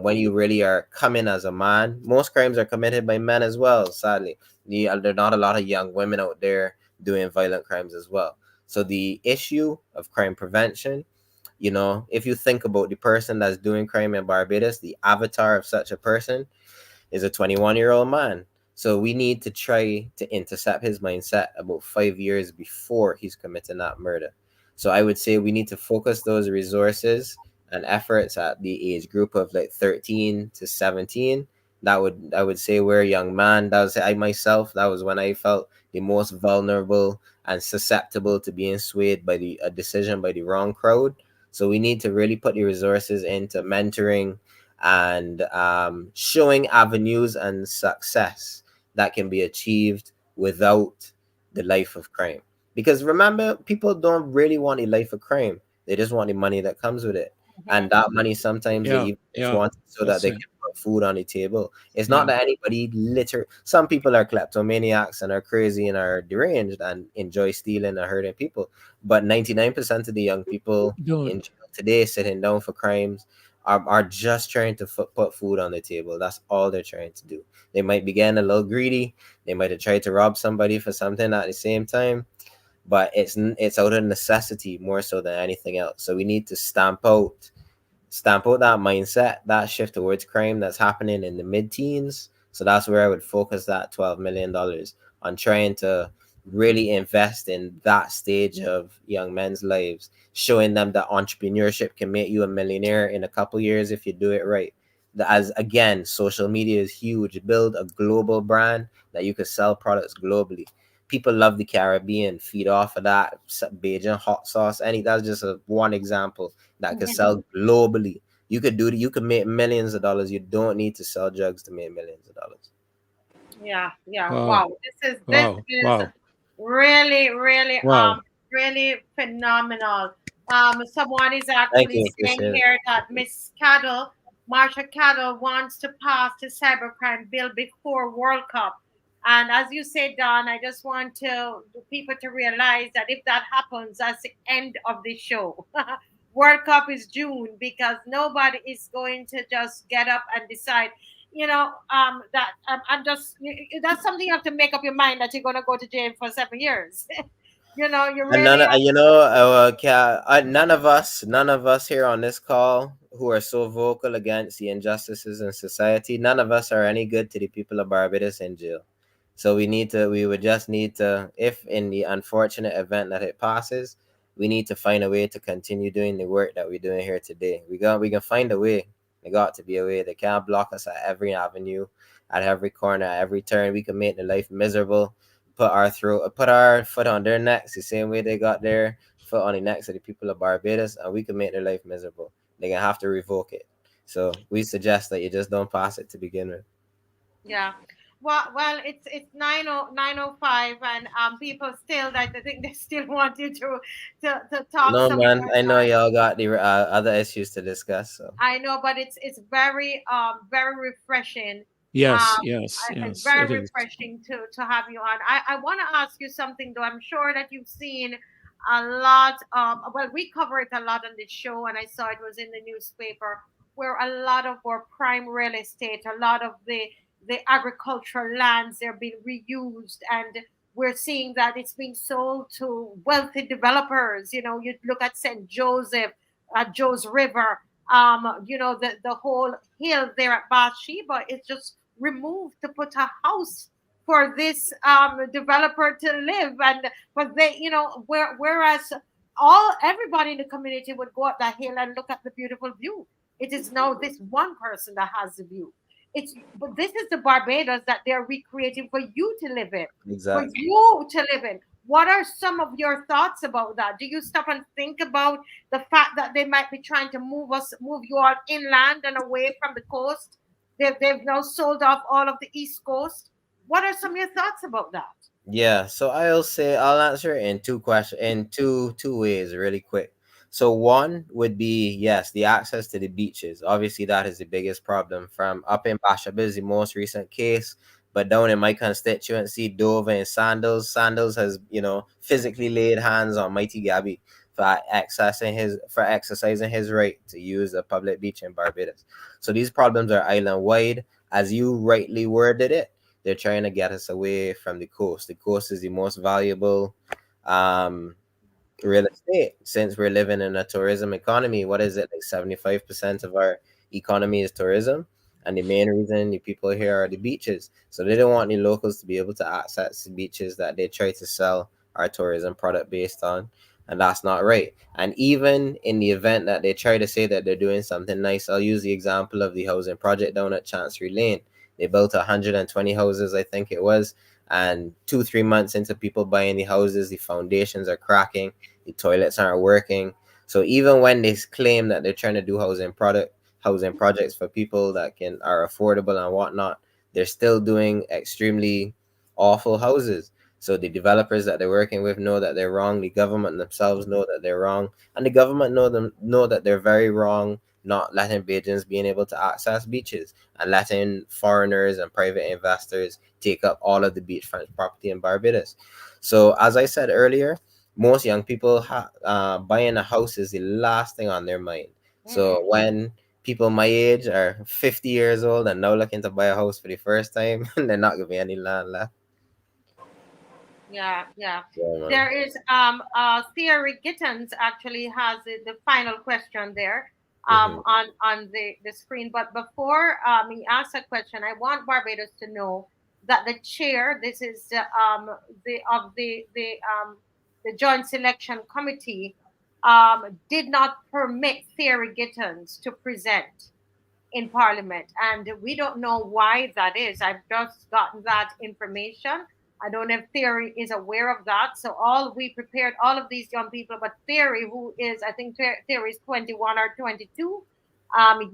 when you really are coming as a man. Most crimes are committed by men as well, sadly. There are not a lot of young women out there doing violent crimes as well. So the issue of crime prevention, if you think about the person that's doing crime in Barbados, the avatar of such a person is a 21-year-old man. So we need to try to intercept his mindset about 5 years before he's committing that murder. So I would say we need to focus those resources and efforts at the age group of like 13 to 17. I would say we're a young man. That was I myself. That was when I felt the most vulnerable and susceptible to being swayed by a decision by the wrong crowd. So we need to really put the resources into mentoring and showing avenues and success that can be achieved without the life of crime. Because remember, people don't really want a life of crime. They just want the money that comes with it. And that money, sometimes they Yeah, even just yeah, want it so that that's they it. can put food on the table. It's not Yeah, that anybody some people are kleptomaniacs and are crazy and are deranged and enjoy stealing and hurting people. But 99% of the young people in don't. jail today sitting down for crimes are just trying to put food on the table. That's all they're trying to do. They might be getting a little greedy. They might have tried to rob somebody for something at the same time, but it's out of necessity more so than anything else. So we need to stamp out that mindset, that shift towards crime that's happening in the mid-teens. So that's where I would focus that $12 million on, trying to really invest in that stage of young men's lives, showing them that entrepreneurship can make you a millionaire in a couple years if you do it right. As again, social media is huge. Build a global brand that you could sell products globally. People love the Caribbean, feed off of that. Beijing hot sauce, that's just one example that could sell globally. You could make millions of dollars. You don't need to sell drugs to make millions of dollars. Yeah, yeah. Wow, Wow. This wow, is wow, really, really wow. really phenomenal. Someone is Thank actually you, saying appreciate it. here that Miss Cattle, Marsha Cattle wants to pass the cybercrime bill before World Cup. And as you said, Don, I just want the people to realize that if that happens, that's the end of the show. World Cup is June, because nobody is going to just get up and decide, that I'm just, that's something you have to make up your mind that you're going to go to jail for 7 years. You And really have. none of us here on this call who are so vocal against the injustices in society, none of us are any good to the people of Barbados in jail. So we would just need to, if in the unfortunate event that it passes, we need to find a way to continue doing the work that we're doing here today. We can find a way. There got to be a way. They can't block us at every avenue, at every corner, at every turn. We can make the life miserable, put our foot on their necks the same way they got their foot on the necks of the people of Barbados, and we can make their life miserable. They're gonna have to revoke it. So we suggest that you just don't pass it to begin with. Yeah. Well, it's 9:05, and people still, I think they still want you to talk No, some man. more I know time. y'all got the other issues to discuss. So I know, but it's very refreshing. Yes, yes, It's yes, very it is. refreshing to have you on. I want to ask you something though. I'm sure that you've seen a lot. Well, we cover it a lot on this show, and I saw it was in the newspaper where a lot of our prime real estate, a lot of the agricultural lands, they're being reused, and we're seeing that it's being sold to wealthy developers. You know, you look at St. Joseph, Joe's River, the whole hill there at Bathsheba is just removed to put a house for this developer to live. And but they, whereas everybody in the community would go up that hill and look at the beautiful view, it is now this one person that has the view. But this is the Barbados that they're recreating for you to live in, for exactly. you to live in. What are some of your thoughts about that? Do you stop and think about the fact that they might be trying to move you all inland and away from the coast? They've now sold off all of the East Coast. What are some of your thoughts about that? Yeah, so I'll answer in two ways really quick. So one would be yes, the access to the beaches. Obviously, that is the biggest problem. From up in Bashab is the most recent case, but down in my constituency, Dover and Sandals has physically laid hands on Mighty Gabby for exercising his right to use a public beach in Barbados. So these problems are island wide, as you rightly worded it. They're trying to get us away from the coast. The coast is the most valuable um, real estate since we're living in a tourism economy. What is it? Like 75% of our economy is tourism. And the main reason the people here are the beaches. So they don't want the locals to be able to access the beaches that they try to sell our tourism product based on. And that's not right. And even in the event that they try to say that they're doing something nice, I'll use the example of the housing project down at Chancery Lane. They built 120 houses, I think it was. And 3 months into people buying the houses, the foundations are cracking, the toilets aren't working. So even when they claim that they're trying to do housing projects for people that are affordable and whatnot, they're still doing extremely awful houses. So the developers that they're working with know that they're wrong. The government themselves know that they're wrong, and the government know that they're very wrong, not letting Bajans being able to access beaches and letting foreigners and private investors take up all of the beachfront property in Barbados. So as I said earlier, most young people buying a house is the last thing on their mind. So Mm-hmm. when people my age are 50 years old and now looking to buy a house for the first time, they're not gonna be any land left. Yeah, yeah. Yeah, man. There is Theory Gittens actually has the final question there Hmm. on the screen. But before he asks a question, I want Barbados to know that the chair, this is the Joint Selection Committee, did not permit Theory Gittens to present in Parliament. And we don't know why that is. I've just gotten that information. I don't know if Theory is aware of that. So we prepared all of these young people, but Theory, who is, I think Theory is 21 or 22.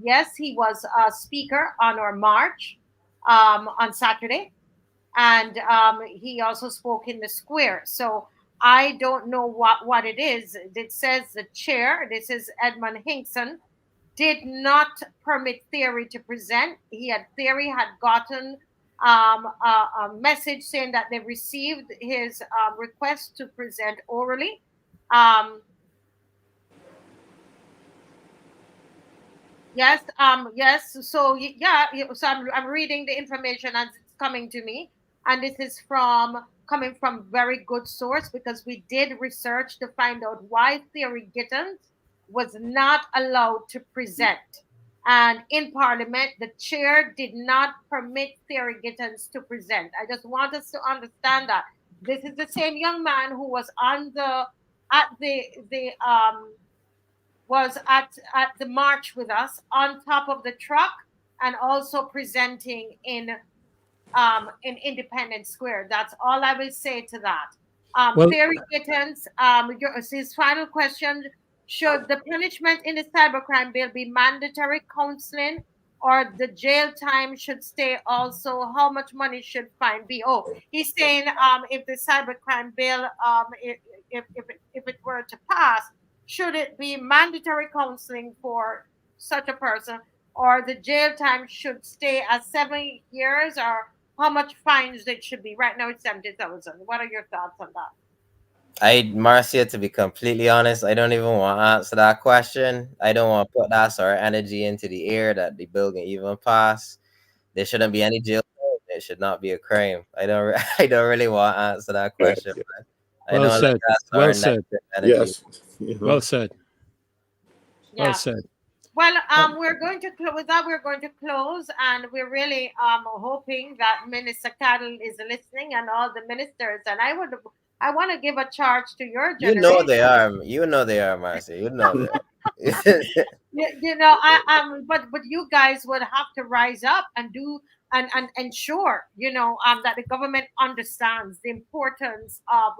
Yes, he was a speaker on our march on Saturday. And he also spoke in the square. So I don't know what it is. It says the chair, this is Edmund Hinkson, did not permit Theory to present. Theory had gotten a message saying that they received his request to present orally. Um, yes. So so I'm reading the information as it's coming to me, and this is coming from very good source because we did research to find out why Theory Gittens was not allowed to present. And in Parliament, the chair did not permit Theory Gittens to present. I just want us to understand that this is the same young man who was on the at the was at the march with us on top of the truck and also presenting in Independence Square. That's all I will say to that. Well, Theory Gittens, his final question: should the punishment in the cybercrime bill be mandatory counseling or the jail time should stay also? How much money should fine be? Oh, he's saying if the cybercrime bill if it were to pass, should it be mandatory counseling for such a person, or the jail time should stay at 7 years, or how much fines it should be? Right now it's 70,000. What are your thoughts on that? Marcia, to be completely honest, I don't even want to answer that question. I don't want to put that sort of energy into the air that the bill can even pass. There shouldn't be any jail time. It should not be a crime. I don't. I don't really want to answer that question. Yeah. Man. I Well don't like said. that sort Well of said. negative energy. Yes. You know. Well said. Well Yeah. said. Well, we're going to close with that. We're going to close, and we're really hoping that Minister Cattle is listening, and all the ministers. And I want to give a charge to your You know they generation. are. You know they are, Marcia. You know they are. You know, but you guys would have to rise up and do and ensure, you know, that the government understands the importance of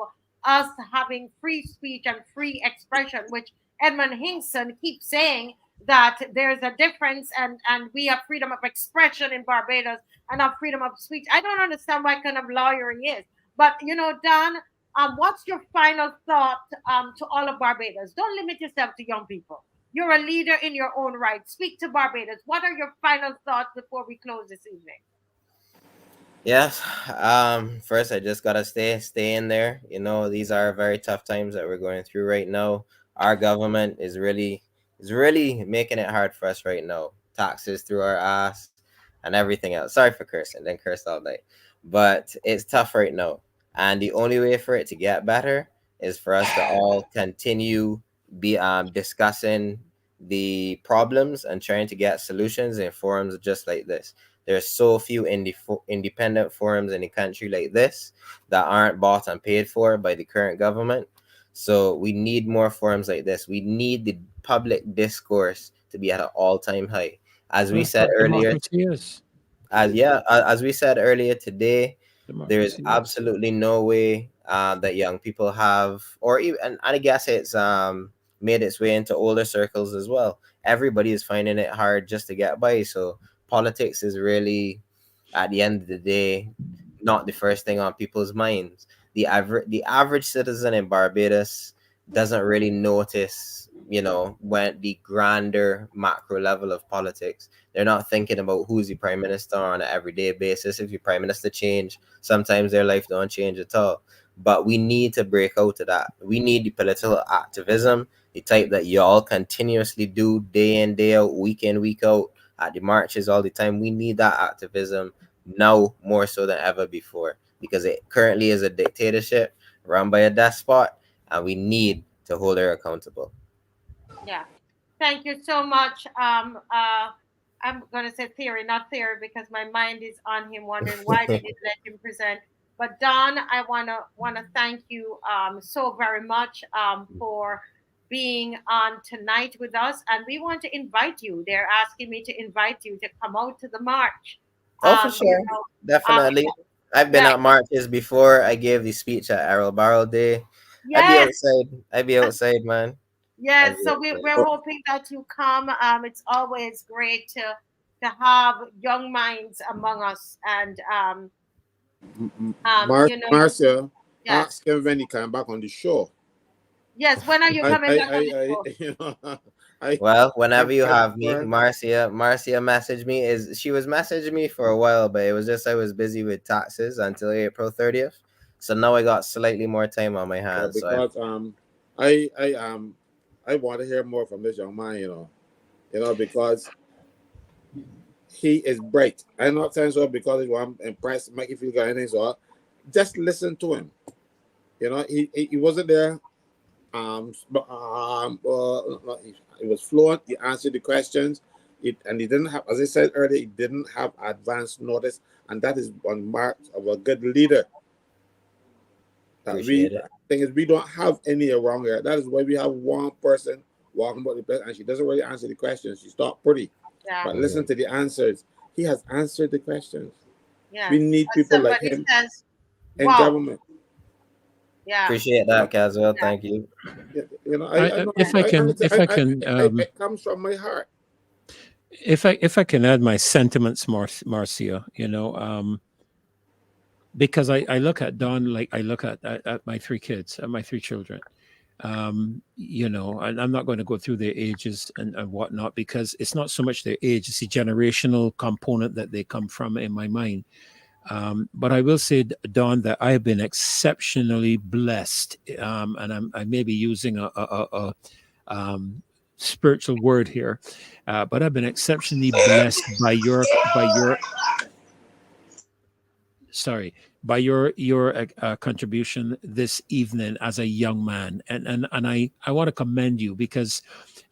us having free speech and free expression, which Edmund Hinkson keeps saying that there's a difference, and we have freedom of expression in Barbados and have freedom of speech. I don't understand what kind of lawyering is, but you know, Don, what's your final thought to all of Barbados? Don't limit yourself to young people. You're a leader in your own right. Speak to Barbados. What are your final thoughts before we close this evening? Yes. First, I just gotta stay in there. You know, these are very tough times that we're going through right now. Our government is really making it hard for us right now. Taxes through our ass and everything else. Sorry for cursing. Then curse all night. But it's tough right now, and the only way for it to get better is for us to all continue be discussing the problems and trying to get solutions in forums just like this. There's so few independent forums in the country like this that aren't bought and paid for by the current government. So we need more forums like this. We need the public discourse to be at an all-time high. As we That's said what earlier, democracy is. as we said earlier today, there is Democracy is. absolutely no way that young people have, or even, and I guess it's made its way into older circles as well. Everybody is finding it hard just to get by. So politics is really, at the end of the day, not the first thing on people's minds. The average citizen in Barbados doesn't really notice, when the grander macro level of politics. They're not thinking about who's the prime minister on an everyday basis. If your prime minister change, sometimes their life don't change at all. But we need to break out of that. We need the political activism, the type that y'all continuously do day in, day out, week in, week out, at the marches all the time. We need that activism now more so than ever before, because it currently is a dictatorship run by a despot, and we need to hold her accountable. Yeah. Thank you so much. I'm gonna say theory, not theory, because my mind is on him, wondering why they didn't let him present. But Don, I wanna thank you so very much for being on tonight with us, and we want to invite you. They're asking me to invite you to come out to the march. Oh, for You sure. know, Definitely. I've been yeah, at marches before. I gave the speech at Errol Barrel Day. I'd be yes. outside. I'd be outside, man. I'd Yes, be so outside. we're hoping that you come. It's always great to have young minds among us, and you know, Marcia, yes, ask him when he come back on the show. yes. When are you coming back on the show? you know, I, Well, whenever you I have me, prefer- Marcia messaged me. She was messaging me for a while, but it was just I was busy with taxes until April 30th. So now I got slightly more time on my hands. because I want to hear more from this young man. Because he is bright. I'm not saying so because he want to impress, make you feel good, anything so. Just listen to him. He wasn't there. He was fluent. He answered the questions. And he didn't have, as I said earlier, he didn't have advance notice, and that is one mark of a good leader. Appreciate it. Thing is, we don't have any around here. That is why we have one person walking about the place, and she doesn't really answer the questions. She's not pretty, Yeah, but listen to the answers. He has answered the questions. yeah. We need As people like somebody him says, in wow, government. yeah, Appreciate that, Caswell. yeah. Thank you. I know. If I can, It comes from my heart. If I can add my sentiments, Marcia, because I look at Don like I look at my three kids, at my three children. And I'm not going to go through their ages and whatnot, because it's not so much their age, it's the generational component that they come from in my mind. But I will say, Don, that I have been exceptionally blessed, and I may be using a spiritual word here, but I've been exceptionally blessed by your sorry by your contribution this evening as a young man, and I want to commend you, because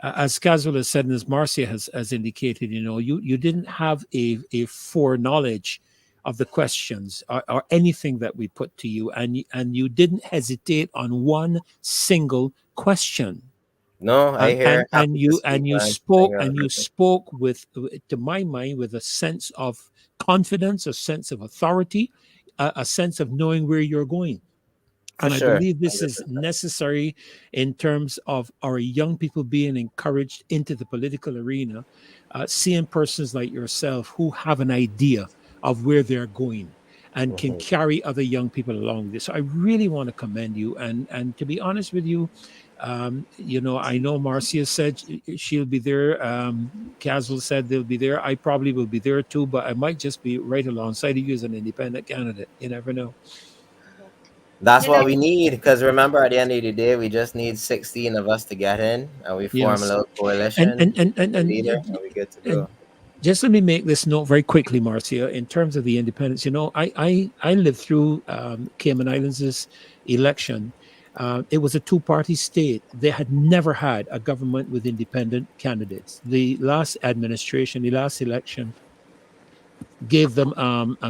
as Caswell has said and as Marcia has indicated, you didn't have a foreknowledge of the questions or anything that we put to you, and you didn't hesitate on one single question. No, I hear. Happy to speak, You man. spoke, with, to my mind, with a sense of confidence, a sense of authority, a sense of knowing where you're going. For And I sure. believe this is necessary in terms of our young people being encouraged into the political arena, seeing persons like yourself who have an idea of where they're going and can Mhm. carry other young people along this. So I really want to commend you. And to be honest with you, I know Marcia said she'll be there. Caswell said they'll be there. I probably will be there too, but I might just be right alongside of you as an independent candidate. You never know. That's You know, what we need, because remember, at the end of the day, we just need 16 of us to get in, and we form a Yes. little And coalition, and and pick and a and, leader, uh, and we good to and go. just let me make this note very quickly, Marcia. In terms of the independence, I lived through Cayman Islands' election. It was a two-party state. They had never had a government with independent candidates. The last administration, the last election, gave them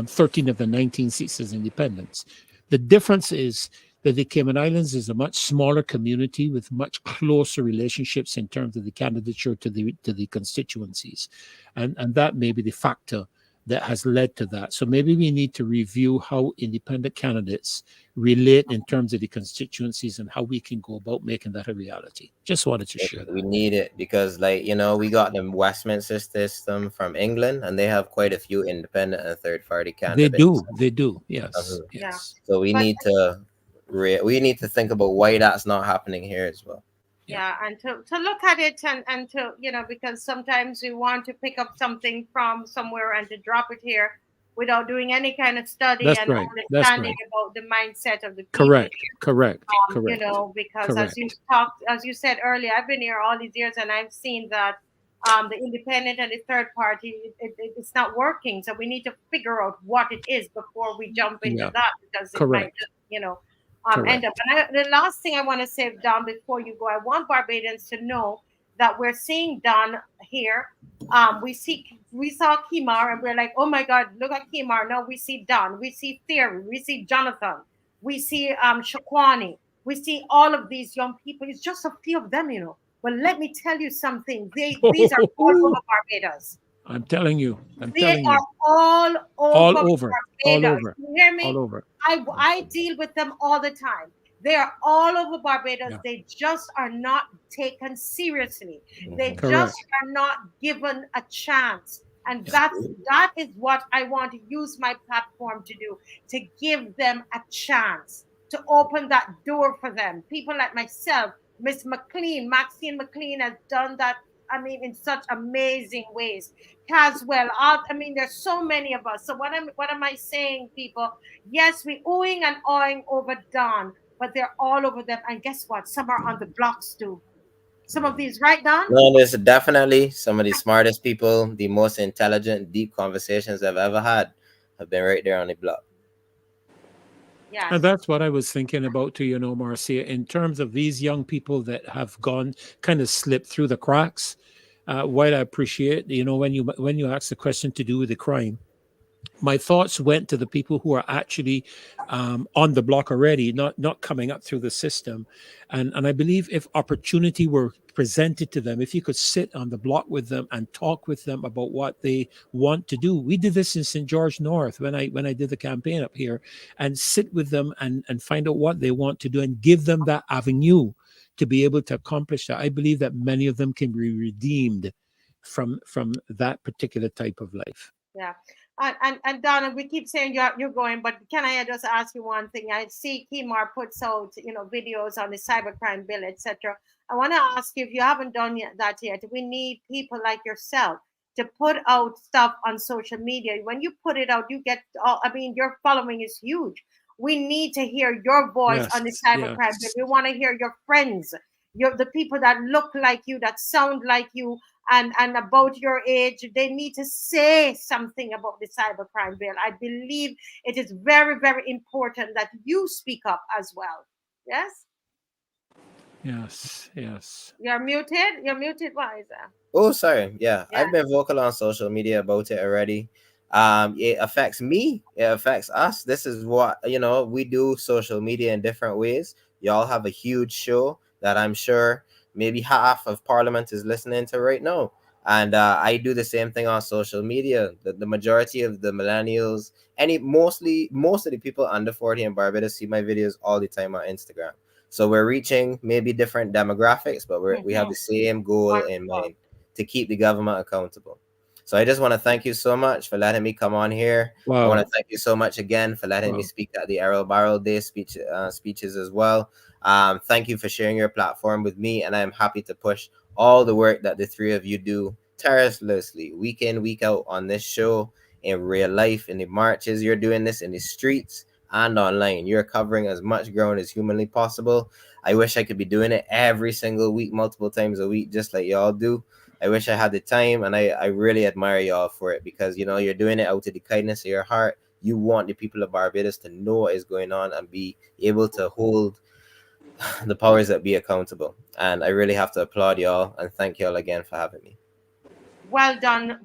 13 of the 19 seats as independents. The difference is that the Cayman Islands is a much smaller community with much closer relationships in terms of the candidature to the constituencies, and that may be the factor that has led to that. So maybe we need to review how independent candidates relate in terms of the constituencies and how we can go about making that a reality. Just wanted to share We that. need it because, like, we got the Westminster system from England, and they have quite a few independent and third-party candidates. They do. Yes, Mhm. yeah. yes, So we But need to think about why that's not happening here as well. yeah. yeah, and to look at it and to, because sometimes we want to pick up something from somewhere and to drop it here without doing any kind of study That's and right. That's understanding right. about the mindset of the people, Correct. Correct. Correct. because Correct. as you said earlier, I've been here all these years and I've seen that the independent and the third party, it's not working. So we need to figure out what it is before we jump into Yeah. that, because it might Correct. just, end up. Correct. And the last thing I want to say, Don, before you go, I want Barbadians to know that we're seeing Don here. We saw Kimar and we're like, oh my God, look at Kimar. Now we see Don, we see Theory, we see Jonathan, we see Shakwani, we see all of these young people. It's just a few of them, But let me tell you something. These are all over Barbados. I'm telling you. I'm They telling are you. all All over over. All Barbados. over. You hear All me? over. I deal with them all the time. They are all over Barbados. Yeah. They just are not taken seriously. They Mhm. just Correct. are not given a chance. And Yeah. that is what I want to use my platform to do, to give them a chance, to open that door for them. People like myself, Miss McLean, Maxine McLean has done that, I mean, in such amazing ways. Caswell, I mean, there's so many of us. So what am I saying, people? Yes, we oohing and awing over Don, but they're all over them. And guess what? Some are on the blocks too. Some of these, right, Don? No, there's definitely some of the smartest people, the most intelligent, deep conversations I've ever had have been right there on the block. And Yes. that's what I was thinking about too, Marcia, in terms of these young people that have gone kind of slipped through the cracks. While I appreciate, when you ask the question to do with the crime, my thoughts went to the people who are actually on the block already, not coming up through the system, and I believe if opportunity were presented to them, if you could sit on the block with them and talk with them about what they want to do. We did this in St. George North when I did the campaign up here, and sit with them and find out what they want to do and give them that avenue to be able to accomplish that. I believe that many of them can be redeemed from that particular type of life. Yeah. And Donna, we keep saying you're going, but can I just ask you one thing? I see Kimar puts out, videos on the cybercrime bill, etc. I want to ask you, if you haven't done that yet, we need people like yourself to put out stuff on social media. When you put it out, you get your following is huge. We need to hear your voice on the cybercrime bill. We want to hear your friends, the people that look like you, that sound like you, and about your age. They need to say something about the cybercrime bill. I believe it is very, very important that you speak up as well. Yes? Yes. You're muted. Why is that? Oh, sorry. Yeah, I've been vocal on social media about it already. It affects me. It affects us. This is what, we do social media in different ways. Y'all have a huge show that I'm sure maybe half of Parliament is listening to right now. And I do the same thing on social media. The majority of the millennials, most of the people under 40 in Barbados see my videos all the time on Instagram. So we're reaching maybe different demographics, but we have the same goal in mind, to keep the government accountable. So I just want to thank you so much for letting me come on here. Wow. I want to thank you so much again for letting me speak at the Errol Barrel Day speeches as well. Thank you for sharing your platform with me, and I'm happy to push all the work that the three of you do tirelessly, week in, week out, on this show, in real life, in the marches. You're doing this in the streets and online. You're covering as much ground as humanly possible. I wish I could be doing it every single week, multiple times a week, just like y'all do. I wish I had the time, and I really admire y'all for it, because you're doing it out of the kindness of your heart. You want the people of Barbados to know what is going on and be able to hold the powers that be accountable. And I really have to applaud y'all and thank y'all again for having me. Well done,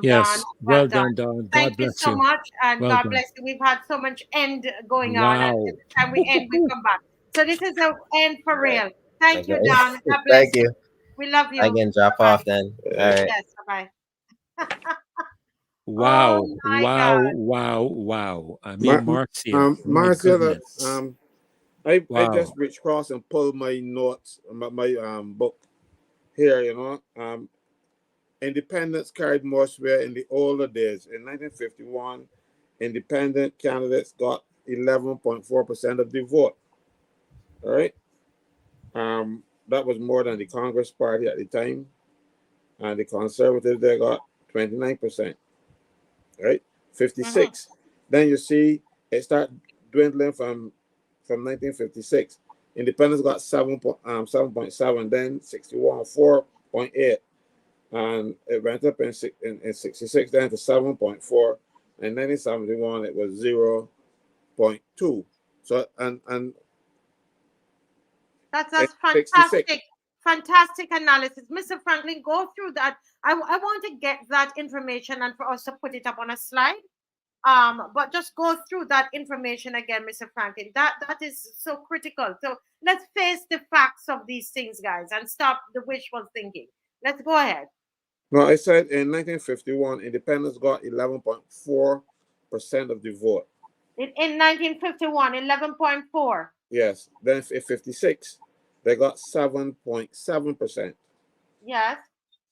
yes, Don. well done, Don. Thank you so much, and God bless you. We've had so much end going on, and every time we end, we come back. So this is an end for real. Thank you, Don. God bless you. We love you. I can drop off then. All right. Yes, bye. Wow, oh my wow, God. wow. I mean, Marcia. Marcia, I just reached across and pulled my notes, my book here, independents carried more sway in the older days. In 1951, independent candidates got 11.4% of the vote. All right. That was more than the Congress Party at the time. And the Conservatives, they got 29%. Right? 56. Then you see it start dwindling from 1956. Independents got 7.7, then 61, 4.8. And it went up in 66, then to 7.4. In 1971, it was 0.2. So, and that's fantastic. Fantastic analysis. Mr. Franklin, go through that. I want to get that information and for us to put it up on a slide. But just go through that information again, Mr. Franklin. That is so critical. So let's face the facts of these things, guys, and stop the wishful thinking. Let's go ahead. No, I said in 1951, independents got 11.4% of the vote. In 1951, 11.4. Yes. Then in 56, they got 7.7%. Yes.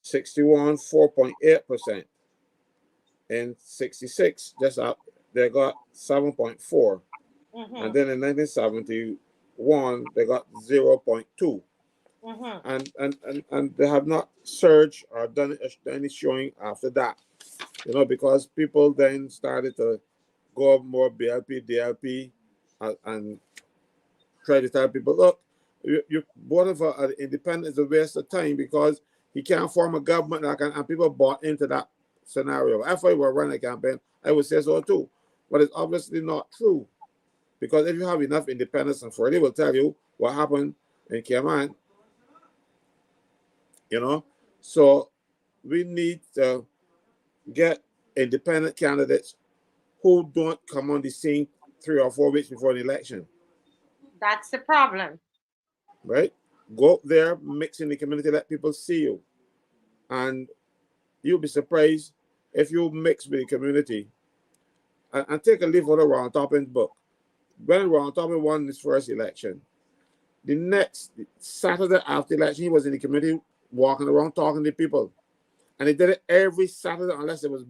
61, 4.8%. In 66, just up, they got 7.4. And then in 1971, they got 0.2. And they have not surged or done any showing after that, because people then started to go more BLP, DLP, and try to tell people, look, you both of us independent is a waste of time, because he can't form a government and people bought into that scenario. If I were running a campaign, I would say so too. But it's obviously not true, because if you have enough independence, and for they will tell you what happened in Cayman. So we need to get independent candidates who don't come on the scene 3 or 4 weeks before the election. That's the problem. Right? Go up there, mix in the community, let people see you. And you'll be surprised if you mix with the community. And take a leaf out of Ron Toppin's book. When Ron Toppin won his first election, the next Saturday after the election, he was in the community walking around talking to people. And they did it every Saturday unless it was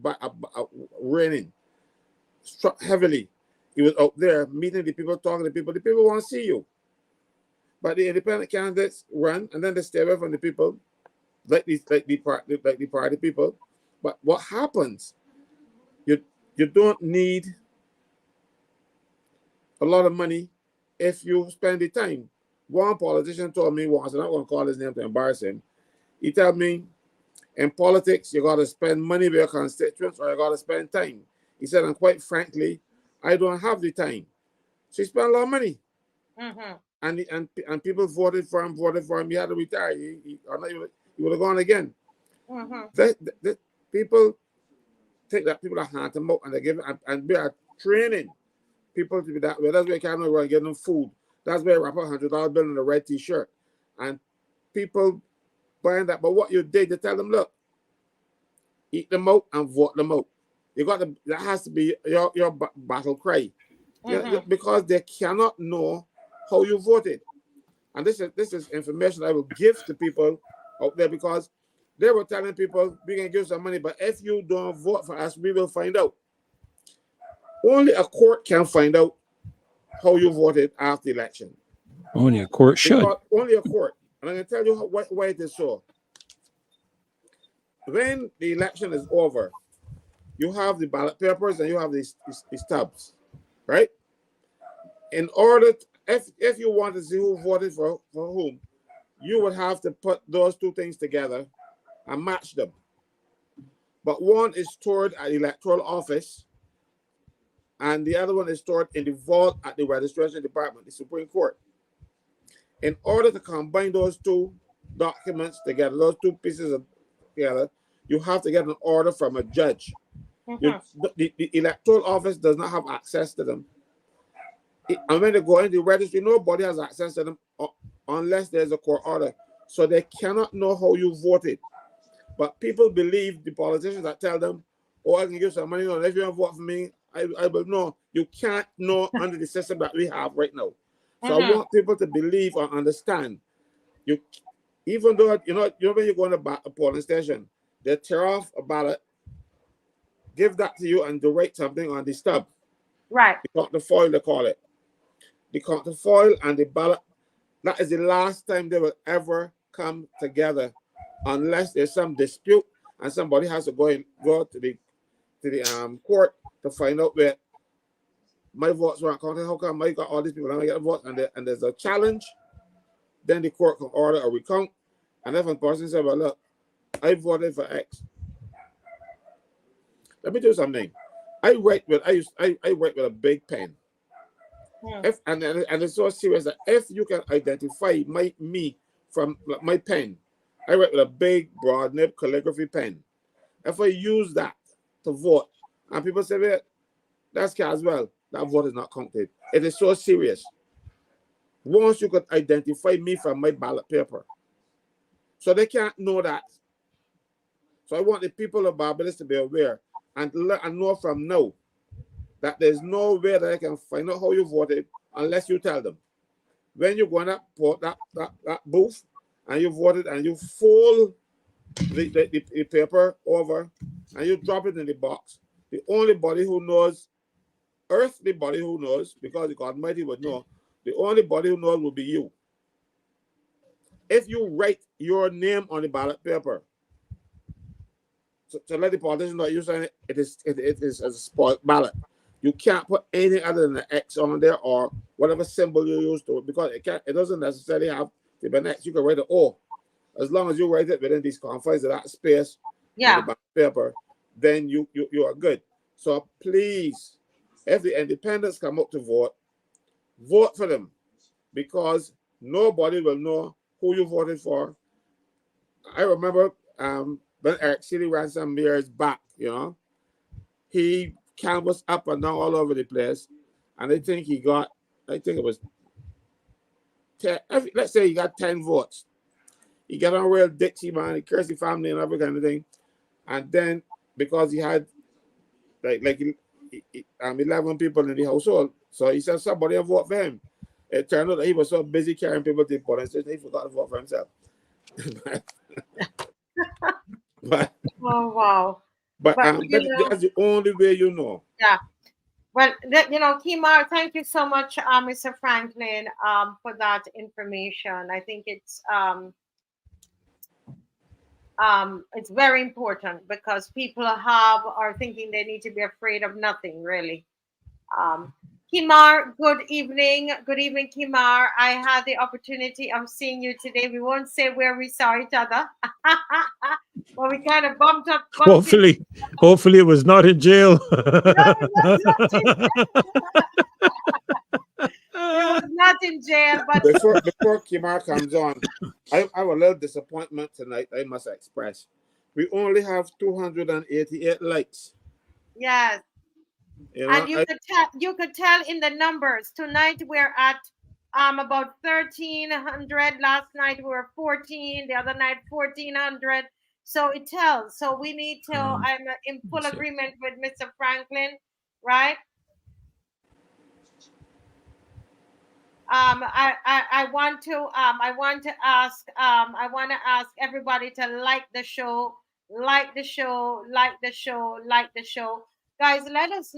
raining heavily. He was out there meeting the people, talking to people. The people want to see you. But the independent candidates run and then they stay away from the people, like the party people. But what happens? You don't need a lot of money if you spend the time. One politician told me once, and I'm not going to call his name to embarrass him. He told me, in politics, you got to spend money with your constituents or you got to spend time. He said, and quite frankly, I don't have the time. So he spent a lot of money. Mm-hmm. And people voted for him. He had to retire. He would have gone again. Mm-hmm. The people take that, people that hand them out and they give it, and we are training people to be that way. That's why you can't run get them food. That's why you wrap a $100 bill in a red t-shirt. And people buying that. But what you did, you tell them, look, eat them out and vote them out. You got to, that has to be your battle cry. Mm-hmm. Because they cannot know how you voted. And this is information I will give to people out there, because they were telling people we can give some money, but if you don't vote for us, we will find out. Only a court can find out how you voted after the election. Only a court should. Only a court. And I'm going to tell you why it is so. When the election is over, you have the ballot papers and you have the stubs, right? In order, if you want to see who voted for whom, you would have to put those two things together and match them. But one is stored at the electoral office, and the other one is stored in the vault at the registration department, the Supreme Court. In order to combine those two documents together, those two pieces together, you have to get an order from a judge. Mm-hmm. The electoral office does not have access to them. And when they go into the registry, nobody has access to them unless there's a court order. So they cannot know how you voted. But people believe the politicians that tell them, oh, I can give some money, and if you don't vote for me, I will know. You can't know under the system that we have right now. So I want people to believe or understand. Even though, when you go in a polling station, they tear off a ballot, give that to you, and they write something on the stub. Right. The foil, they call it. The counterfoil and the ballot, that is the last time they will ever come together, unless there's some dispute and somebody has to go to the court to find out where my votes weren't counted. How come I got all these people and I get a vote, and there's a challenge? Then the court can order a recount, and if a person says, well, look, I voted for X. Let me do something. I write with a big pen. And it's so serious that if you can identify me from my pen, I write with a big broad nib calligraphy pen. If I use that to vote, and people say, well, that's Caswell, that vote is not counted. It is so serious. Once you could identify me from my ballot paper, so they can't know that. So I want the people of Barbados to be aware and know from now that there's no way that I can find out how you voted unless you tell them. When you go in that booth and you voted and you fold the paper over and you drop it in the box, the only body who knows, earthly body who knows, because the God Almighty would know, the only body who knows will be you. If you write your name on the ballot paper, to let the politicians know you sign it, it is a spoiled ballot. You can't put anything other than an X on there or whatever symbol you use to it, because it doesn't necessarily have to be an X. You can write an O. As long as you write it within these confines of that space on the paper, then you are good. So please, if the independents come up to vote for them, because nobody will know who you voted for. I remember when Eric City ran some years back, he canvassed up and down all over the place, and I think it was 10, let's say he got 10 votes. He got on real Dixie, man, he cursed the family and every kind of thing. And then because he had like 11 people in the household, so he said somebody will vote for him. It turned out that he was so busy carrying people to the polling station, he forgot to vote for himself. but Oh wow. But But that's the only way you know. yeah. Well, Kimar, thank you so much, Mr. Franklin, for that information. I think it's very important because people are thinking they need to be afraid of nothing, really. Kimar, good evening. Good evening, Kimar. I had the opportunity of seeing you today. We won't say where we saw each other, but we kind of bumped Hopefully it was not in jail. No, it was not in jail, but before Kimar comes on, I have a little disappointment tonight, I must express. We only have 288 likes. yes. And you could tell in the numbers. Tonight we're at about 1,300. Last night we were 14. The other night 1,400. So it tells. So we need to. I'm in full agreement with Mr. Franklin, right? I want to ask everybody to like the show, like the show, like the show, like the show. Guys, let us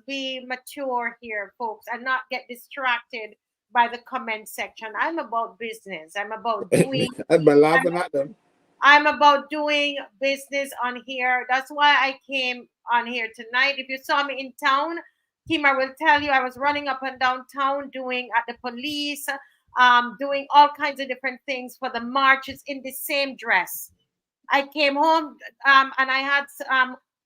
be mature here, folks, and not get distracted by the comment section. I'm about business. I'm about doing. I've been laughing at them. I'm about doing business on here. That's why I came on here tonight. If you saw me in town, Kima will tell you I was running up and down town doing at the police, doing all kinds of different things for the marches in the same dress. I came home and I had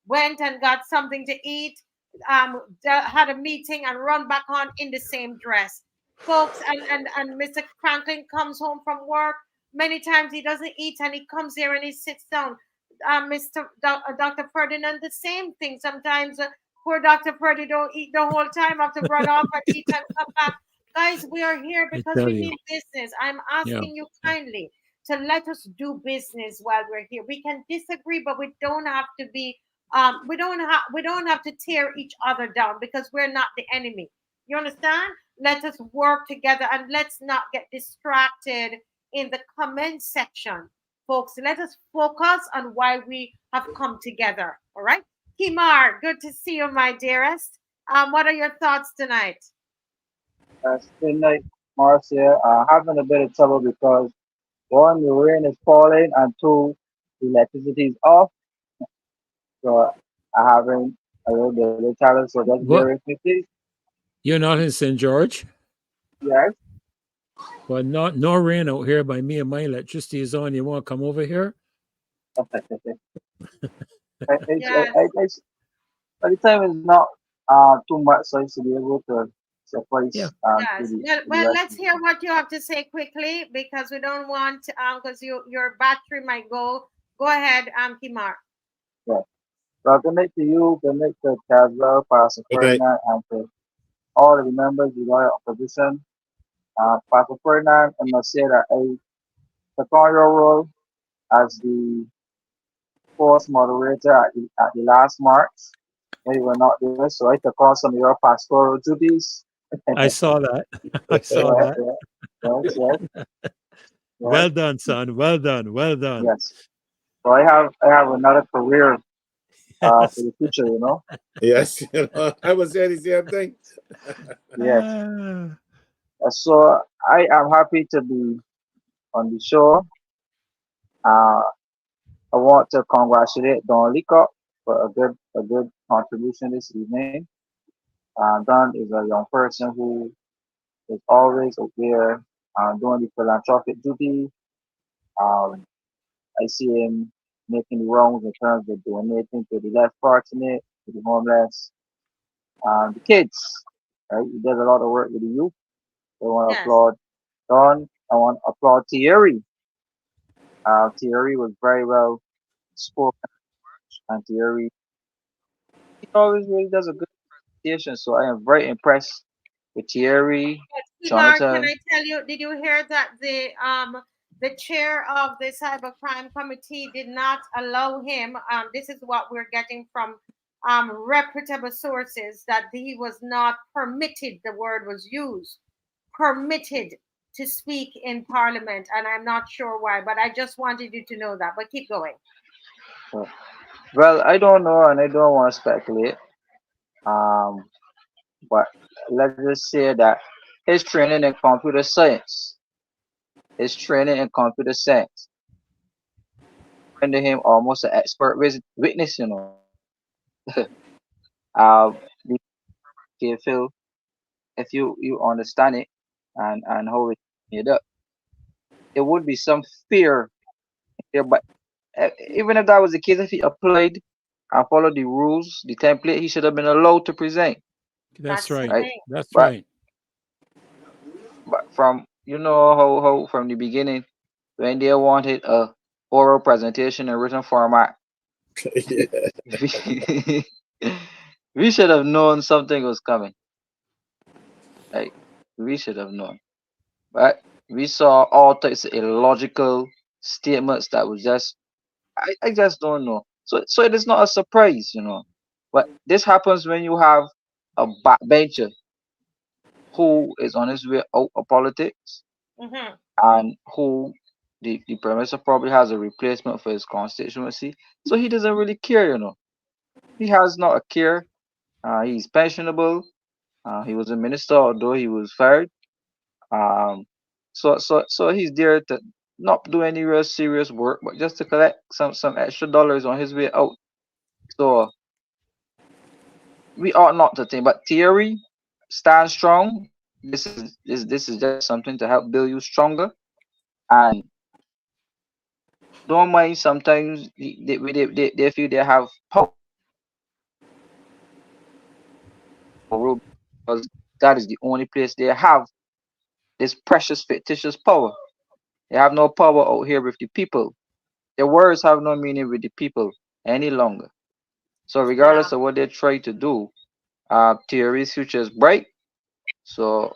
went and got something to eat, had a meeting and run back on in the same dress. Folks, and Mr. Franklin comes home from work. Many times he doesn't eat and he comes here and he sits down. Dr. Ferdinand, the same thing. Sometimes poor Dr. Ferdy don't eat the whole time, have to run off and eat and come back. Guys, we are here because we mean business. I'm asking you kindly to let us do business while we're here. We can disagree, but we don't have to be. We don't have to tear each other down because we're not the enemy. You understand? Let us work together and let's not get distracted in the comment section, folks. Let us focus on why we have come together. All right, Kimar, good to see you, my dearest. What are your thoughts tonight? Good night, Marcia. Having a bit of trouble because one, the rain is falling, and two, the electricity is off. So I having a little bit of challenge. So just bear with me, please. You're not in St. George? Yes. Well, no rain out here by me, and my electricity is on. You want to come over here? Yes. By the time is not too much, so I should be able to suffice. Yes. Well, let's hear what you have to say quickly because we don't want because your battery might go. Go ahead, Kimar. Yeah. So good night to you, good night to Caswell, Pastor Ferdinand, and to all the members of the Royal Opposition. Pastor Ferdinand, I must say that I took on your role as the first moderator at the last March. You were not there, so I took on some of your pastoral duties. I saw that. I saw that. Yes. Well done, son. Well done. Well done. Yes. So I have another career for the future, you know. Yes, I was saying the same thing. Yes. So I am happy to be on the show. I want to congratulate Don Leacock for a good contribution this evening. Don is a young person who is always aware doing the philanthropic duty. I see him making the rounds in terms of donating to the less fortunate, to the homeless, the kids. Right? He does a lot of work with the youth. So I want to applaud Don. I want to applaud Thierry. Thierry was very well spoken, and Thierry he always really does a good presentation. So I am very impressed with Thierry. Jonathan. Can I tell you? Did you hear that the chair of the cybercrime committee did not allow him? This is what we're getting from reputable sources that he was not permitted. The word was used, permitted to speak in Parliament, and I'm not sure why. But I just wanted you to know that. But keep going. So, well, I don't know, and I don't want to speculate. Um, but let's just say that his training in computer science, his training in computer science, render him almost an expert witness. Be careful if you understand it and how it made up. There would be some fear there, but even if that was the case, if he applied and followed the rules, the template, he should have been allowed to present, That's That's the right. right? thing. That's But right. from how from the beginning when they wanted a oral presentation in written format, Yeah. we, we should have known something was coming. Like we should have known. But we saw all types of illogical statements that was just I just don't know. So it is not a surprise. But this happens when you have a backbencher who is on his way out of politics Mm-hmm. and who the Prime Minister probably has a replacement for his constituency. So he doesn't really care. He has not a care. He's pensionable. He was a minister, although he was fired. Um, so he's there to not do any real serious work, but just to collect some extra dollars on his way out. So we ought not to think, but theory stand strong. This is just something to help build you stronger. And don't mind sometimes they feel they have power because that is the only place they have this precious fictitious power. They have no power out here with the people. Their words have no meaning with the people any longer. So Yeah. regardless of what they try to do, theory's future is bright. So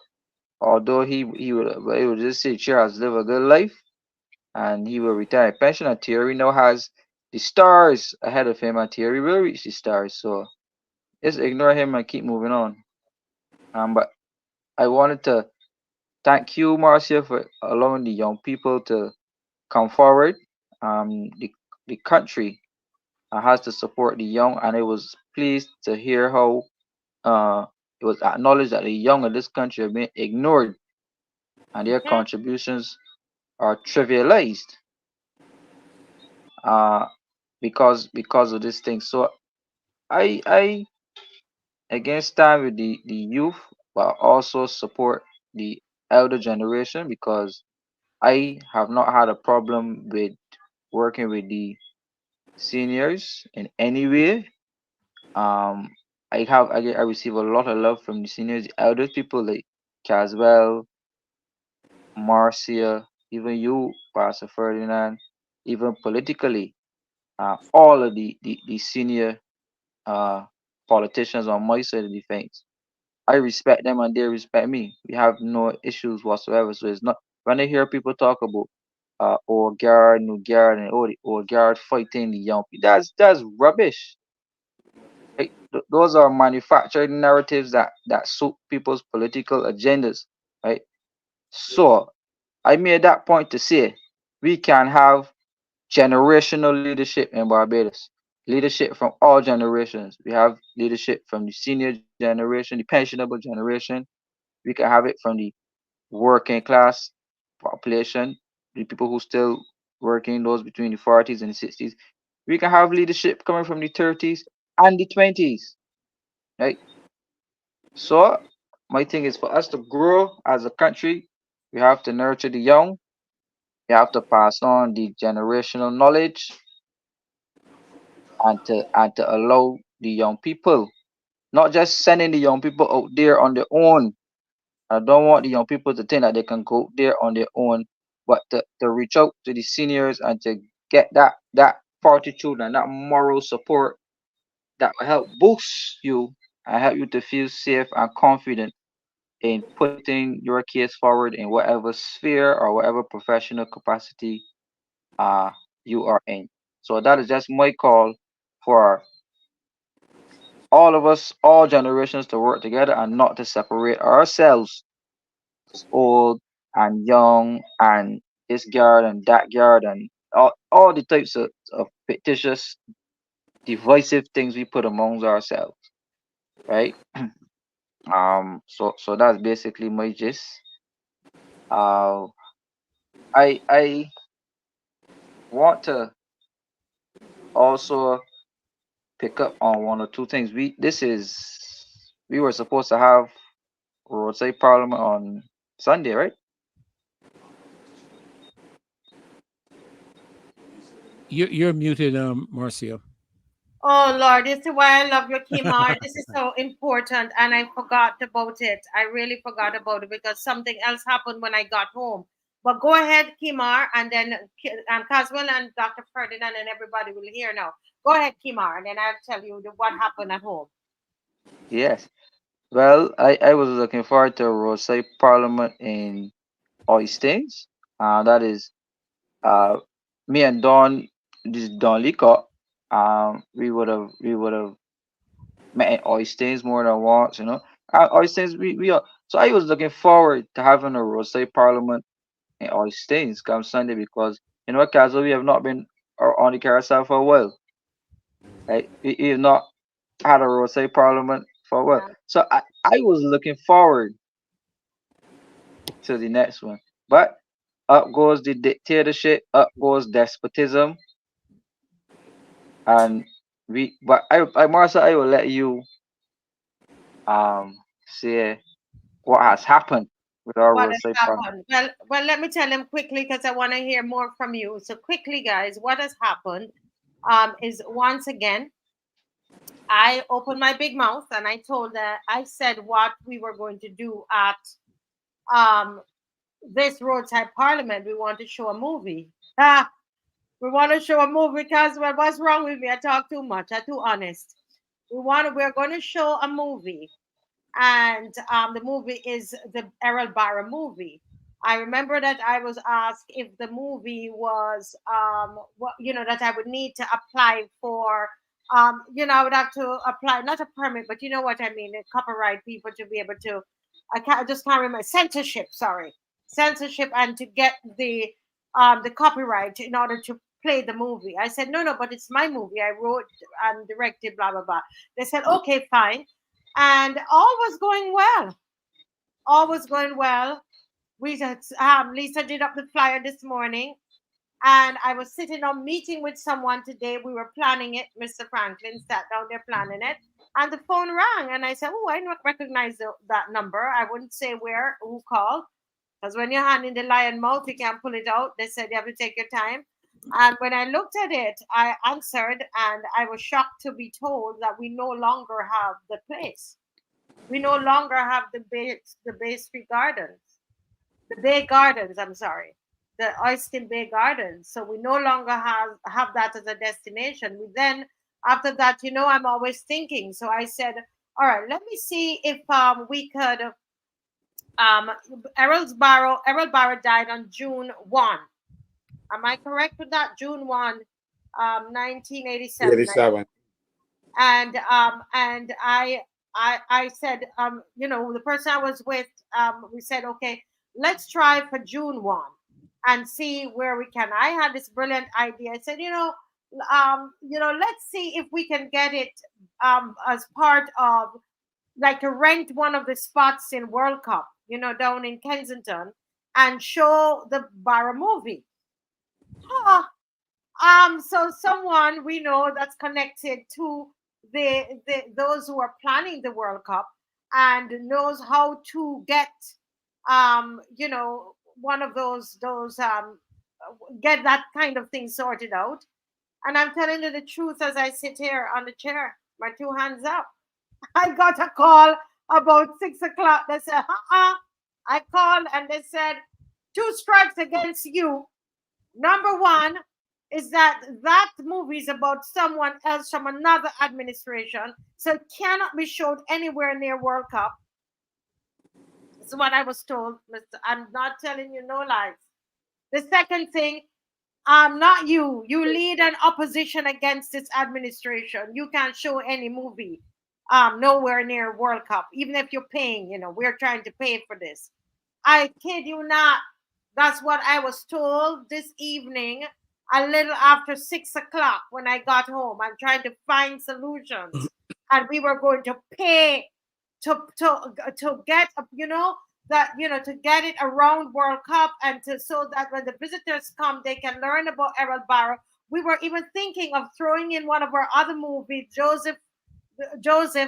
although he will just say Charles live a good life and he will retire a pension, and Thierry now has the stars ahead of him, and Thierry will reach the stars. So just ignore him and keep moving on. But I wanted to thank you, Marcia, for allowing the young people to come forward. The country has to support the young, and I was pleased to hear how uh, it was acknowledged that the young of this country have been ignored and their Mm-hmm. contributions are trivialized uh, because of this thing. So I again stand with the youth, but also support the elder generation because I have not had a problem with working with the seniors in any way. Um, I receive a lot of love from the seniors, the elder people like Caswell, Marcia, even you, Pastor Ferdinand, even politically, all of the senior uh, politicians on my side of the fence. I respect them and they respect me. We have no issues whatsoever. So it's not when I hear people talk about old guard, new guard, and the old guard fighting the young people. That's rubbish. Right? Those are manufactured narratives that suit people's political agendas. Right. So I made that point to say we can have generational leadership in Barbados. Leadership from all generations. We have leadership from the senior generation, the pensionable generation. We can have it from the working class population, the people who still working, those between the 40s and the 60s. We can have leadership coming from the 30s and the 20s, right? So my thing is for us to grow as a country, we have to nurture the young. We have to pass on the generational knowledge and to allow the young people, not just sending the young people out there on their own. I don't want the young people to think that they can go there on their own, but to reach out to the seniors and to get that fortitude and that moral support that will help boost you and help you to feel safe and confident in putting your case forward in whatever sphere or whatever professional capacity uh you are in. So that is just my call for all of us, all generations to work together and not to separate ourselves as old and young and this guard and that guard and all the types of fictitious, divisive things we put amongst ourselves, right? So that's basically my gist. Uh, I want to also pick up on one or two things. We were supposed to have roadside parliament on Sunday, right? You're muted, Marcia. Oh Lord, this is why I love your Kimar. This is so important, and I forgot about it. I really forgot about it because something else happened when I got home. But go ahead, Kimar, and then Caswell and Dr. Ferdinand and everybody will hear now. Go ahead, Kimar, and then I'll tell you what happened at home. Yes. Well, I was looking forward to a roadside parliament in Oistins. That is me and Don, this Don Leacock. We would have met at Oistins more than once, you know. Oistins, we are, so I was looking forward to having a roadside parliament in Oistins come Sunday because you know, Castle, we have not been on the carousel for a while, right? We have not had a roadside parliament for a while. Yeah. So I was looking forward to the next one. But up goes the dictatorship, up goes despotism, and but Martha, I will let you say what has happened with our What has roadside parliament. happened? Well, let me tell them quickly because I want to hear more from you. So quickly, guys, what has happened is once again I opened my big mouth and I said what we were going to do at um, this roadside parliament. We want to show a movie. We want to show a movie because well, what's wrong with me? I talk too much. I'm too honest. We're going to show a movie, and the movie is the Errol Barra movie. I remember that I was asked if the movie was what that I would need to apply for. I would have to apply not a permit, but you know what I mean, copyright people to be able to. I just can't remember censorship. Sorry, censorship, and to get the copyright in order to play the movie. I said no, but it's my movie. I wrote and directed, blah blah blah. They said okay, fine, and all was going well. All was going well. Lisa did up the flyer this morning, and I was sitting on meeting with someone today. We were planning it. Mr. Franklin sat down there planning it, and the phone rang, and I said, "Oh, I don't recognize that number." I wouldn't say who called, because when you're handing the lion mouth, you can't pull it out. They said you have to take your time. And when I looked at it, I answered, and I was shocked to be told that we no longer have the place. We no longer have the Bay Street Gardens, the Bay Gardens. I'm sorry, the Oyster Bay Gardens. So we no longer have that as a destination. We then after that, I'm always thinking. So I said, all right, let me see if we could. Um, Errol Barrow died on June 1. Am I correct with that? June 1, 1987. 87. And I said, the person I was with, we said, okay, let's try for June 1 and see where we can. I had this brilliant idea. I said, let's see if we can get it as part of like to rent one of the spots in World Cup, down in Kensington, and show the Barra movie. Huh. So someone we know that's connected to those who are planning the World Cup and knows how to get one of those get that kind of thing sorted out. And I'm telling you the truth as I sit here on the chair, my two hands up. I got a call about 6 o'clock. They said, I called and they said, 2 strikes against you. Number one is that movie is about someone else from another administration, so it cannot be showed anywhere near World Cup. That's what I was told, Mr. I'm not telling you no lies. The second thing, not you. You lead an opposition against this administration. You can't show any movie nowhere near World Cup, even if you're paying. We're trying to pay for this. I kid you not. That's what I was told this evening. a little after 6 o'clock when I got home. I'm trying to find solutions, and we were going to pay to get, to get it around World Cup, and so that when the visitors come, they can learn about Errol Barrow. We were even thinking of throwing in one of our other movies, Joseph,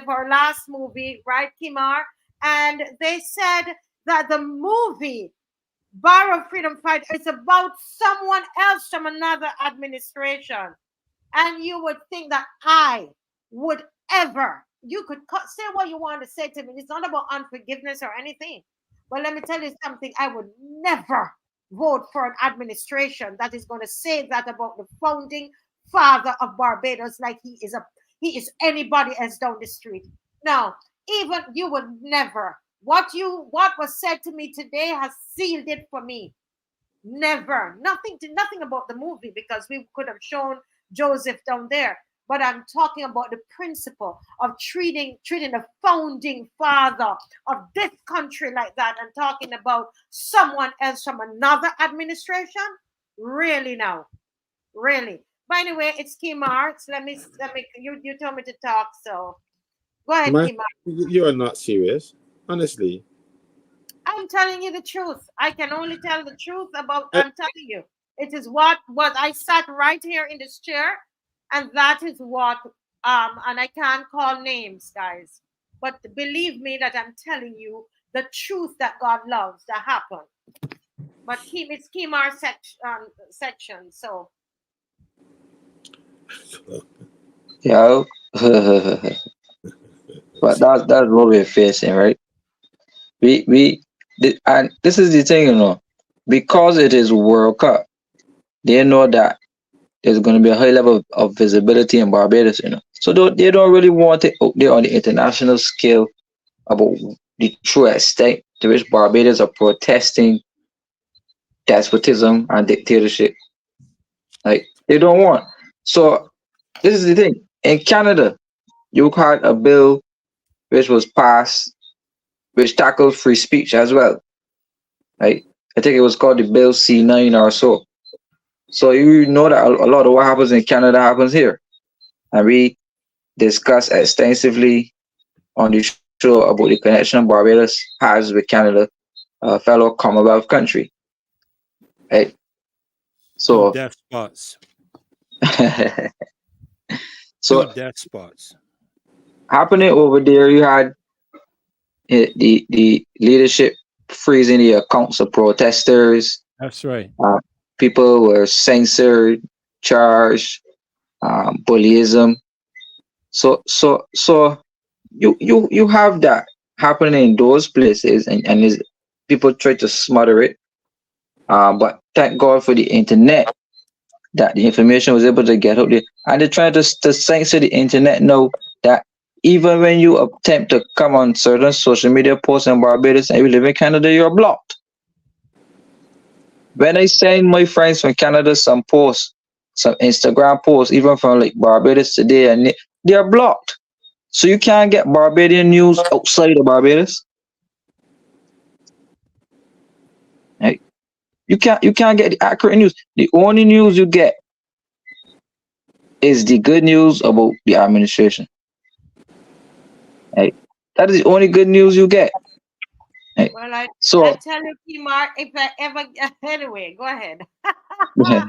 our last movie, right, Kimar? And they said that the movie Barrow Freedom Fight is about someone else from another administration. And you would think that I would ever, you could say what you want to say to me. It's not about unforgiveness or anything. But let me tell you something. I would never vote for an administration that is going to say that about the founding father of Barbados, like he is anybody else down the street. No, even you would never. What was said to me today has sealed it for me. Never. Nothing about the movie, because we could have shown Joseph down there. But I'm talking about the principle of treating the founding father of this country like that, and talking about someone else from another administration. Really now, really. But anyway, it's Kimar. Let me. You told me to talk, so go ahead, Kimar. You are not serious, honestly. I'm telling you the truth. I can only tell the truth about. I'm telling you, it is what I sat right here in this chair. And that is what, and I can't call names, guys, but believe me that I'm telling you the truth that God loves that happened. But it's Kimar section, so. Yeah. But that's what we're facing, right? And this is the thing, because it is World Cup, they know that there's going to be a high level of visibility in Barbados, So they don't really want it out there on the international scale about the true extent to which Barbados are protesting despotism and dictatorship. Like, they don't want. So this is the thing. In Canada, you had a bill which was passed, which tackled free speech as well. Right? I think it was called the Bill C9 or so. So you know that a lot of what happens in Canada happens here. And we discussed extensively on the show about the connection Barbados has with Canada, a fellow Commonwealth country. Right? So Two death spots. So Two death spots. Happening over there, you had the leadership freezing the accounts of protesters. That's right. People were censored, charged, bullyism. So you have that happening in those places, and people try to smother it. But thank God for the internet, that the information was able to get out there, and they're trying to censor the internet now. That even when you attempt to come on certain social media posts in Barbados and you live in Canada, you're blocked. When I send my friends from Canada some posts, some Instagram posts, even from like Barbados today, and they are blocked. So you can't get Barbadian news outside of Barbados. Right? You can't get the accurate news. The only news you get is the good news about the administration. Right? That is the only good news you get. Right? Well, I tell you, Kimar, if I ever anyway, go ahead. But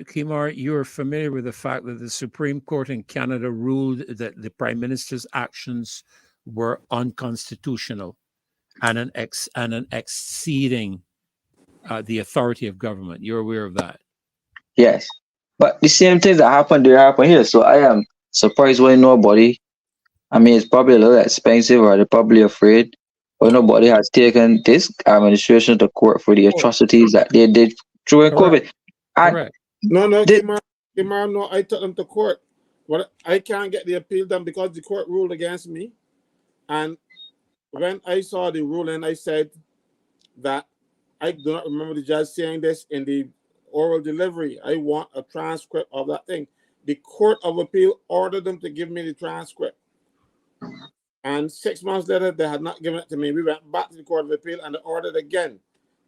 Kimar, you're familiar with the fact that the Supreme Court in Canada ruled that the Prime Minister's actions were unconstitutional and exceeding the authority of government. You're aware of that? Yes, but the same things that happened there happen here. So I am surprised why nobody. I mean, it's probably a little expensive, or they're probably afraid, but nobody has taken this administration to court for the atrocities that they did during COVID. Correct. No, Kimar, no, I took them to court. But I can't get the appeal done because the court ruled against me. And when I saw the ruling, I said that I do not remember the judge saying this in the oral delivery. I want a transcript of that thing. The Court of Appeal ordered them to give me the transcript. And 6 months later, they had not given it to me. We went back to the Court of Appeal and they ordered again.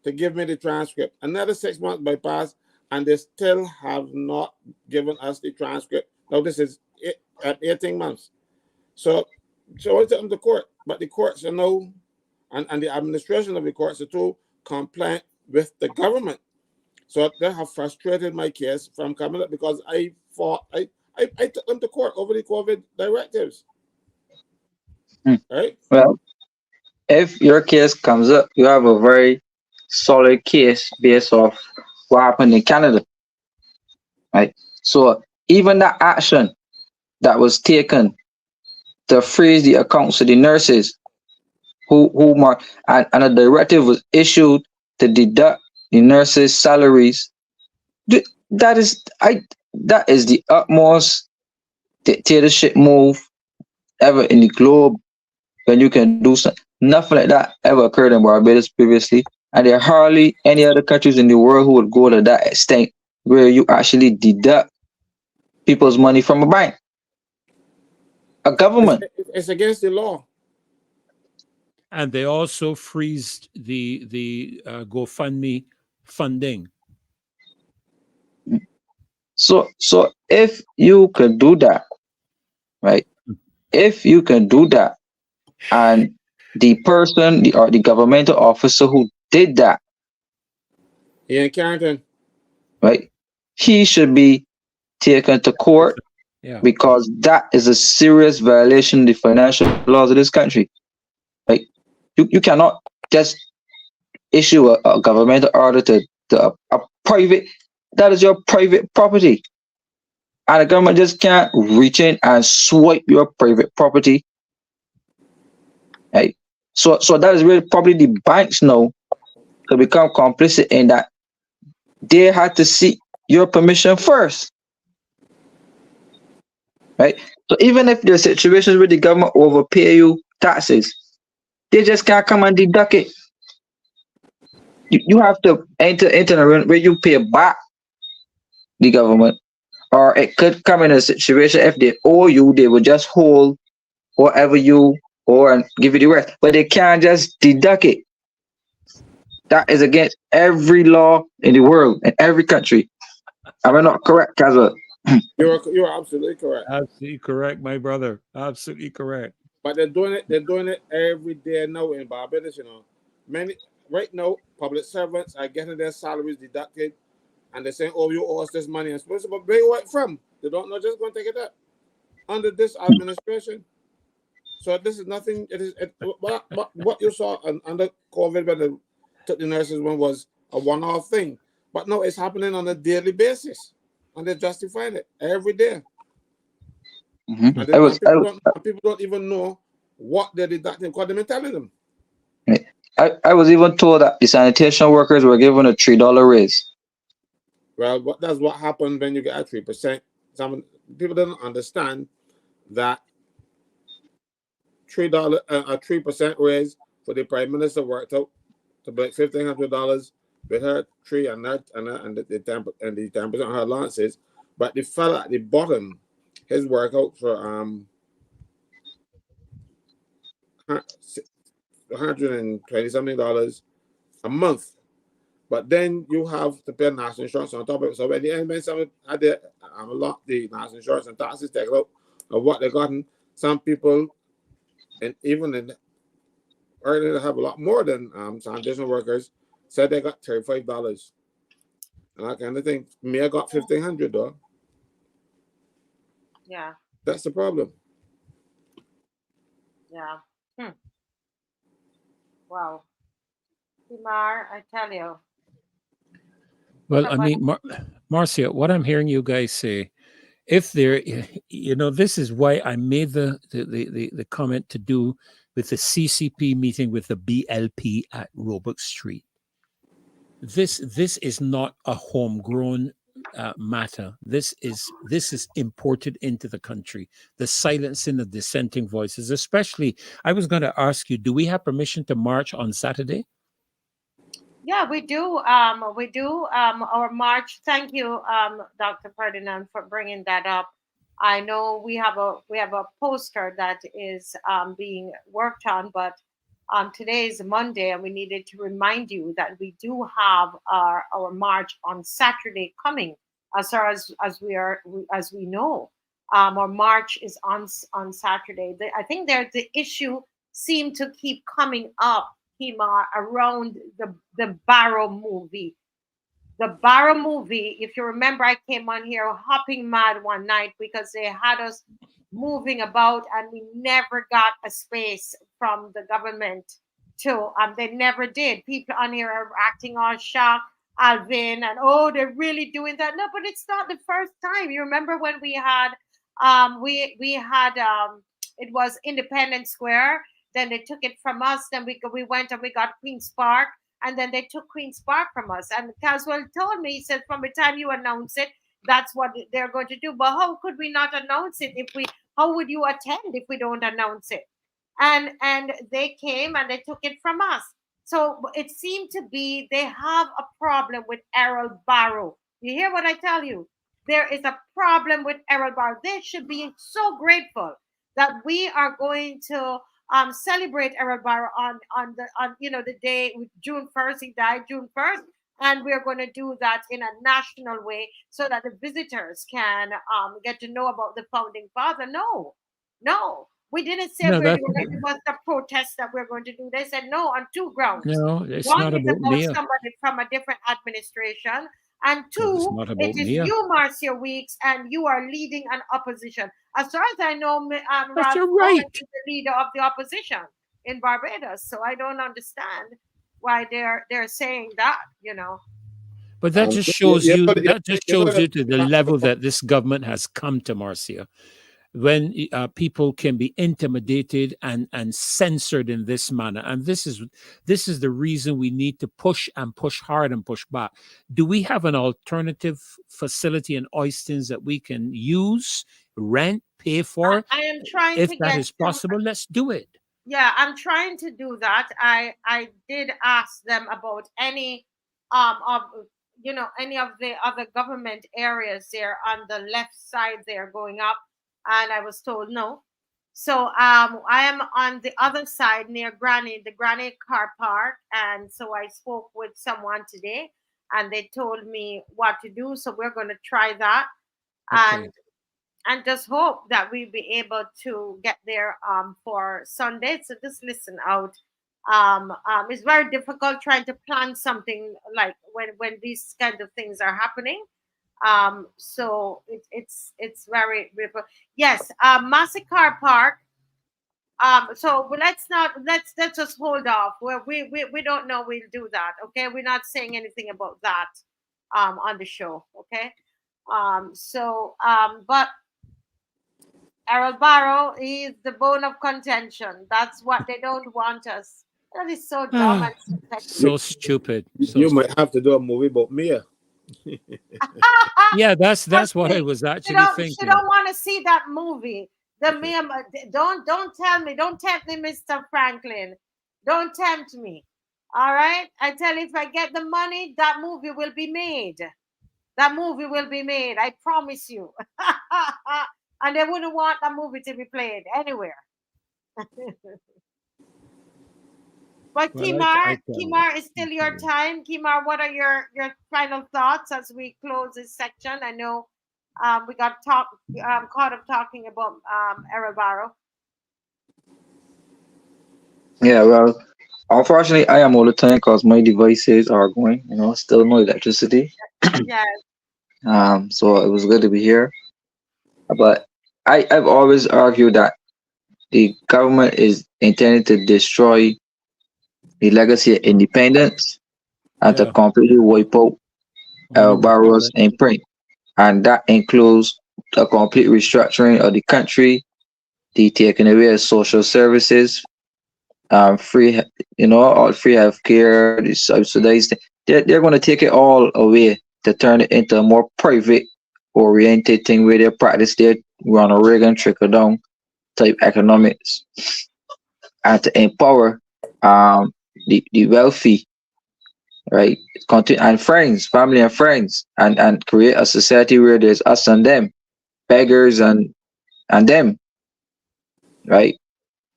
to give me the transcript. Another 6 months bypassed, and they still have not given us the transcript. Now this is at 18 months. So it's up to the court, but the courts are now, and the administration of the courts are too compliant with the government. So they have frustrated my case from coming up because I took them to court over the COVID directives. Right? Well, if your case comes up, you have a very solid case based off what happened in Canada. Right? So even that action that was taken to freeze the accounts of the nurses and a directive was issued to deduct the nurses' salaries. That is the utmost dictatorship move ever in the globe. When you can do something, nothing like that ever occurred in Barbados previously, and there are hardly any other countries in the world who would go to that extent where you actually deduct people's money from a bank, a government. It's against the law. And they also freezed the GoFundMe funding. So if you can do that, right? If you can do that, and the person or the governmental officer who did that, Ian Carrington, right? He should be taken to court, because that is a serious violation of the financial laws of this country. Right? You cannot just issue a governmental order to a private, that is your private property. And the government just can't reach in and swipe your private property. Right? So that is really probably the banks now to become complicit in that. They had to seek your permission first. Right? So even if there's situations where the government overpay you taxes, they just can't come and deduct it. You have to enter into an arrangement where you pay back the government, or it could come in a situation if they owe you, they will just hold whatever you owe and give you the rest, but they can't just deduct it. That is against every law in the world, in every country. Am I not correct, Caswell? You're absolutely correct. Absolutely correct, my brother. Absolutely correct. But they're doing it every day now in Barbados. Many right now, public servants are getting their salaries deducted, and they're saying, "Oh, you owe us this money." And supposed to pay what from? They don't know, just going to take it up under this administration. So this is nothing. What you saw under COVID when they took the nurses one was a one-off thing, but no, it's happening on a daily basis, and they're justifying it every day. Mm-hmm. And people don't even know what they're deducting because they've been telling them. I was even told that the sanitation workers were given a $3 raise. Well, that's what happened when you get a 3%. Some people don't understand that $3 a 3% raise for the prime minister worked out to be $1,500 with her 3 and the 10% of her allowances. But the fella at the bottom, his workout for $120 a month. But then you have to pay national insurance on top of it. So at the end, when someone had the national insurance and taxes taken out of what they gotten, some people, and even in earning, have a lot more than sanitation workers, said they got $35. And I kind of think, me, I got $1,500 though. Yeah. That's the problem. Yeah. Wow. Timar, I tell you. Well, I mean, Marcia, what I'm hearing you guys say, if there, this is why I made the comment to do with the CCP meeting with the BLP at Roebuck Street. This is not a homegrown matter. This is imported into the country. The silencing of dissenting voices, especially. I was going to ask you, do we have permission to march on Saturday? Yeah, we do. Our march. Thank you, Dr. Ferdinand, for bringing that up. I know we have a poster that is being worked on, but today is Monday, and we needed to remind you that we do have our march on Saturday coming. As far as we know, our march is on Saturday. I think the issue seemed to keep coming up, Hima, around the Barrow movie. The Barrow movie, if you remember, I came on here hopping mad one night because they had us moving about and we never got a space from the government to, they never did. People on here are acting all shocked, Alvin, and oh, they're really doing that. No, but it's not the first time. You remember when we had, it was Independence Square, then they took it from us, then we went and we got Queen's Park, and then they took Queen's Park from us. And Caswell told me, he said, from the time you announce it, that's what they're going to do. But how could we not announce it how would you attend if we don't announce it? And they came and they took it from us. So it seemed to be they have a problem with Errol Barrow. You hear what I tell you? There is a problem with Errol Barrow. They should be so grateful that we are going to celebrate Errol Barrow on the day, June 1st. He died June 1st. And we're going to do that in a national way so that the visitors can get to know about the founding father. No, we didn't say it was the protest that we're going to do. They said no on two grounds. No, it's One not is about about Mia. somebody from a different administration. And two, it is Mia. you, Marcia Weeks, and you are leading an opposition. As far as I know, That's Ralph right. is the leader of the opposition in Barbados. So I don't understand why they're saying that, But that just shows you to the level that this government has come to, Marcia. When people can be intimidated and censored in this manner, and this is the reason we need to push hard and push back. Do we have an alternative facility in Oistins that we can use, rent, pay for? I am trying if to that get is possible. Let's do it. Yeah, I'm trying to do that. I did ask them about any of any of the other government areas there on the left side there going up, and I was told no. So I am on the other side near the Granny car park, and so I spoke with someone today, and they told me what to do. So we're going to try that, Okay. and just hope that we'll be able to get there for Sunday. So just listen out. It's very difficult trying to plan something like when these kind of things are happening. So it's very difficult. Yes, Massacre Park. So let's just hold off. We don't know we'll do that. Okay, we're not saying anything about that on the show. Okay. But Errol Barrow is the bone of contention. That's what they don't want us. That is so dumb and so stupid. You might have to do a movie about Mia. Yeah, that's what I was actually thinking. She don't want to see that movie. Don't tempt me, Mr. Franklin. Don't tempt me. All right? I tell you, if I get the money, that movie will be made. That movie will be made. I promise you. And they wouldn't want that movie to be played anywhere. But Kimar, it's still your time. Kimar, what are your final thoughts as we close this section? I know we got caught up talking about Errol Barrow. Yeah, well, unfortunately, I am all the time because my devices are going, still no electricity. Yes. So it was good to be here. But I've always argued that the government is intended to destroy the legacy of independence and to completely wipe out Barrow's imprint. And that includes a complete restructuring of the country, the taking away of social services, free, all free healthcare, the subsidized. They're going to take it all away to turn it into a more private oriented thing where they practice their Ronald Reagan trickle down type economics and to empower the wealthy, right? And friends, family and friends, and create a society where there's us and them, beggars and them, right?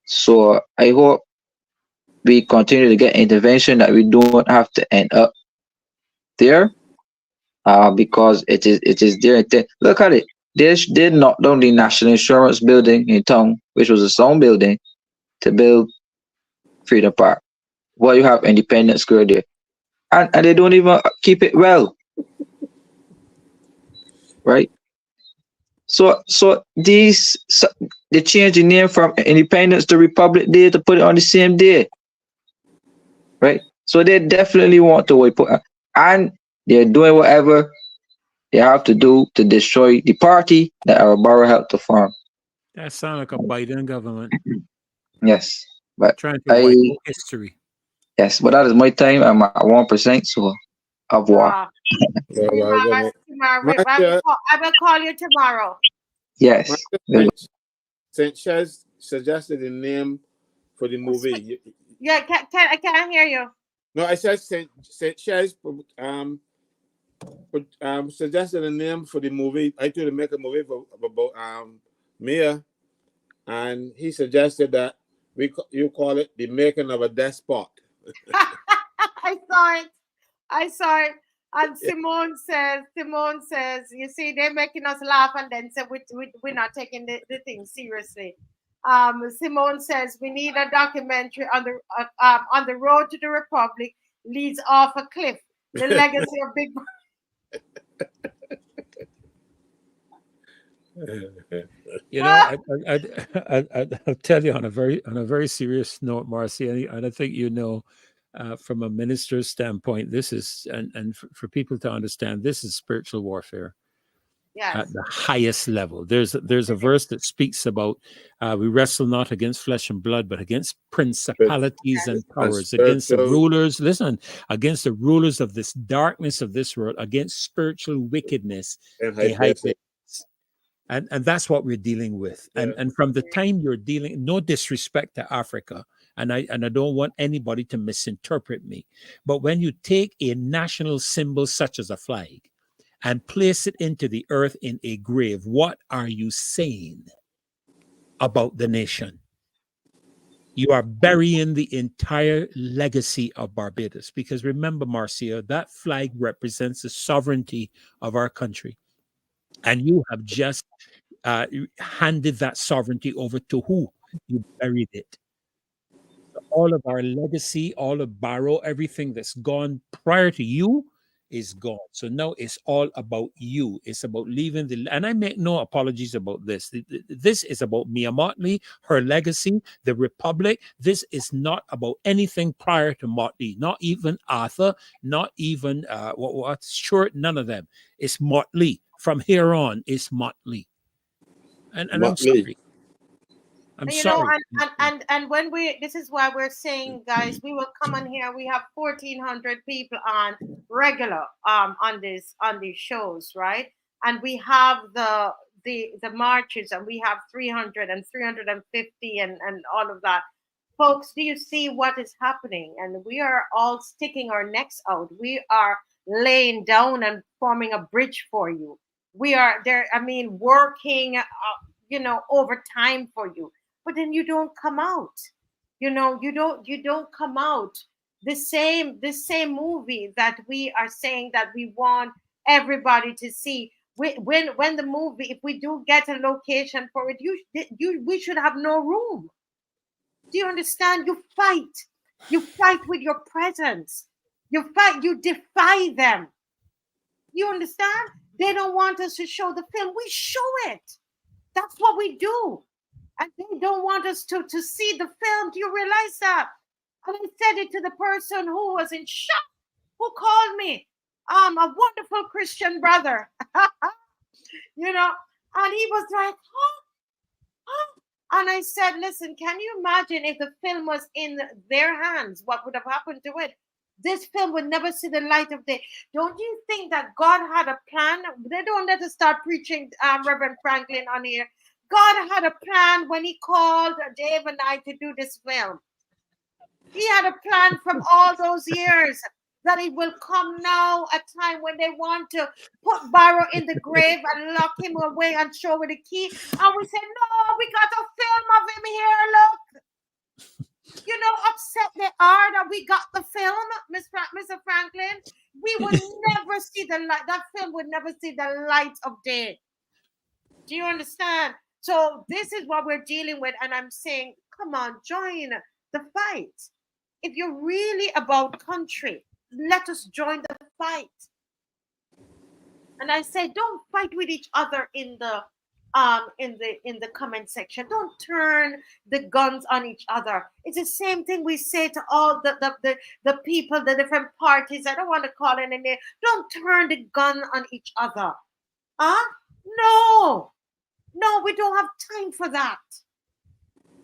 So I hope we continue to get intervention, that we don't have to end up there, because it is their intent. Look at it. They did knock down the National Insurance building in town, which was a sound building, to build Freedom Park. Well, you have Independence Square there, and they don't even keep it well, right? So they change the name from Independence to Republic Day to put it on the same day, right? So they definitely want to put, and they're doing whatever they have to do to destroy the party that our borough helped to form. That sounds like a Biden government. Yes, but Trying to wipe out history. Yes, but that is my time. I'm at 1%, so au revoir. I will call you tomorrow. Yes. St. Chez suggested a name for the movie. Yeah, I can't hear you. No, I said St. Chez suggested a name for the movie. I tried to make a movie about Mia, and he suggested that you call it The Making of a Despot. I saw it. And Simone says, you see, they're making us laugh and then say we're not taking the thing seriously. Simone says we need a documentary on the road to the Republic leads off a cliff. The legacy of Big You know, I'll tell you on a very serious note, Marcy, and I think you know, from a minister's standpoint, this is and for people to understand, this is spiritual warfare. Yes. At the highest level. There's a verse that speaks about we wrestle not against flesh and blood, but against principalities and powers, against the rulers. Listen, against the rulers of this darkness of this world, against spiritual wickedness in high places. And that's what we're dealing with. Yeah. And from the time you're dealing, no disrespect to Africa, and I don't want anybody to misinterpret me, but when you take a national symbol such as a flag and place it into the earth in a grave, what are you saying about the nation? You are burying the entire legacy of Barbados. Because remember, Marcia, that flag represents the sovereignty of our country. And you have just handed that sovereignty over to who? You buried it. All of our legacy, all of Barrow, everything that's gone prior to you is gone. So now it's all about you. It's about leaving and I make no apologies about this. This is about Mia Motley, her legacy, the Republic. This is not about anything prior to Motley, not even Arthur, not even what's short, none of them. It's Motley. From here on, it's Motley. And I'm sorry. I'm sorry. And when this is why we're saying, guys, we will come on here. We have 1,400 people on regular on these shows, right? And we have the marches, and we have 300 and 350 and all of that. Folks, do you see what is happening? And we are all sticking our necks out. We are laying down and forming a bridge for you. We are there, working overtime for you. But then you don't come out. You don't come out. The same movie that we are saying that we want everybody to see. When the movie, if we do get a location for it, we should have no room. Do you understand? You fight with your presence. You defy them. You understand? They don't want us to show the film. We show it. That's what we do. And they don't want us to see the film. Do you realize that? And I said it to the person who was in shock, who called me, a wonderful Christian brother, and he was like, and I said, listen, can you imagine if the film was in their hands, what would have happened to it? This film would never see the light of day. Don't you think that God had a plan? They don't let us start preaching, Reverend Franklin, on here. God had a plan when he called Dave and I to do this film. He had a plan from all those years that it will come now, a time when they want to put Barrow in the grave and lock him away and show with the key. And we said, no, we got a film of him here, look. Upset. They are that we got the film, Mr. Franklin, we would never see the light. That film would never see the light of day. Do you understand? So this is what we're dealing with, and I'm saying, come on, join the fight. If you're really about country, let us join the fight. And I say, don't fight with each other in the comment section. Don't turn the guns on each other. It's the same thing we say to all the people, the different parties. I don't want to call any name. Don't turn the gun on each other. No, we don't have time for that.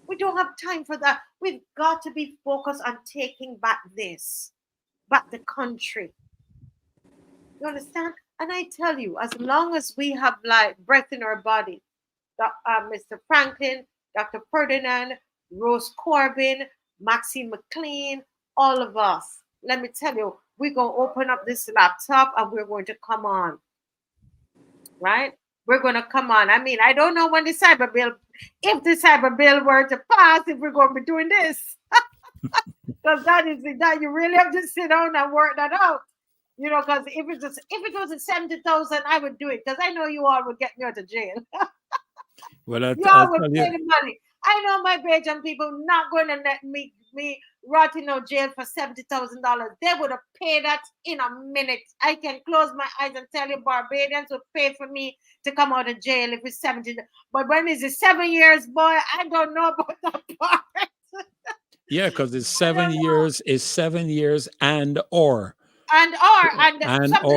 We don't have time for that. We've got to be focused on taking back the country. You understand? And I tell you, as long as we have like breath in our body, Mr. Franklin, Dr. Ferdinand, Rose Corbin, Maxine McLean, all of us, let me tell you, we're going to open up this laptop and we're going to come on. Right? We're going to come on. I mean, I don't know when if the cyber bill were to pass, if we're going to be doing this. Because that you really have to sit down and work that out. You know, because if it was at 70,000, I would do it, because I know you all would get me out of jail. Well, you all would pay the money. I know my Belgian people not going to let me rot in no jail for $70,000. They would have paid that in a minute. I can close my eyes and tell you Barbadians would pay for me to come out of jail if it's 70. But when is it 7 years, boy? I don't know about that part. Yeah, because it's 7 years. Is 7 years and something or.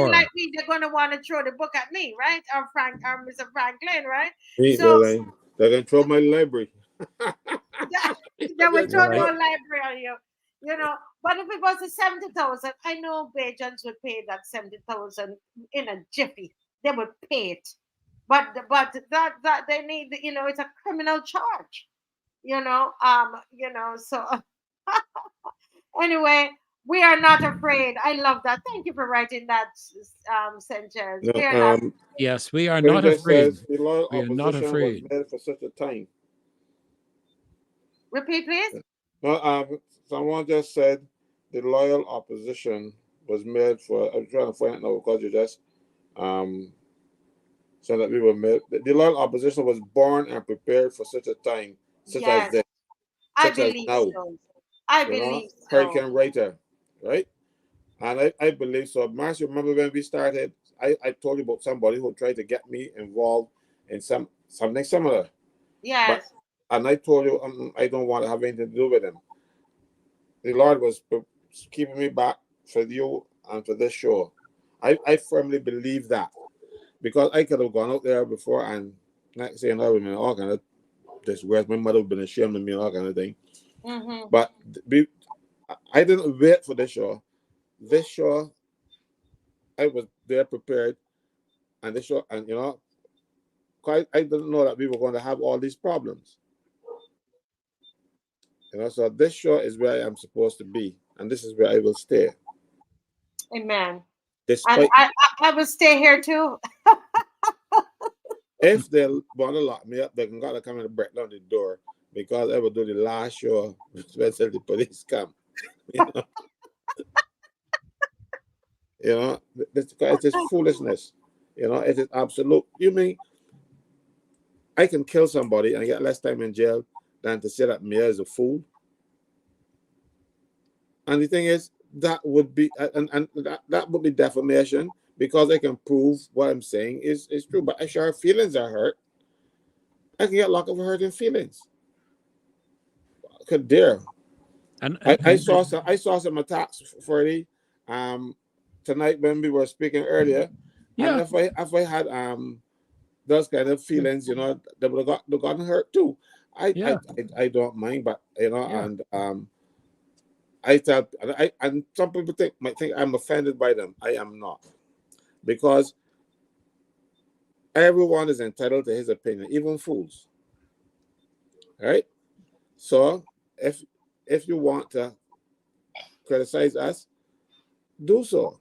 like me, they're gonna want to throw the book at me, right? Or Mr. Franklin, right? They're gonna throw my library. They would throw the library on you, you know. But if it was a 70,000, I know Bajans would pay that 70,000 in a jiffy. They would pay it, but that they need, you know, it's a criminal charge, you know. So anyway. We are not afraid. I love that. Thank you for writing that sentence. Yes, we are not afraid. The loyal we are not afraid. was made for such a time. Repeat, please. No, someone just said the loyal opposition was made for. I'm trying to find it now because you just said that we were made. The loyal opposition was born and prepared for such a time, such as this. I believe so. I believe so. Hurricane Writer. Right? And I believe so. Marcia, remember when we started, I told you about somebody who tried to get me involved in something similar. Yes. And I told you I don't want to have anything to do with him. The Lord was keeping me back for you and for this show. I firmly believe that. Because I could have gone out there before and not saying I would all kind of disgrace. My mother would have been ashamed of me and all kind of thing. Mm-hmm. But I didn't wait for this show. This show, I was there prepared, and this show, and you know, I didn't know that we were going to have all these problems. You know, so this show is where I am supposed to be, and this is where I will stay. Amen. Despite, and I will stay here too. If they want to lock me up, they can gotta come and break down the door, because I will do the last show, especially the police come. You know, it's just foolishness. You know, it is absolute. You mean I can kill somebody and get less time in jail than to say that Mia is a fool? And the thing is, that would be that would be defamation, because I can prove what I'm saying is true. But if her feelings are hurt, I can get locked up for hurting feelings. Could dare. And I saw some attacks for the tonight when we were speaking earlier. Yeah. And if I had those kind of feelings, you know, they would have gotten hurt too. I don't mind, but you know, and and some people might think I'm offended by them. I am not, because everyone is entitled to his opinion, even fools. Right? So if you want to criticize us, do so.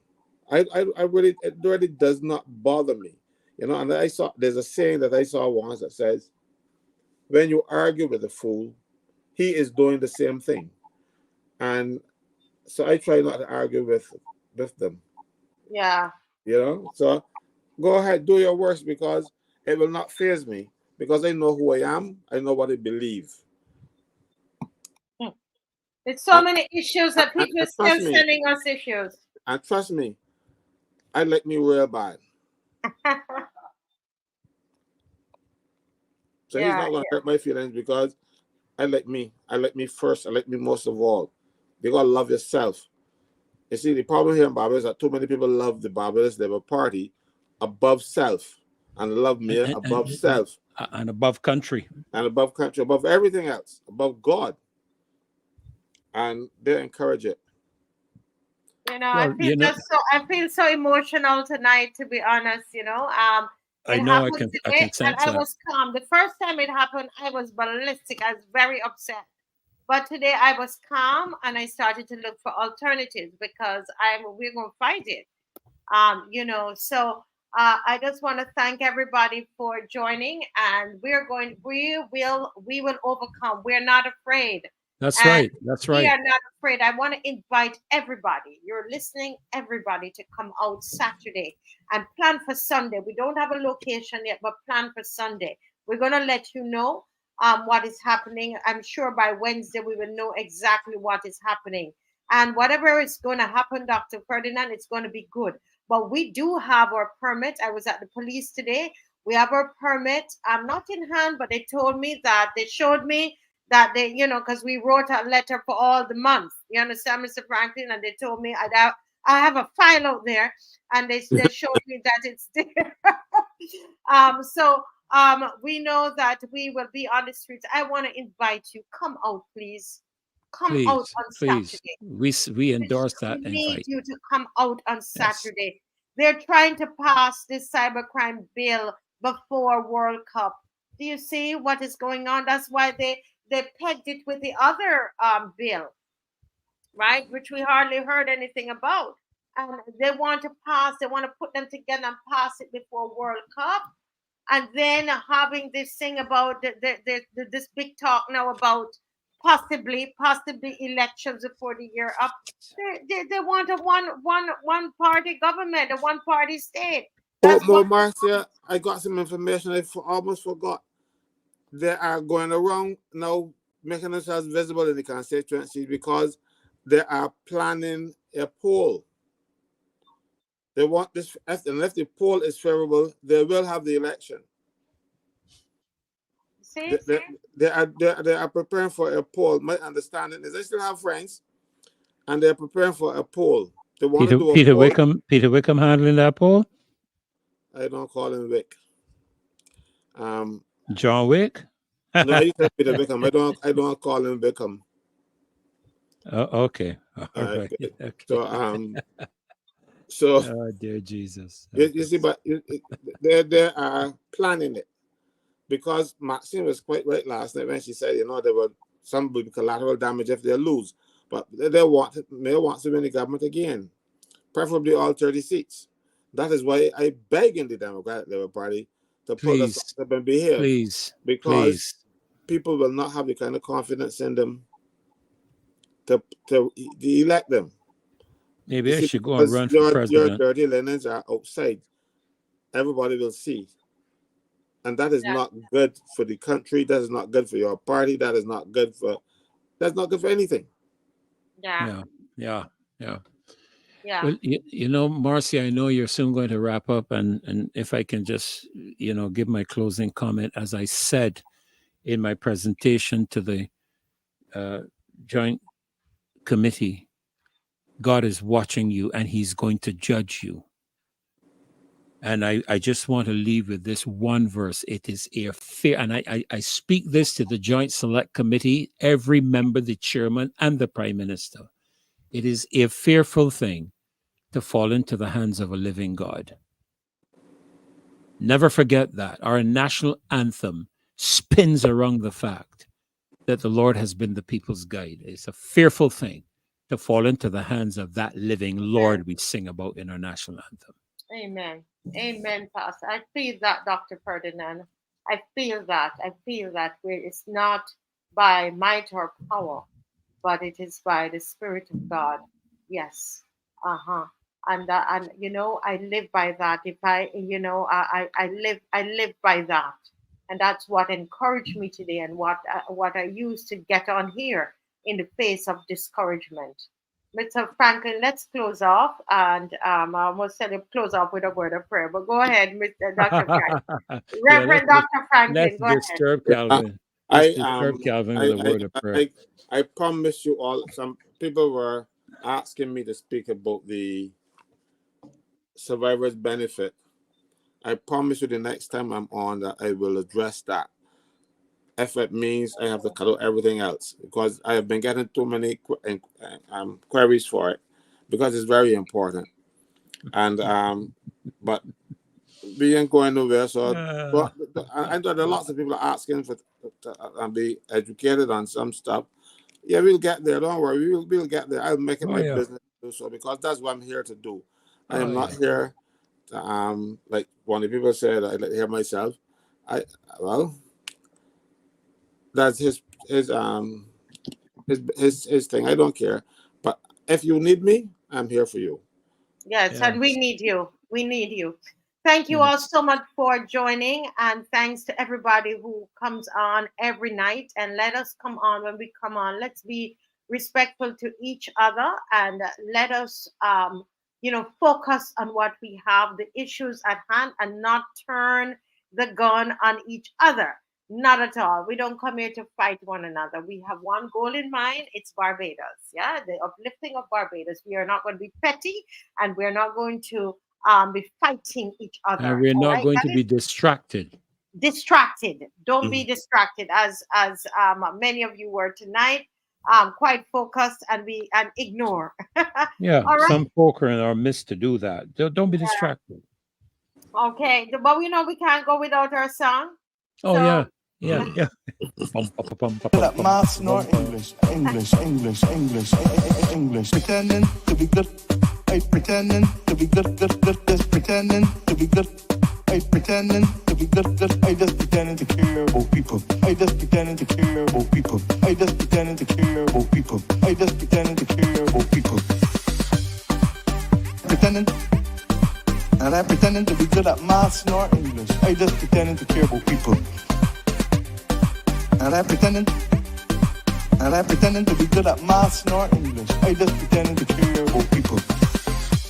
It really does not bother me. You know, and there's a saying that I saw once that says, when you argue with a fool, he is doing the same thing. And so I try not to argue with them. Yeah. You know, so go ahead, do your worst, because it will not faze me, because I know who I am. I know what I believe. It's so many issues that people are still sending us issues. And trust me, I like me real bad. So he's not going to hurt my feelings, because I like me. I like me first. I like me most of all. You got to love yourself. You see, the problem here in Barbados is that too many people love the Barbados Labour Party above self, and love me above self. And above country. And above country, above everything else, above God. And they encourage it. You know, well, I feel so emotional tonight, to be honest, you know. I know I can sense and I was calm. The first time it happened, I was ballistic. I was very upset. But today I was calm, and I started to look for alternatives, because we're going to fight it. You know, so I just want to thank everybody for joining, and we will overcome. We're not afraid. That's right. We are not afraid. I want to invite everybody. You're listening, everybody, to come out Saturday and plan for Sunday. We don't have a location yet, but plan for Sunday. We're going to let you know what is happening. I'm sure by Wednesday we will know exactly what is happening. And whatever is going to happen, Dr. Ferdinand, it's going to be good. But we do have our permit. I was at the police today. We have our permit. I'm not in hand, but they told me that they showed me that they, you know, because we wrote a letter for all the months. You understand, Mr. Franklin? And they told me I have a file out there, and they showed me that it's there. We know that we will be on the streets. I want to invite you. Come out, please. Come out on Saturday. We endorse that invite. We need you to come out on Saturday. Yes. They're trying to pass this cybercrime bill before World Cup. Do you see what is going on? That's why they pegged it with the other bill, right? Which we hardly heard anything about. And they want to put them together and pass it before World Cup. And then having this thing about this big talk now about possibly elections before the year up. They want a one party government, a one party state. Marcia, I got some information I almost forgot. They are going around now making themselves visible in the constituency, because they are planning a poll. They want this, unless the poll is favorable, they will have the election. See? They are preparing for a poll. My understanding is they still have friends, and they're preparing for a poll. They want to do a poll. Peter Wickham handling that poll? I don't call him Wick. John Wick? No, you said Peter Wickham. I don't call him Wickham. Okay. All right. Okay. So oh dear Jesus. You see, but they are planning it, because Maxine was quite right last night when she said, you know, there will some will be collateral damage if they lose, but they want to win the government again, preferably all 30 seats. That is why I beg in the Democratic Labour Party to put us up and behave, because people will not have the kind of confidence in them to elect them. Maybe I should go and run for president. Your dirty linens are outside. Everybody will see. And that is not good for the country. That is not good for your party. That's not good for anything. Yeah. Well, you know, Marcia, I know you're soon going to wrap up, and if I can just, you know, give my closing comment, as I said in my presentation to the Joint Committee, God is watching you, and he's going to judge you. And I just want to leave with this one verse. It is a fear, and I speak this to the Joint Select Committee, every member, the chairman, and the Prime Minister. It is a fearful thing to fall into the hands of a living God. Never forget that. Our national anthem spins around the fact that the Lord has been the people's guide. It's a fearful thing to fall into the hands of that living Lord we sing about in our national anthem. Amen. Amen, Pastor. I feel that, Dr. Ferdinand. I feel that. It's not by might or power. but it is by the Spirit of God. Yes. And you know, I live by that. If I, you know, I live by that, and that's what encouraged me today, and what I use to get on here in the face of discouragement. Mr. Franklin, let's close off, and I almost said close off with a word of prayer, but go ahead, Mr. Dr. Franklin. Yeah, Reverend Dr. let's Franklin, go ahead. disturb Yeah, Calvin. I Let's disturb Calvin with a word of prayer. I promise you all. Some people were asking me to speak about the survivor's benefit. I promise you the next time I'm on that I will address that. If it means I have to cut out everything else, because I have been getting too many queries for it, because it's very important. And but we ain't going nowhere. So I know there are lots of people asking to be educated on some stuff. Yeah, we'll get there. Don't worry. We'll get there. I'll make it my business to do so, because that's what I'm here to do. I am not here to, like one of the people said, I like to hear myself. Well, that's his thing. I don't care. But if you need me, I'm here for you. Yes, and we need you. We need you. Thank you all so much for joining, and thanks to everybody who comes on every night. And let us come on when we come on. Let's be respectful to each other, and let us, you know, focus on what we have, the issues at hand, and not turn the gun on each other. Not at all. We don't come here to fight one another. We have one goal in mind. It's Barbados. Yeah, the uplifting of Barbados. We are not going to be petty, and we're not going to be fighting each other. And we're not going to be distracted. Distracted. Don't be distracted, as many of you were tonight. Quite focused and ignore. Yeah, all right? some folk are in our midst to do that. Don't be distracted. Okay, but we know we can't go without our song. Oh, so, yeah. Mass nor English, pretending to be good. I pretending to be good, just pretending to be good. I pretending to be good, I just pretending to care about people. I just pretending to care about people. I just pretending to care about people. I just pretending to care about people. Pretending, and I'm pretending to be good at maths nor English. I just pretending to care about people. And I'm pretending to be good at maths nor English. I just pretending to care about people.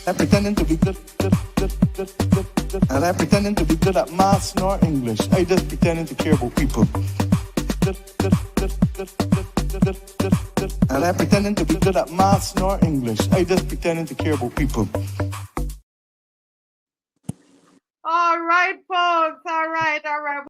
I'm pretending to be good. And I'm pretending to be good at maths nor English. I just pretending to care about people. And I'm pretending to be good at maths nor English. I just pretending to care about people. All right, folks. All right.